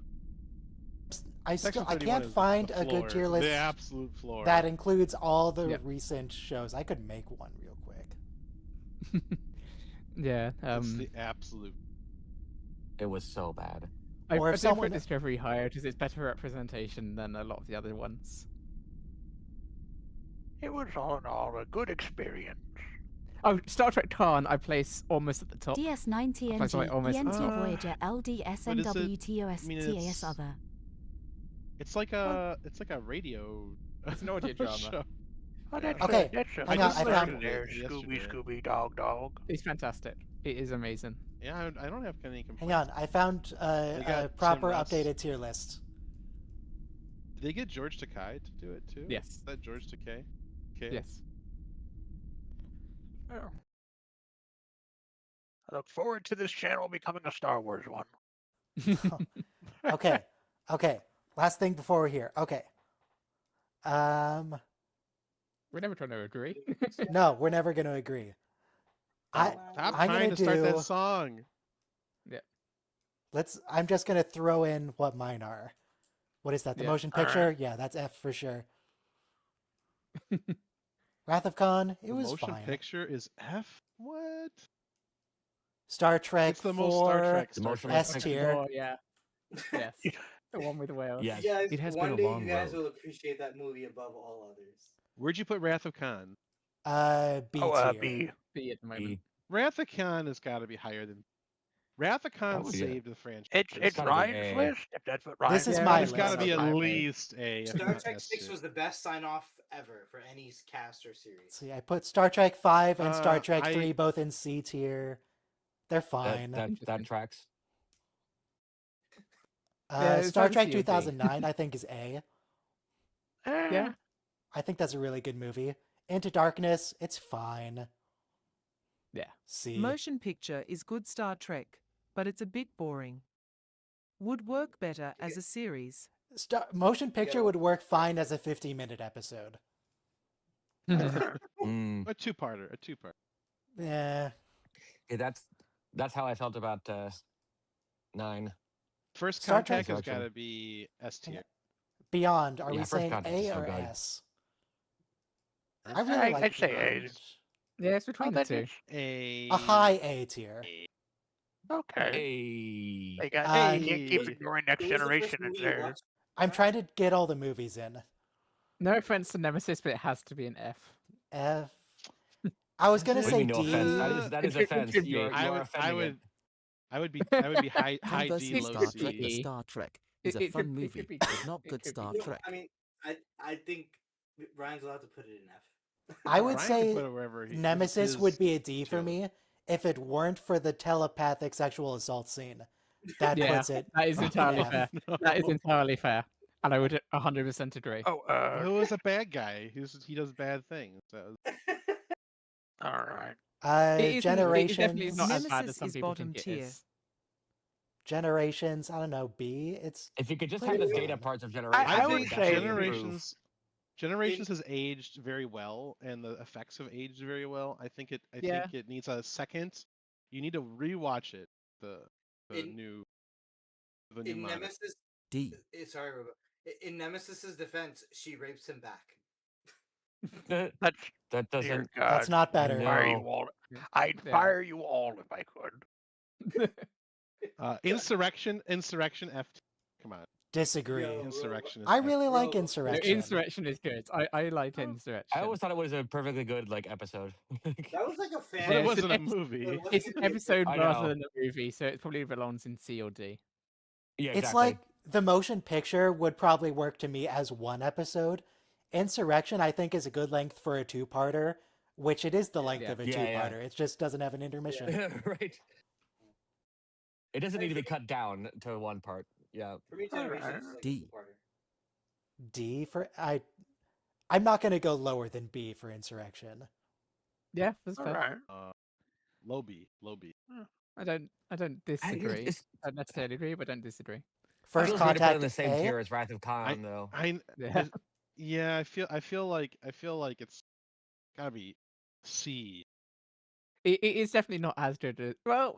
I Section still I 31 can't is find the a good floor, tier list the absolute floor. that includes all the Yep. recent shows. I could make one real quick. Yeah. It's the absolute. It was so bad. I Or if did someone- put Discovery higher because it's better representation than a lot of the other ones. It was all in all a good experience. Oh, Star Trek Khan, I place almost at the top. DS9 I place TNG, almost at the ENT top. Voyager, LD, SNW, TOS, I mean, TAS it's- other. It's like a radio. It's an audio drama. show. Oh, that's Okay, that's a hang on, I found in there, it Scooby yesterday. Scooby Dog Dog. It's fantastic. It is amazing. Yeah, I don't have any complaints. Hang on, I found They got a proper Tim Russ. updated tier list. Did they get George Takei to do it too? Yes. Is that George Takei? Okay. Yes. Oh. I look forward to this channel becoming a Star Wars one. Okay, okay. Last thing before we're here. Okay. We're never trying to agree. No, we're never going to agree. Stop I'm trying gonna to start do- that song. Yeah. I'm just gonna throw in what mine are. What is that? The Yeah. motion picture? Yeah, that's F for sure. Wrath of Khan, it The was motion fine. picture is F. What? Star Trek It's the most Star 4, Trek. The Star motion Trek. S tier. Oh, yeah. Yes. The one with the whales. Yes. Yes, It has one been a day long you guys road. will appreciate that movie above all others. Where'd you put Wrath of Khan? B Oh, tier. B. B at the moment. Wrath of Khan has got to be higher than. Wrath of Khan Oh, yeah. saved the franchise. It's gotta be Ryan's A. list. If that's what This Ryan's is Yeah, my It's got to list. be at High A. least A. If Star not Trek S 6 tier. was the best sign off ever for any cast or series. See, I put Star Trek 5 and Star Trek I- 3 both in C tier. They're fine. That Interesting. tracks. Yeah, it's Star either Trek C or D. 2009, I think, is A. Yeah. I think that's a really good movie. Into Darkness, it's fine. Yeah. C. Motion picture is good Star Trek, but it's a bit boring. Would work better as a series. Motion picture would work fine as a 50-minute episode. Mm. A two-parter. A two-part. Yeah. Yeah, that's how I felt about 9. First Star Trek- Contact has Selection. got to be S tier. Beyond, are Yeah, we First saying Contact A is so or good. S? I really like I'd say Beyond. A. Yeah, it's between the two. A. A high A tier. Okay. Hey. They got. Uh, You can't keep ignoring Next What was the first Generation. It's movie you there. watched? I'm trying to get all the movies in. No offense to Nemesis, but it has to be an F. F. I was gonna What do say you mean, no D. offense? That is It offense. should be. You I are would. offending it. I would be high Converse D, with low Star C. Trek. The C. Star Trek is a It fun could movie, be but good. not It good could be Star good. Trek. I mean, I think Ryan's allowed to put it in F. I would Ryan can say put it wherever he- Nemesis his would be a D for chill. me if it weren't for the telepathic sexual assault scene. That Yeah, puts it. that is entirely F. fair. That is entirely fair. And I would 100% agree. Oh, Who is a bad guy? He does bad things. all right. It is definitely Generations. not as bad Nemesis as some is people bottom think it tier. is. Generations. I don't know. B. It's If you could just pretty have the data fun. parts of Generations, I I would think say- Generations has aged very well, and the effects have aged very well. I think it needs a second. You need to rewatch it. The In- new In monitor. Nemesis, D. sorry, Robo. In Nemesis's defense, she rapes him back. That's that dear doesn't. God. That's not better. I'd fire you No. all. I'd Yeah. fire you all if I could. Insurrection F. Come on, Disagree. Yo. Insurrection. Is I F. really like Bro, Insurrection. Insurrection is good. I like Insurrection. I always thought it was a perfectly good episode. That was like a fan. But Yeah, it it's an wasn't a episode- movie. It's an episode I rather know. than a movie, so it probably belongs in C or D. Yeah, It's exactly. like the motion picture would probably work to me as one episode. Insurrection, I think, is a good length for a two-parter, which it is the length Yeah. of a Yeah, yeah. two-parter. It just doesn't have an intermission. Right. It doesn't need to be cut down to one part. Yeah. For me, Generations is like D. a two-parter. D for I'm not gonna go lower than B for Insurrection. Yeah, that's All fair. right. Low B. I don't disagree. it's- I don't necessarily agree, but I don't disagree. First Feels weird to put it Contact in the same A. tier as Wrath of Khan, though. Yeah. Yeah, I feel like it's gotta be C. It is definitely not as good as First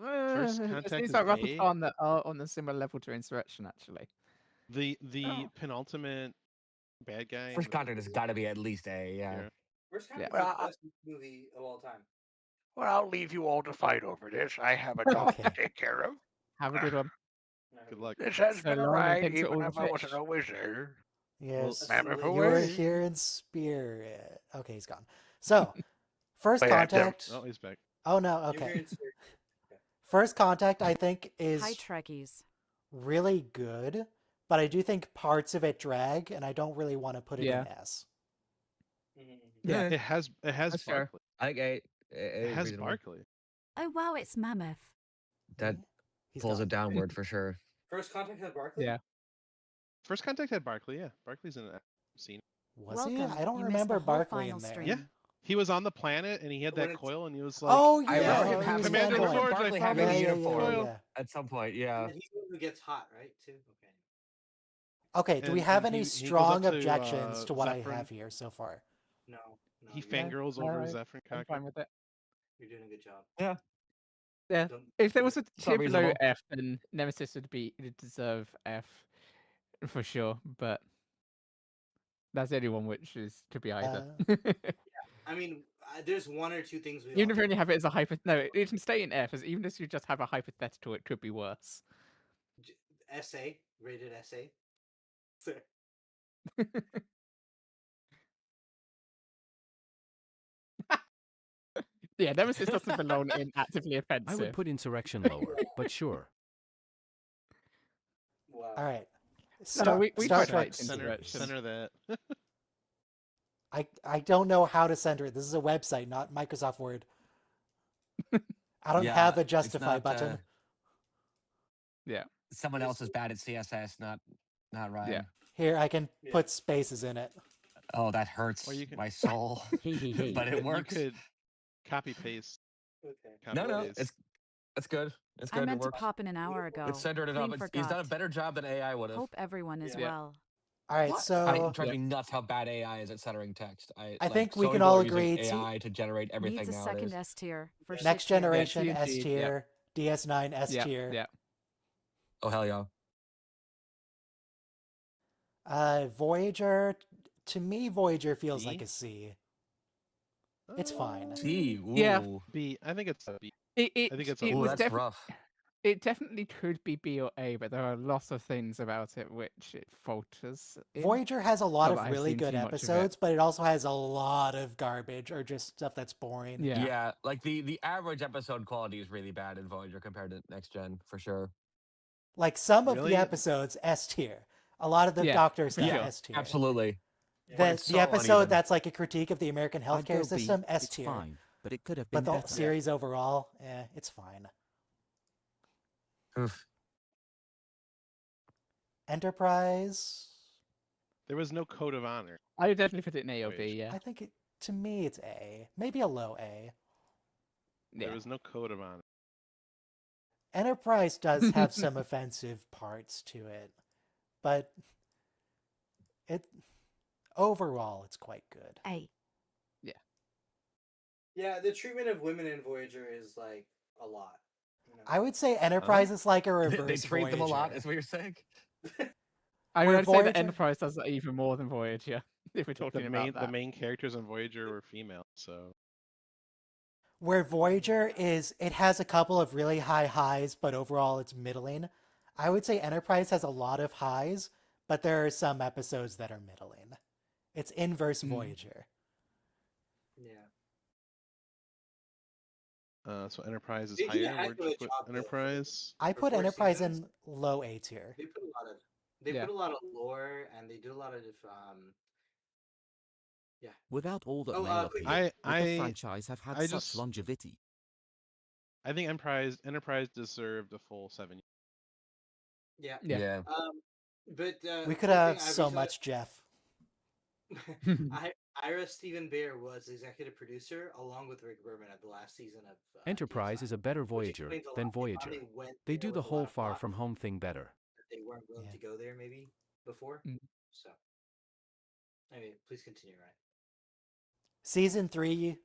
there's Contact things is like Wrath of A. Khan that are on a similar level to Insurrection, actually. The Oh. penultimate bad guy. First Contact has got to be at least A. Yeah. First Yeah. Contact Well, is the best movie of all time. Well, I'll leave you all to fight over this. I have a dog to Okay. take care of. Have a good one. Good luck. This has So been a long, and ride, thanks for even all the if I wasn't fish. always there. Yes, Mammoth You you were away. here in spirit. Okay, he's gone. So, First Wait, I don't- Contact. Oh, he's back. Oh no, You're here okay. in spirit. First Contact, I think, Hi, is Trekkies. really good, but I do think parts of it drag, and I don't really want to put it Yeah. in S. Mhm. Yeah. It has That's fair. Barkley. I think A. It has reasonable. Barkley. Oh wow, it's Mammoth. That He's pulls gone. it downward for sure. First Contact had Barkley? Yeah. First Contact had Barkley. Yeah, Barkley's in that scene. Was he? Welcome. I don't You missed remember the whole Barkley final in there. stream. Yeah. He was on the planet and he had When that it's- coil and he was like, Oh I yeah, remember him he having was Commander Fanboy. George, I Barkley found having it. a Yeah, yeah, uniform yeah, yeah. at some point. Yeah. And he's the one who gets hot, right? Too. Okay. Okay, do we And- have and any he goes up strong to, objections to what I Zephyr. have here so far? No. he you're, fangirls over alright. Zephyr I'm Cocker. fine with it. you're doing a good job. Yeah. Don't- If there was a It's not tier below reasonable. F, then Nemesis would deserve F for sure. But that's the only one which is to be either. I mean, there's one or two things we Even all if you only have it as a no, it can stay in F. As even if you just have a hypothetical, it could be worse. SA, rated SA. So, Yeah, Nemesis doesn't belong in actively I offensive. would put Insurrection lower, but sure. Wow. All right. No, we Star tried Trek. that Insurrection. Center that. I don't know how to center it. This is a website, not Microsoft Word. I don't have a it's justify not, button. Yeah. Someone else is bad at CSS, not Ryan. Yeah. Here, I can put spaces in it. Oh, that hurts Or you can- my soul. But it works. You could copy paste. Okay. No, it's good. It's good. I meant it to works. pop in an hour ago. It's centered it Clean up. He's done a forgot. better job than AI would have. Hope everyone is Yeah. well. All right, What? so It drives me nuts how bad AI is at centering text. I think we so can many all people are using agree AI to generate everything Needs a nowadays. second S tier for next shit tier. generation Yeah, S TNT, tier, DS9 S Yeah. tier. Yeah. Oh hell yeah! Voyager, to me, Voyager feels B? like a C. It's fine. C. Ooh. Yeah. B. I think it's a B. It I think it's a it Ooh, was that's rough. It definitely could be B or A, but there are lots of things about it which it falters in. Voyager has a lot Not of that I've really seen good too much of it. episodes, but it also has a lot of garbage or just stuff that's boring. Yeah. Yeah, like the average episode quality is really bad in Voyager compared to Next Gen for sure. Like some of Really? the episodes, S tier. A lot of the Yeah, Doctor for stuff, sure. S tier. Absolutely. The, But it's the so episode uneven. that's like a critique of the American I'd healthcare go B. system, S It's tier. fine, but it could have been But the better. series overall, it's fine. Oof. Enterprise, There was no code of honor. I would definitely put it in A or B, Voyager. yeah. I think to me it's A, maybe a low A. Yeah. There was no code of honor. Enterprise does have some offensive parts to it, but overall it's quite good. A. Yeah, the treatment of women in Voyager is like a lot. You know? I would say Enterprise is like a reverse They treat Voyager. them a lot, is what you're saying? I Where would say Voyager- that Enterprise does that even more than Voyager, if we're talking The about that. the main characters on Voyager were female, so Where Voyager it has a couple of really high highs, but overall it's middling. I would say Enterprise has a lot of highs, but there are some episodes that are middling. It's inverse Voyager. Yeah. so Enterprise is They did a higher. heck Where'd of you a put job, though, Enterprise? I for put 4 Enterprise seasons. in low A tier. They put a lot of Yeah. put a lot of lore, and they do a lot of yeah. Without all the Oh, male quick- appeal, would the I franchise have had I such just- longevity? I think Enterprise deserved a full 7 years. Yeah. Yeah. But We could one have thing I so recently- much Jeff. Ira Stephen Bear was executive producer along with Rick Berman at the last season of Enterprise DS9, is a better which Voyager explains a lot. than They finally Voyager. went They there do with the a lot whole of far plot from home thing better. that they weren't willing Yeah. to go there maybe before. Mm. So, anyway, please continue, Ryan. Season 3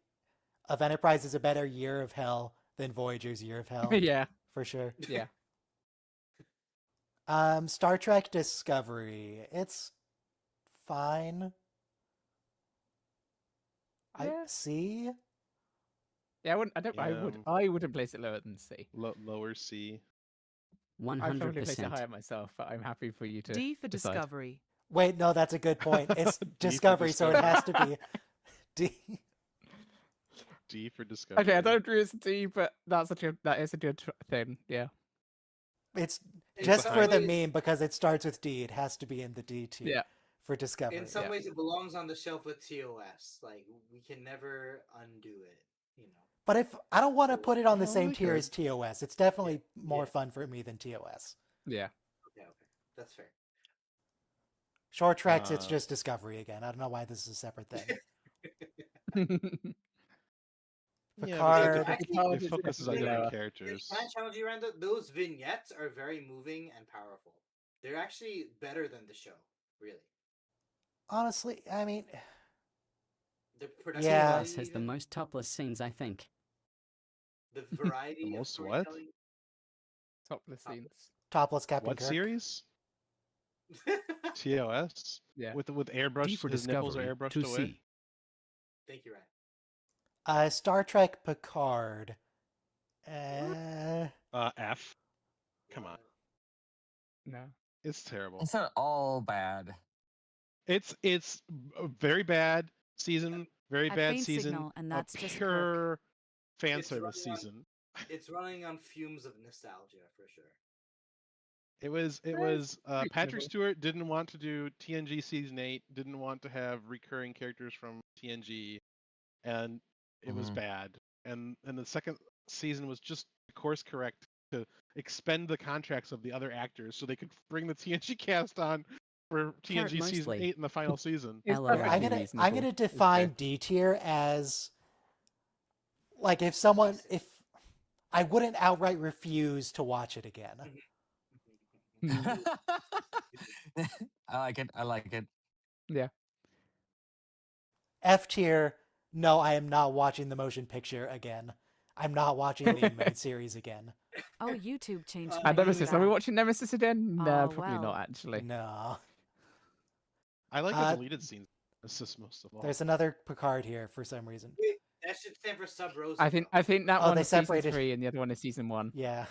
of Enterprise is a better Year of Hell than Voyager's Year of Hell. Yeah. For sure. Yeah. Star Trek Discovery. It's fine. Yeah. C. Yeah, I wouldn't place it lower than C. Lower C. I'd probably place it 100%. higher myself, but I'm happy for you to D for decide. Discovery. Wait, no, that's a good point. It's D for Discovery, so it has to be D. D for Discovery. Okay, I don't agree with D, but that is a good thing. Yeah. It's In just some for the ways- meme because it starts with D. It has to be in the D tier Yeah. for Discovery. In some Yeah. ways, it belongs on the shelf with TOS. Like we can never undo it. You know. But if I don't want to put it on the Oh, same we tier could. as TOS, it's definitely more Yeah. fun for me than TOS. Yeah. Okay, that's fair. Short tracks, it's Uh, just Discovery again. I don't know why this is a separate thing. Yeah, Picard. but Picard it is focuses on definitely different lower. characters. Can I challenge you, Randa? Those vignettes are very moving and powerful. They're actually better than the show, really. Honestly, I mean, The production Yeah. value TOS has the even, most topless scenes, I think. the variety The of most what? storytelling. Topless scenes. topless Captain What Kirk. series? TOS? Yeah. With airbrush. D for His nipples are Discovery, airbrushed away. 2C. Thank you, Ryan. Star Trek Picard. F. Come on. No. It's terrible. It's not all bad. It's a very bad season. Very A bad faint season. signal, and of that's just Kirk. pure fan It's service running on- season. It's running on fumes of nostalgia for sure. It was Patrick reasonable. Stewart didn't want to do TNG season 8, didn't want to have recurring characters from TNG, and it was bad. And the second season was just course correct to expend the contracts of the other actors so they could bring the TNG cast on for Carrot TNG season mostly. 8 in the final season. It's LOL. perfectly I'm reasonable. gonna It's define fair. D tier as like if I wouldn't outright refuse to watch it again. I like it. I like it. Yeah. F tier, no, I am not watching the motion picture again. I'm not watching the animated series again. Oh, YouTube changed Uh, my And name Nemesis. Are we back. watching Nemesis again? No, probably well. not actually. No. I like the deleted scenes. This is most of all. There's another Picard here for some reason. Wait, that should stand for Sub Rosa. I think that Oh, one they is season separated- 3 and the other one is season 1. Yeah.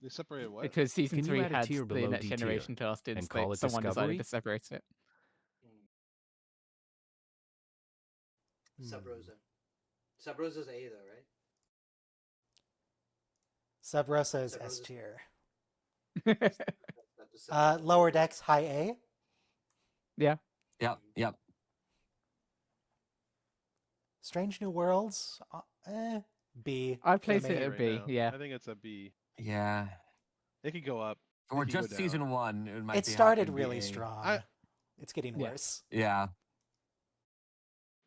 They separated what? Because season Can you 3 add a had tier the below Next D tier Generation cast in, and so call it someone Discovery? decided to separate it. Sub Rosa. Sub Rosa's A though, right? Sub Rosa is Sub S Rosa's- tier. That's the Sub Rosa. Lower Decks, high A. Yeah. Yep. Strange New Worlds, B. I for place me. it at right B. now. Yeah. I think it's a B. Yeah. It could go up. Or it could go just down. season 1. It might It be started it'd be really A. strong. It's getting Yeah. worse. Yeah.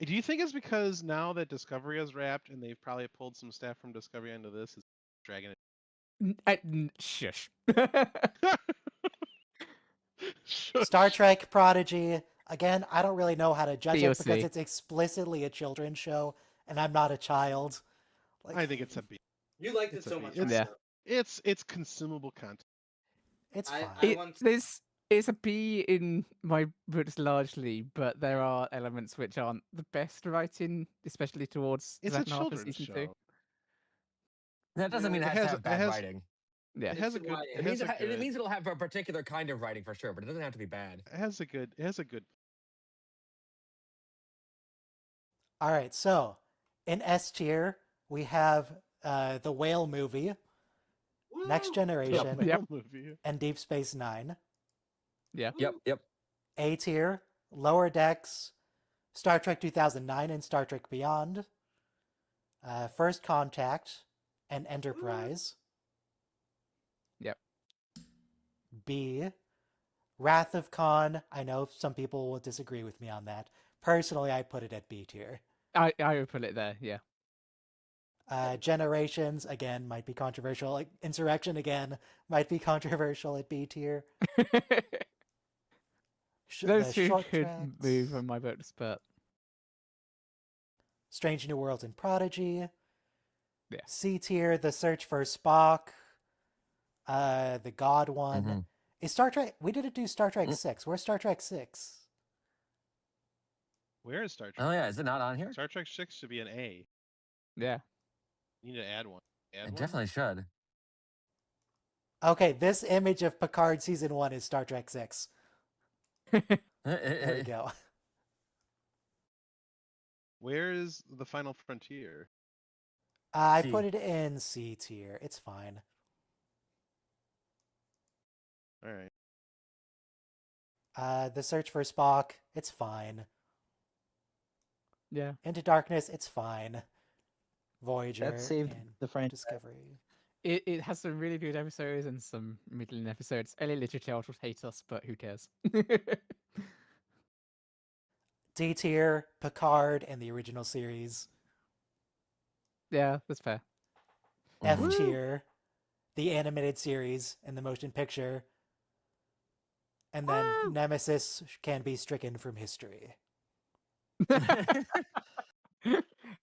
Do you think it's because now that Discovery is wrapped and they've probably pulled some staff from Discovery into this, is dragging it? Shush. Star Trek Prodigy. Again, I don't really know how to judge it because POC. it's explicitly a children's show, and I'm not a child. Like, I think it's a B. You liked it It's a so B. much. It's, Yeah. it's consumable content. it's I- fine. I once- It's a B in my books largely, but there are elements which aren't the best writing, especially towards the It's a second half of children's season show. 2. That doesn't mean it It has to has- have it bad has- writing. Yeah. It has a It's good. YA. It, It means, has a good, it means it'll have a particular kind of writing for sure, but it doesn't have to be bad. It has a good. It has a good. All right, so in S tier we have the Whale movie, Next Woo! Generation, Yep. movie. and Deep Space Nine. Yeah. Yep. A tier, Lower Decks, Star Trek 2009 and Star Trek Beyond, First Contact, and Enterprise. Yep. B, Wrath of Khan. I know some people will disagree with me on that. Personally, I put it at B tier. I would put it there, yeah. Generations, again, might be controversial. Like, Insurrection, again, might be controversial at B tier. Those The two short could tracks, move on my books, but Strange New Worlds and Prodigy. Yeah. C tier, The Search for Spock. The God one. Mhm. Is Star Trek... We didn't do Star Trek 6. Where's Star Trek 6? Where is Star Trek? Oh yeah, is it not on here? Star Trek 6 should be an A. yeah. You need to add one. Add It one? definitely should. Okay, this image of Picard Season 1 is Star Trek 6. There we go. Where is the Final Frontier? I C. put it in C tier. It's fine. All right. The Search for Spock, it's fine. Yeah. Into Darkness, it's fine. Voyager That saved and the franchise. Discovery. It has some really good episodes and some middling episodes. LA Literature will hate us, but who cares? D tier, Picard and the original series. Yeah, that's fair. F Mhm. tier, the animated series and the motion picture. And then Nemesis can be stricken from history.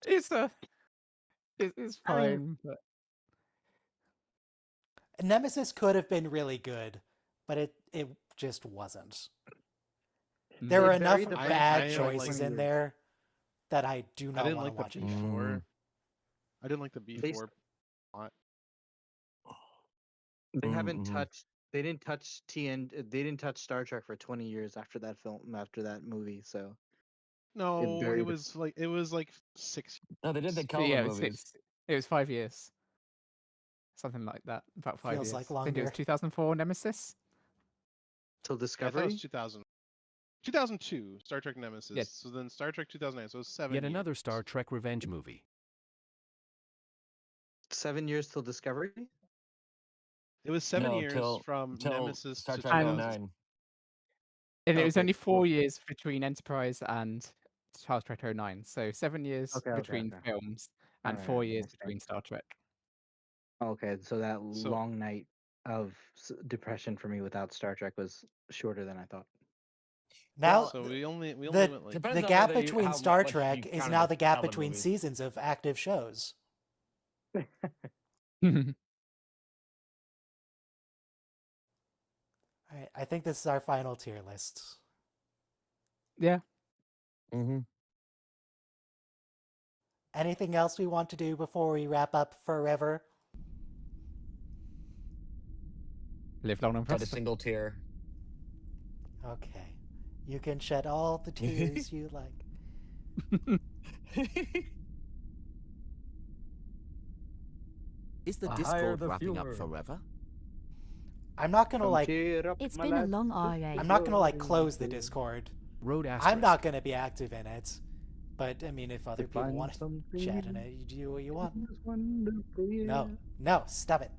It's it's I mean- fine, but Nemesis could have been really good, but it just wasn't. There They were enough buried the bad franchise choices like- in there that I do I not didn't want like to the watch it. B4. I didn't like the B4 plot. They haven't Mhm. touched. They didn't touch TN. They didn't touch Star Trek for 20 years after that film. After that movie, so No, buried it was like 6. No, they did the But Kelvin yeah, movies. it was 5 years. Something like that. About 5 Feels years. like I think it was longer. 2004 Nemesis. till Yeah, I thought it Discovery. was 2000. 2002, Star Trek Nemesis. Yeah. So then Star Trek 2009. So it was 7 Yet years. another Star Trek revenge movie. 7 years till Discovery. It was 7 No, years from till Nemesis Star to Trek 2000. 09. And it was Okay, only cool. 4 years between Enterprise and Star Trek 09. So 7 years Okay, between okay. films and Alright, 4 years makes sense. between Star Trek. Okay, so that So- long night of depression for me without Star Trek was shorter than I thought. Now, Well, So we only the, went like Depends the on gap whether you- between how Star much you Trek is counted now the the gap Kelvin between movies. seasons of active shows. All right, I think this is our final tier list. Yeah. Mm-hmm. Anything else we want to do before we wrap up forever? Live long and Got a prosper. single tier. Okay. You can shed all the tears you like. Is the The higher Discord the wrapping up fewer. forever? I'm not gonna like. It's been a long RA. I'm not gonna like close the Discord. Road I'm asterisk. not gonna be active in it. But I mean, if other people want to chat in it, you do what you want. No, stop it.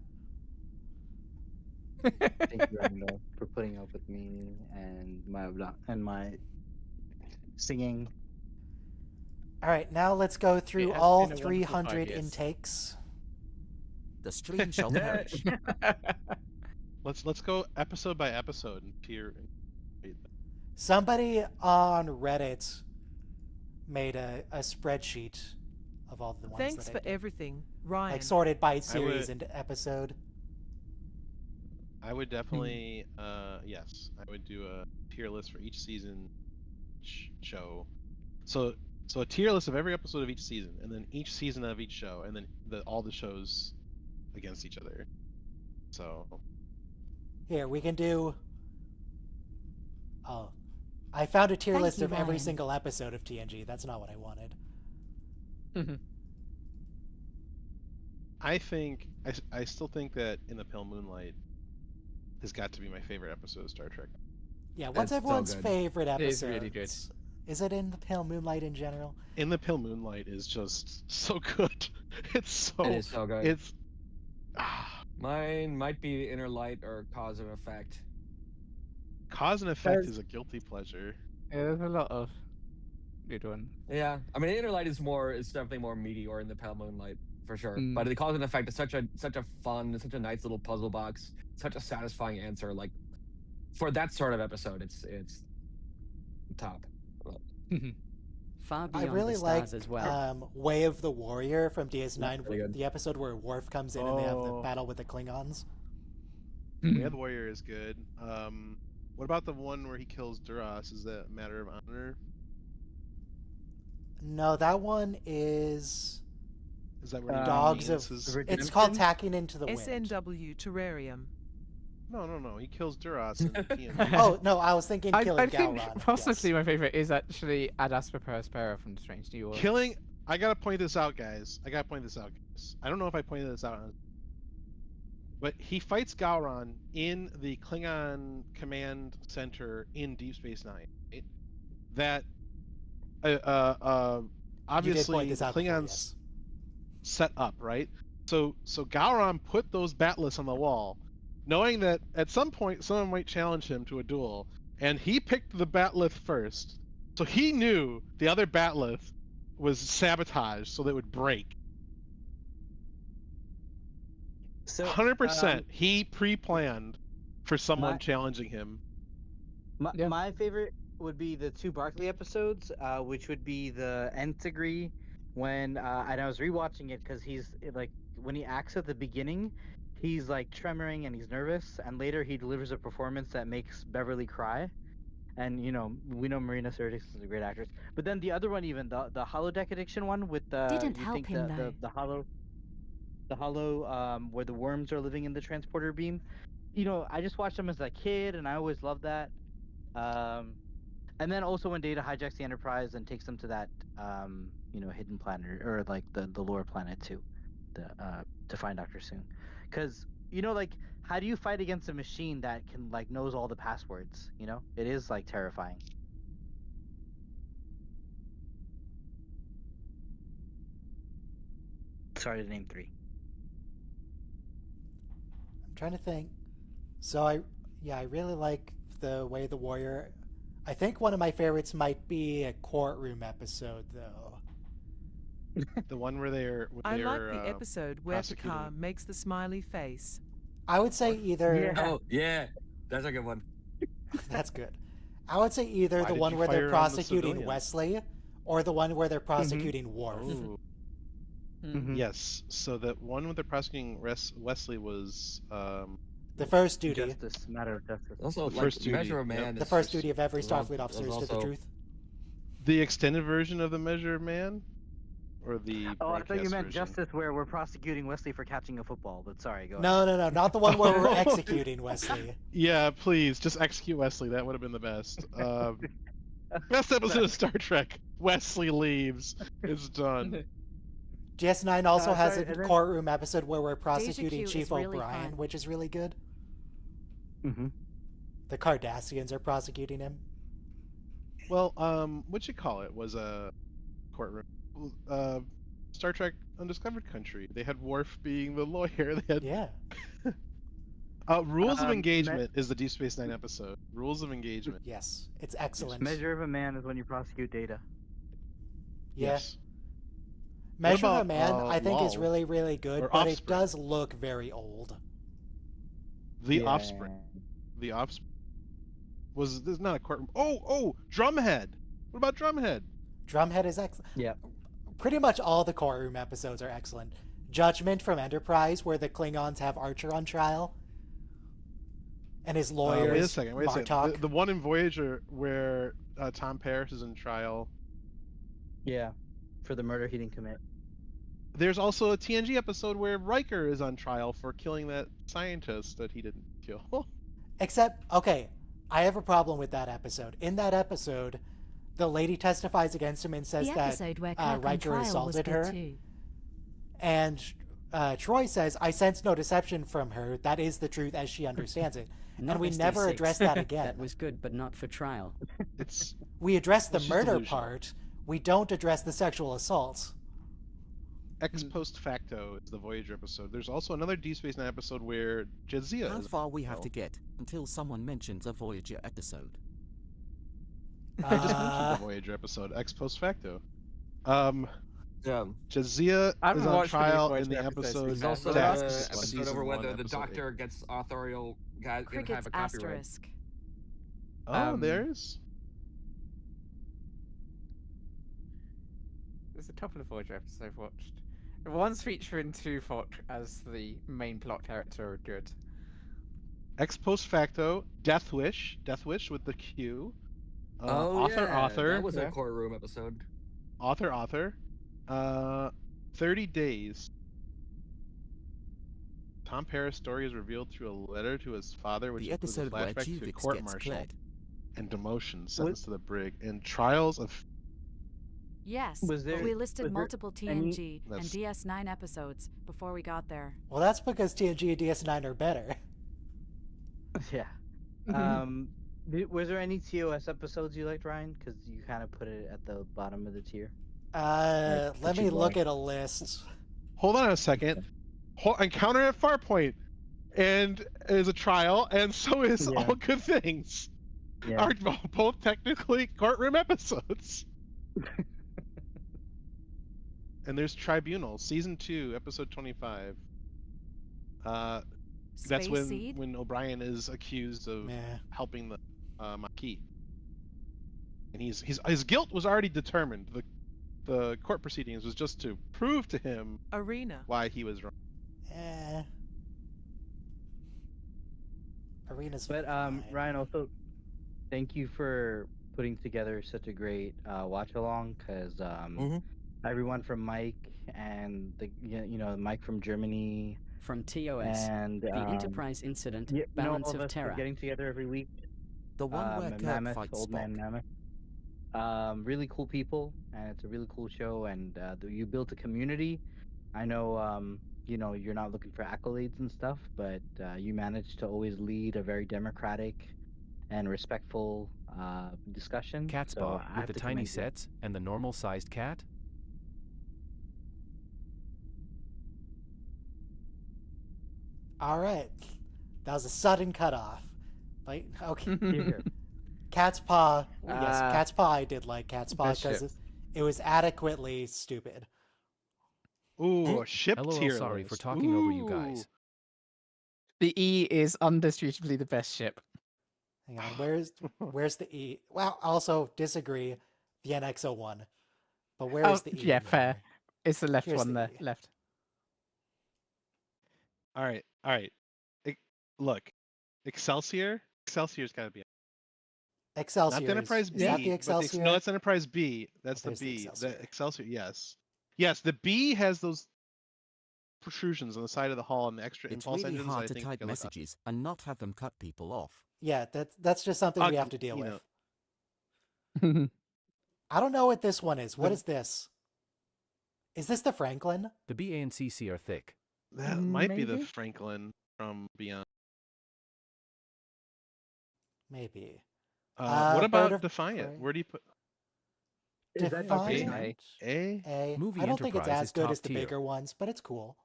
Thank you, Randall, for putting up with me and my singing. All right, now let's go through It has all been a wonderful 5 300 years. intakes. The stream shall perish. let's go episode by episode and tier. Somebody on Reddit made a spreadsheet of all the ones Thanks that for I did. everything, Ryan. Like sorted by would- series and episode. I would definitely, yes, I would do a tier list for each season show. So a tier list of every episode of each season, and then each season of each show, and then all the shows against each other. So Here, we can do. Oh. I found a tier Thank list you, of every Ryan. single episode of TNG. That's not what I wanted. I still think that In the Pale Moonlight has got to be my favorite episode of Star Trek. Yeah, what's That's so everyone's good. favorite episode? It is really good. Is it In the Pale Moonlight in general? In the Pale Moonlight is just so good. It's so. It is so good. It's. Mine might be Inner Light or Cause and Effect. Cause and Effect is a guilty pleasure. Yeah, there's a lot of good one. Yeah, I mean, Inner Light is definitely more meaty, or In the Pale Moonlight for sure. Mm. But the Cause and Effect is such a fun, such a nice little puzzle box, such a satisfying answer. Like for that sort of episode, it's top. Far I beyond really the like stars as well. Way of the Warrior from DS9, really good. the episode where Worf comes in and they have the Oh. battle with the Klingons. Way of the Warrior is good. What about the one where he kills Duras? Is that Matter of Honor? No, that one is Is that where he Dogs of. means his- It's called Tacking into the Wind. SNW Terrarium. No. He kills Duras in TNG. Oh no, I was thinking Killing I think Gowron. possibly yes. my favorite is actually Ad Astra per Aspera from Strange New Worlds. Killing. I gotta point this out, guys. I don't know if I pointed this out, but he fights Gowron in the Klingon command center in Deep Space Nine. Right? That, obviously, point this the out before, Klingons yes. set up, right? So Gowron put those batliths on the wall, knowing that at some point someone might challenge him to a duel, and he picked the batlith first. So he knew the other batlith was sabotaged, so that it would break. So 100%, he pre-planned for someone my- challenging him. Yeah. My favorite would be the two Barkley episodes, which would be the Nth Degree when and I was rewatching it because he's like when he acts at the beginning, he's like tremoring and he's nervous, and later he delivers a performance that makes Beverly cry. And you know, we know Marina Sirtis is a great actress. But then the other one, even the holodeck addiction one with the Didn't you help think him, though. the hollow where the worms are living in the transporter beam. You know, I just watched them as a kid, and I always loved that. And then also when Data hijacks the Enterprise and takes them to that hidden planet or like the lore planet too, to find Dr. Soong. Because like how do you fight against a machine that can like knows all the passwords? It is like terrifying. Sorry to name 3. I'm trying to think. So I really like the way the Warrior. I think one of my favorites might be a courtroom episode, though. The one where they're. I like the episode where Picard makes the smiley face. I would say either. Yeah. Oh yeah, that's a good one. That's good. I would say either Why the did one you where they're fire on the prosecuting civilians? Wesley, or the one where they're prosecuting Worf. Oh. Yes. So that one with the prosecuting Wesley was The first duty. Justice, matter of justice. Also, The like first duty, Measure of yep. Man. The is first just- duty of every was al- Starfleet officer was is to the also- truth. the extended version of the Measure of Man, or the Oh, I thought you broadcast meant version? Justice, where we're prosecuting Wesley for catching a football. But sorry, go No, ahead. no, not the one where we're executing Wesley. Yeah, please just execute Wesley. That would have been the best. Best episode of Star Trek. Wesley leaves. It's done. DS9 also has sorry, a and then- courtroom episode where we're prosecuting Q Chief is really O'Brien, fun. which is really good. Mm-hmm. The Cardassians are prosecuting him. Well, what you call it was a courtroom. Star Trek Undiscovered Country. They had Worf being the lawyer. They had Yeah. Rules of Me- Engagement is the Deep Space Nine episode. Rules of Engagement. Yes, it's excellent. Measure of a Man is when you prosecute Data. Yeah. Yes. Measure of a about, Man, I think, is Lol? really, really good, Or but it Offspring? does look very old. The Yeah. Offspring. The Offspring. Was this is not a courtroom? Oh, Drumhead. What about Drumhead? Drumhead is excellent. Yeah. Pretty much all the courtroom episodes are excellent. Judgment from Enterprise, where the Klingons have Archer on trial. And his lawyer Wait a is second. Martok. The one in Voyager where Tom Paris is in trial. Yeah. For the murder he didn't commit. There's also a TNG episode where Riker is on trial for killing that scientist that he didn't kill. Except, okay, I have a problem with that episode. In that episode, the lady testifies against him and says The that episode where Kirk on Riker trial was assaulted good her. too. And Troy says, I sense no deception from her. That is the truth as she understands it. Not And we SD6. never address that again. That was good, but not for trial. It's We address the She's murder delusional. part. We don't address the sexual assault. ex post facto is the Voyager episode. There's also another Deep Space Nine episode where Jadzia How is far we have trial. to get until someone mentions a Voyager episode? I just mentioned the Voyager episode, ex post facto. Yeah. Jadzia I haven't is on watched any trial Voyager in the episodes, episode. There's Yeah, also so the that's episode Season over whether one, the episode Doctor gets authorial gonna have Cricket's a copyright. asterisk. Oh, there's. There's a couple of Voyager episodes I've watched. The ones featuring Tuvok as the main plot character are good. Ex post facto, Death Wish with the Q. Oh yeah, author, that was a courtroom episode. author. 30 Days. Tom Paris' story is revealed through a letter to his father, which The includes a episode where flashback to a Tuvix court gets martial cleared. and demotion, sentenced to the brig, and trials of. Yes, Was there- but we listed was there multiple any- TNG and That's- DS9 episodes before we got there. Well, that's because TNG and DS9 are better. Yeah. Was there any TOS episodes you liked, Ryan? Because you kind of put it at the bottom of the tier. Let me look at a list. Hold on a second. Encounter at Farpoint, and is a trial, and so is Yeah. All Good Things. Yeah. Are both technically courtroom episodes. And there's Tribunal, season 2, episode 25. That's Space when Seed? when O'Brien is accused of Meh. helping the Maquis. And his guilt was already determined. The court proceedings was just to prove to him Arena. why he was wrong. Arena's But fine. Ryan, also, thank you for putting together such a great watch along. Because everyone from Mike and Mike from Germany From TOS, and the Enterprise incident, yeah, Balance all of us Terror. getting together every week. The one where and Kirk Mammoth, fights Old Man Spock. Mammoth. Really cool people, and it's a really cool show. And you built a community. I know, you're not looking for accolades and stuff, but you managed to always lead a very democratic and respectful discussion. Cat So Spa I with have the to tiny commend you. sets and the normal-sized cat? All right, that was a sudden cutoff. But okay, Here, here. Cat's Paw. Yes, Ah, Cat's Paw. I did like Cat's Paw best because ship. it was adequately stupid. Ooh, a ship LOL, tier sorry for list. talking over you Ooh. guys. The E is undisputably the best ship. Hang on, where's the E? Well, also disagree. The NX-01, but where is the E? Yeah, in fair. here? It's the left Here's one the there, E. left. All right, all right. Look, Excelsior's got to be Excelsior. not the Enterprise Is that B, the but Excelsior? no, that's Enterprise B. That's the there's the B. The Excelsior. Excelsior, yes, yes. The B has those protrusions on the side of the hull and the extra It's impulse really engines. hard I to think type look messages and not have them cut people off. Yeah, that's just something we have to deal with. I don't know what this one is. What is this? Is this the Franklin? The B, A, and CC are thick. that might be the Maybe? Franklin from Beyond. Maybe. What Bird about of Defiant? Prey. Where do you put Is that your Okay. Defiant. A? A. Movie I don't think it's Enterprise as is good top as the tier. bigger ones, but it's cool.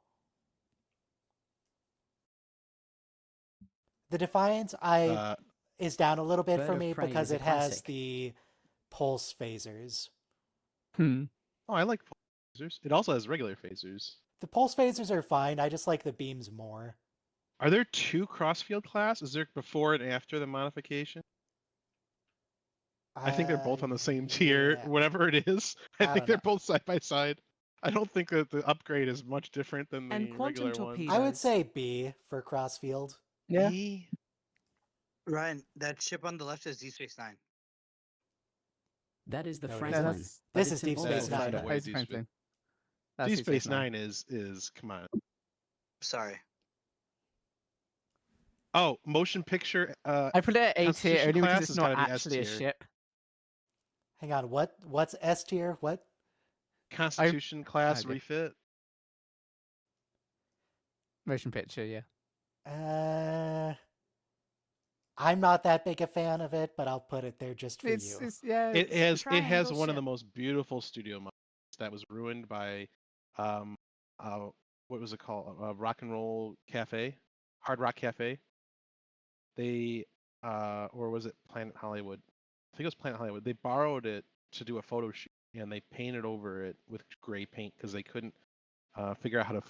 The Defiant is down a little bit Bird for of me Prey because is a it has classic. the pulse phasers. Hmm. Oh, I like phasers. It also has regular phasers. The pulse phasers are fine. I just like the beams more. Are there two crossfield class? Is there before and after the modification? I think they're both on the same tier, Yeah. whatever it is. I I think don't they're know. both side by side. I don't think that the upgrade is much different than And the quantum regular one. I would torpedoes. say B for crossfield. Yeah. B? Ryan, that ship on the left is Deep Space Nine. That is the No, it Franklin. isn't. that's- but This it's is Deep an Space awful Nine. photo. Wait, That's Deep Franklin. Space, That's Deep Space Nine is come on. Sorry. Oh, motion picture. I put it at A tier Constitution only because class it's has not gotta be S actually a tier. ship. Hang on, what's S tier? What? Constitution class okay. refit. Motion picture, yeah. I'm not that big a fan of it, but I'll put it there just for you. It has triangle one of the ship. most beautiful studio models that was ruined by what was it called? Rock and Roll Cafe, Hard Rock Cafe. They or was it Planet Hollywood? I think it was Planet Hollywood. They borrowed it to do a photo shoot and they painted over it with gray paint because they couldn't figure out how to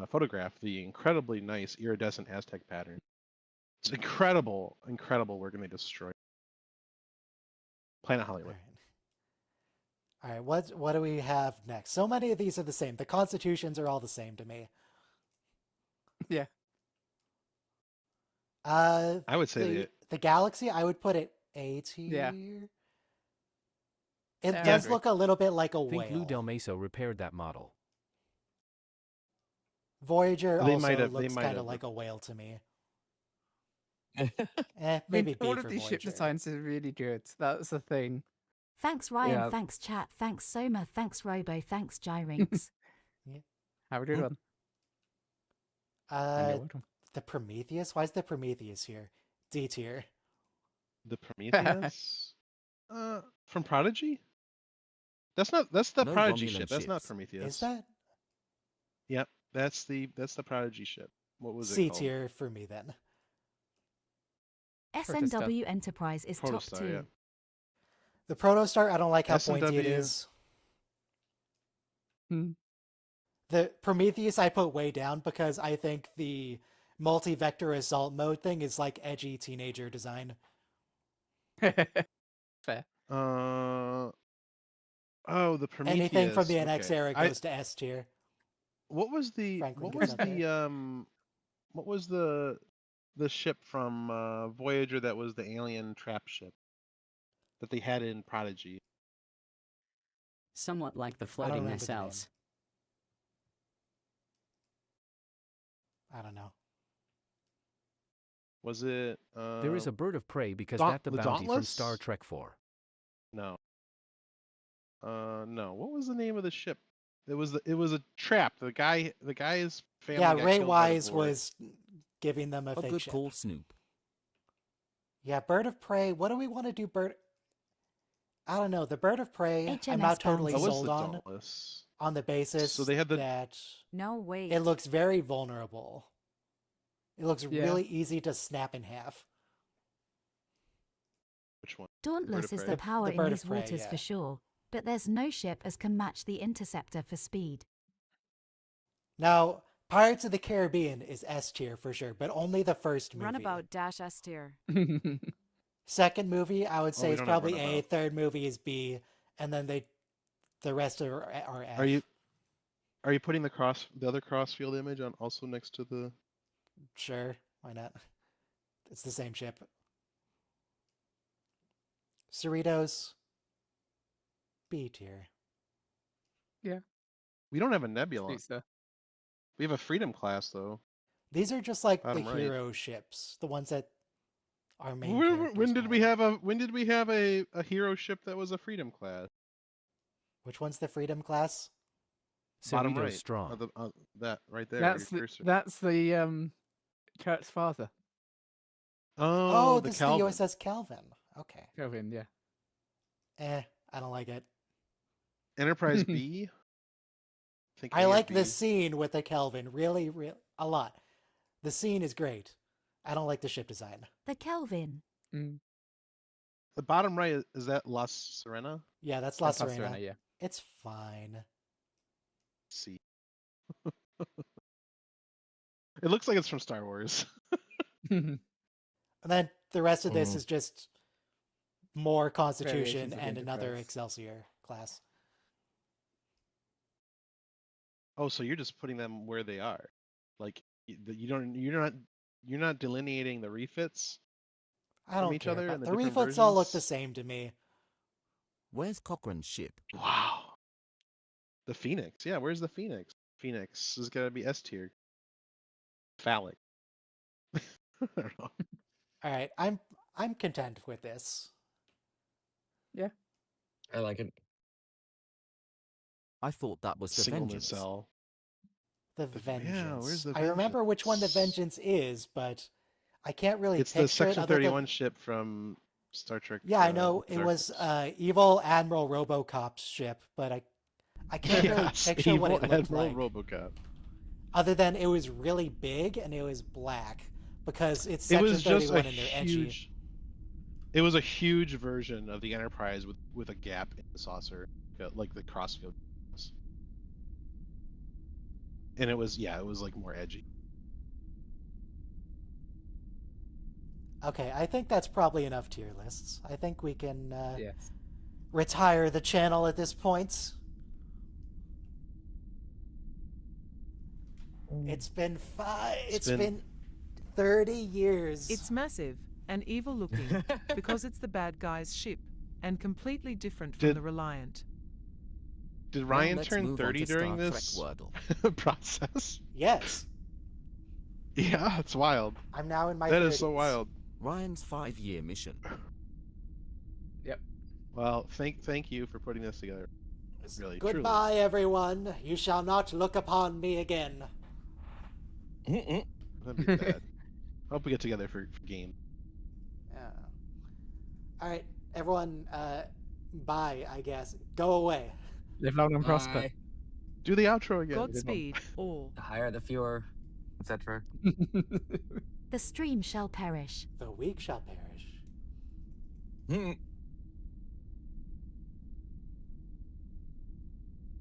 photograph the incredibly nice iridescent Aztec pattern. It's incredible work, and they destroyed Planet Hollywood. All right, what do we have next? So many of these are the same. The constitutions are all the same to me. Yeah. I would say the galaxy. I would put it A tier. Yeah. It Yeah, I does agree. look a little bit like a Think Lou whale. Del Maso repaired that model. Voyager They also might have- looks might kind of have. like a whale to me. I Maybe mean, B all for of these ship Voyager. designs are really good. That's the thing. Thanks, Ryan. Yeah. Thanks, chat. Thanks, Soma. Thanks, Robo. Thanks, Gyrinx. Have a good one. And you're welcome. The Prometheus. Why is the Prometheus here? D tier. The Prometheus from Prodigy. That's the No Prodigy Romulan ship. That's not ships. Prometheus. Is that Yep, that's the Prodigy ship. What was C it called? tier for me then? SNW Enterprise is top Protostar, 2. yeah. The Protostar, I don't like how pointy it S&W. is. Hmm. The Prometheus I put way down because I think the multi-vector assault mode thing is like edgy teenager design. Fair. Oh, the Prometheus. Anything from the NX okay. era goes to S tier. What was the Franklin what gets was up there. what was the ship from Voyager that was the alien trap ship that they had in Prodigy? Somewhat like the I don't floating remember the name. nacelles. I don't know. Was it There is a bird of prey because Daunt- that the the bounty from Dauntless? Star Trek 4. No. No. What was the name of the ship? It was a trap. The guy's family. Yeah, got Ray killed by the Wise board. was giving them a A fake good ship. call, Snoop. Yeah, Bird of Prey. What do we want to do, Bird? I don't know. The Bird of Prey, I'm HMS not totally Bounty. That was sold the on Dauntless. the basis So they had the that No, wait. it looks very vulnerable. It looks Yeah. really easy to snap in half. which one? Dauntless is Prey? the power The in Bird these of Prey, waters yeah. for sure, but there's no ship as can match the Interceptor for speed. Now, Pirates of the Caribbean is S tier for sure, but only the first movie. Runabout dash S tier. Second movie, I would Oh, say we is don't have probably A. Runabout. Third movie is B, and then the rest are F. Are you putting the other crossfield image on also next to the? Sure, why not? It's the same ship. Cerritos, B tier. Yeah. We don't have a Nebula. Pizza. We have a Freedom class though. These are just like Bottom the right. hero ships, the ones that are main When characters did we have a hero ship that was a Freedom class? Which one's the Freedom class? Bottom Cerritos right. Strong. That right there. That's your the cursor. that's the Kurt's father. Oh, the this Calvin. is the USS Calvin. Okay. Kelvin, yeah. I don't like it. Enterprise B. think I A or like B. the scene with the Kelvin really, a lot. The scene is great. I don't like the ship design. The Kelvin. Mm. The bottom right is that La Serena? Yeah, that's La That's La Serena. Serena, yeah. It's fine. C. It looks like it's from Star Wars. And then the rest of this Mm. is just more Constitution Variations of and another Enterprise. Excelsior class. Oh, so you're just putting them where they are, like you're not delineating the refits. I From don't each care other about and the the different refits. All look the versions? same to me. Where's Cochrane's ship? Wow. The Phoenix. Yeah, where's the Phoenix? Phoenix is gonna be S tier. Phallic. I don't know. All right, I'm content with this. Yeah. I like it. I thought that was the Single Vengeance. nacelle. The The- Vengeance. yeah, where's the I remember which one the Vengeance? Vengeance is, but I can't really It's picture the Section it. Other than... 31 ship from Star Trek. Yeah, I know it was evil Admiral RoboCop's ship, but I can't really Yes, picture what evil it looked Admiral like. RoboCop. Other than it was really big and it was black because it's It Section was just 31 a and they're edgy. huge. It was a huge version of the Enterprise with a gap in the saucer, like the crossfield. And it was like more edgy. Okay, I think that's probably enough tier lists. I think we can Yes. retire the channel at this point. It's been It's been 30 years. It's massive and evil looking because it's the bad guy's ship and completely different from Did- the Reliant. Did Well, Ryan let's turn move on 30 to during Star Trek this Wordle. process? Yes, Yeah, it's wild. I'm now in my That 30s. is so wild. Ryan's 5-year mission. Yep. Well, thank you for putting this together. Really, Goodbye, everyone. You shall not look upon me again. Mm-mm. Truly. That'd be bad. I hope we get together for game. Yeah. All right, everyone. Bye. I guess. Go away. Live long and prosper. Bye. Do the outro again. Godspeed, all. The higher, the fewer, etc. The stream shall perish. The weak shall perish. Mm-mm.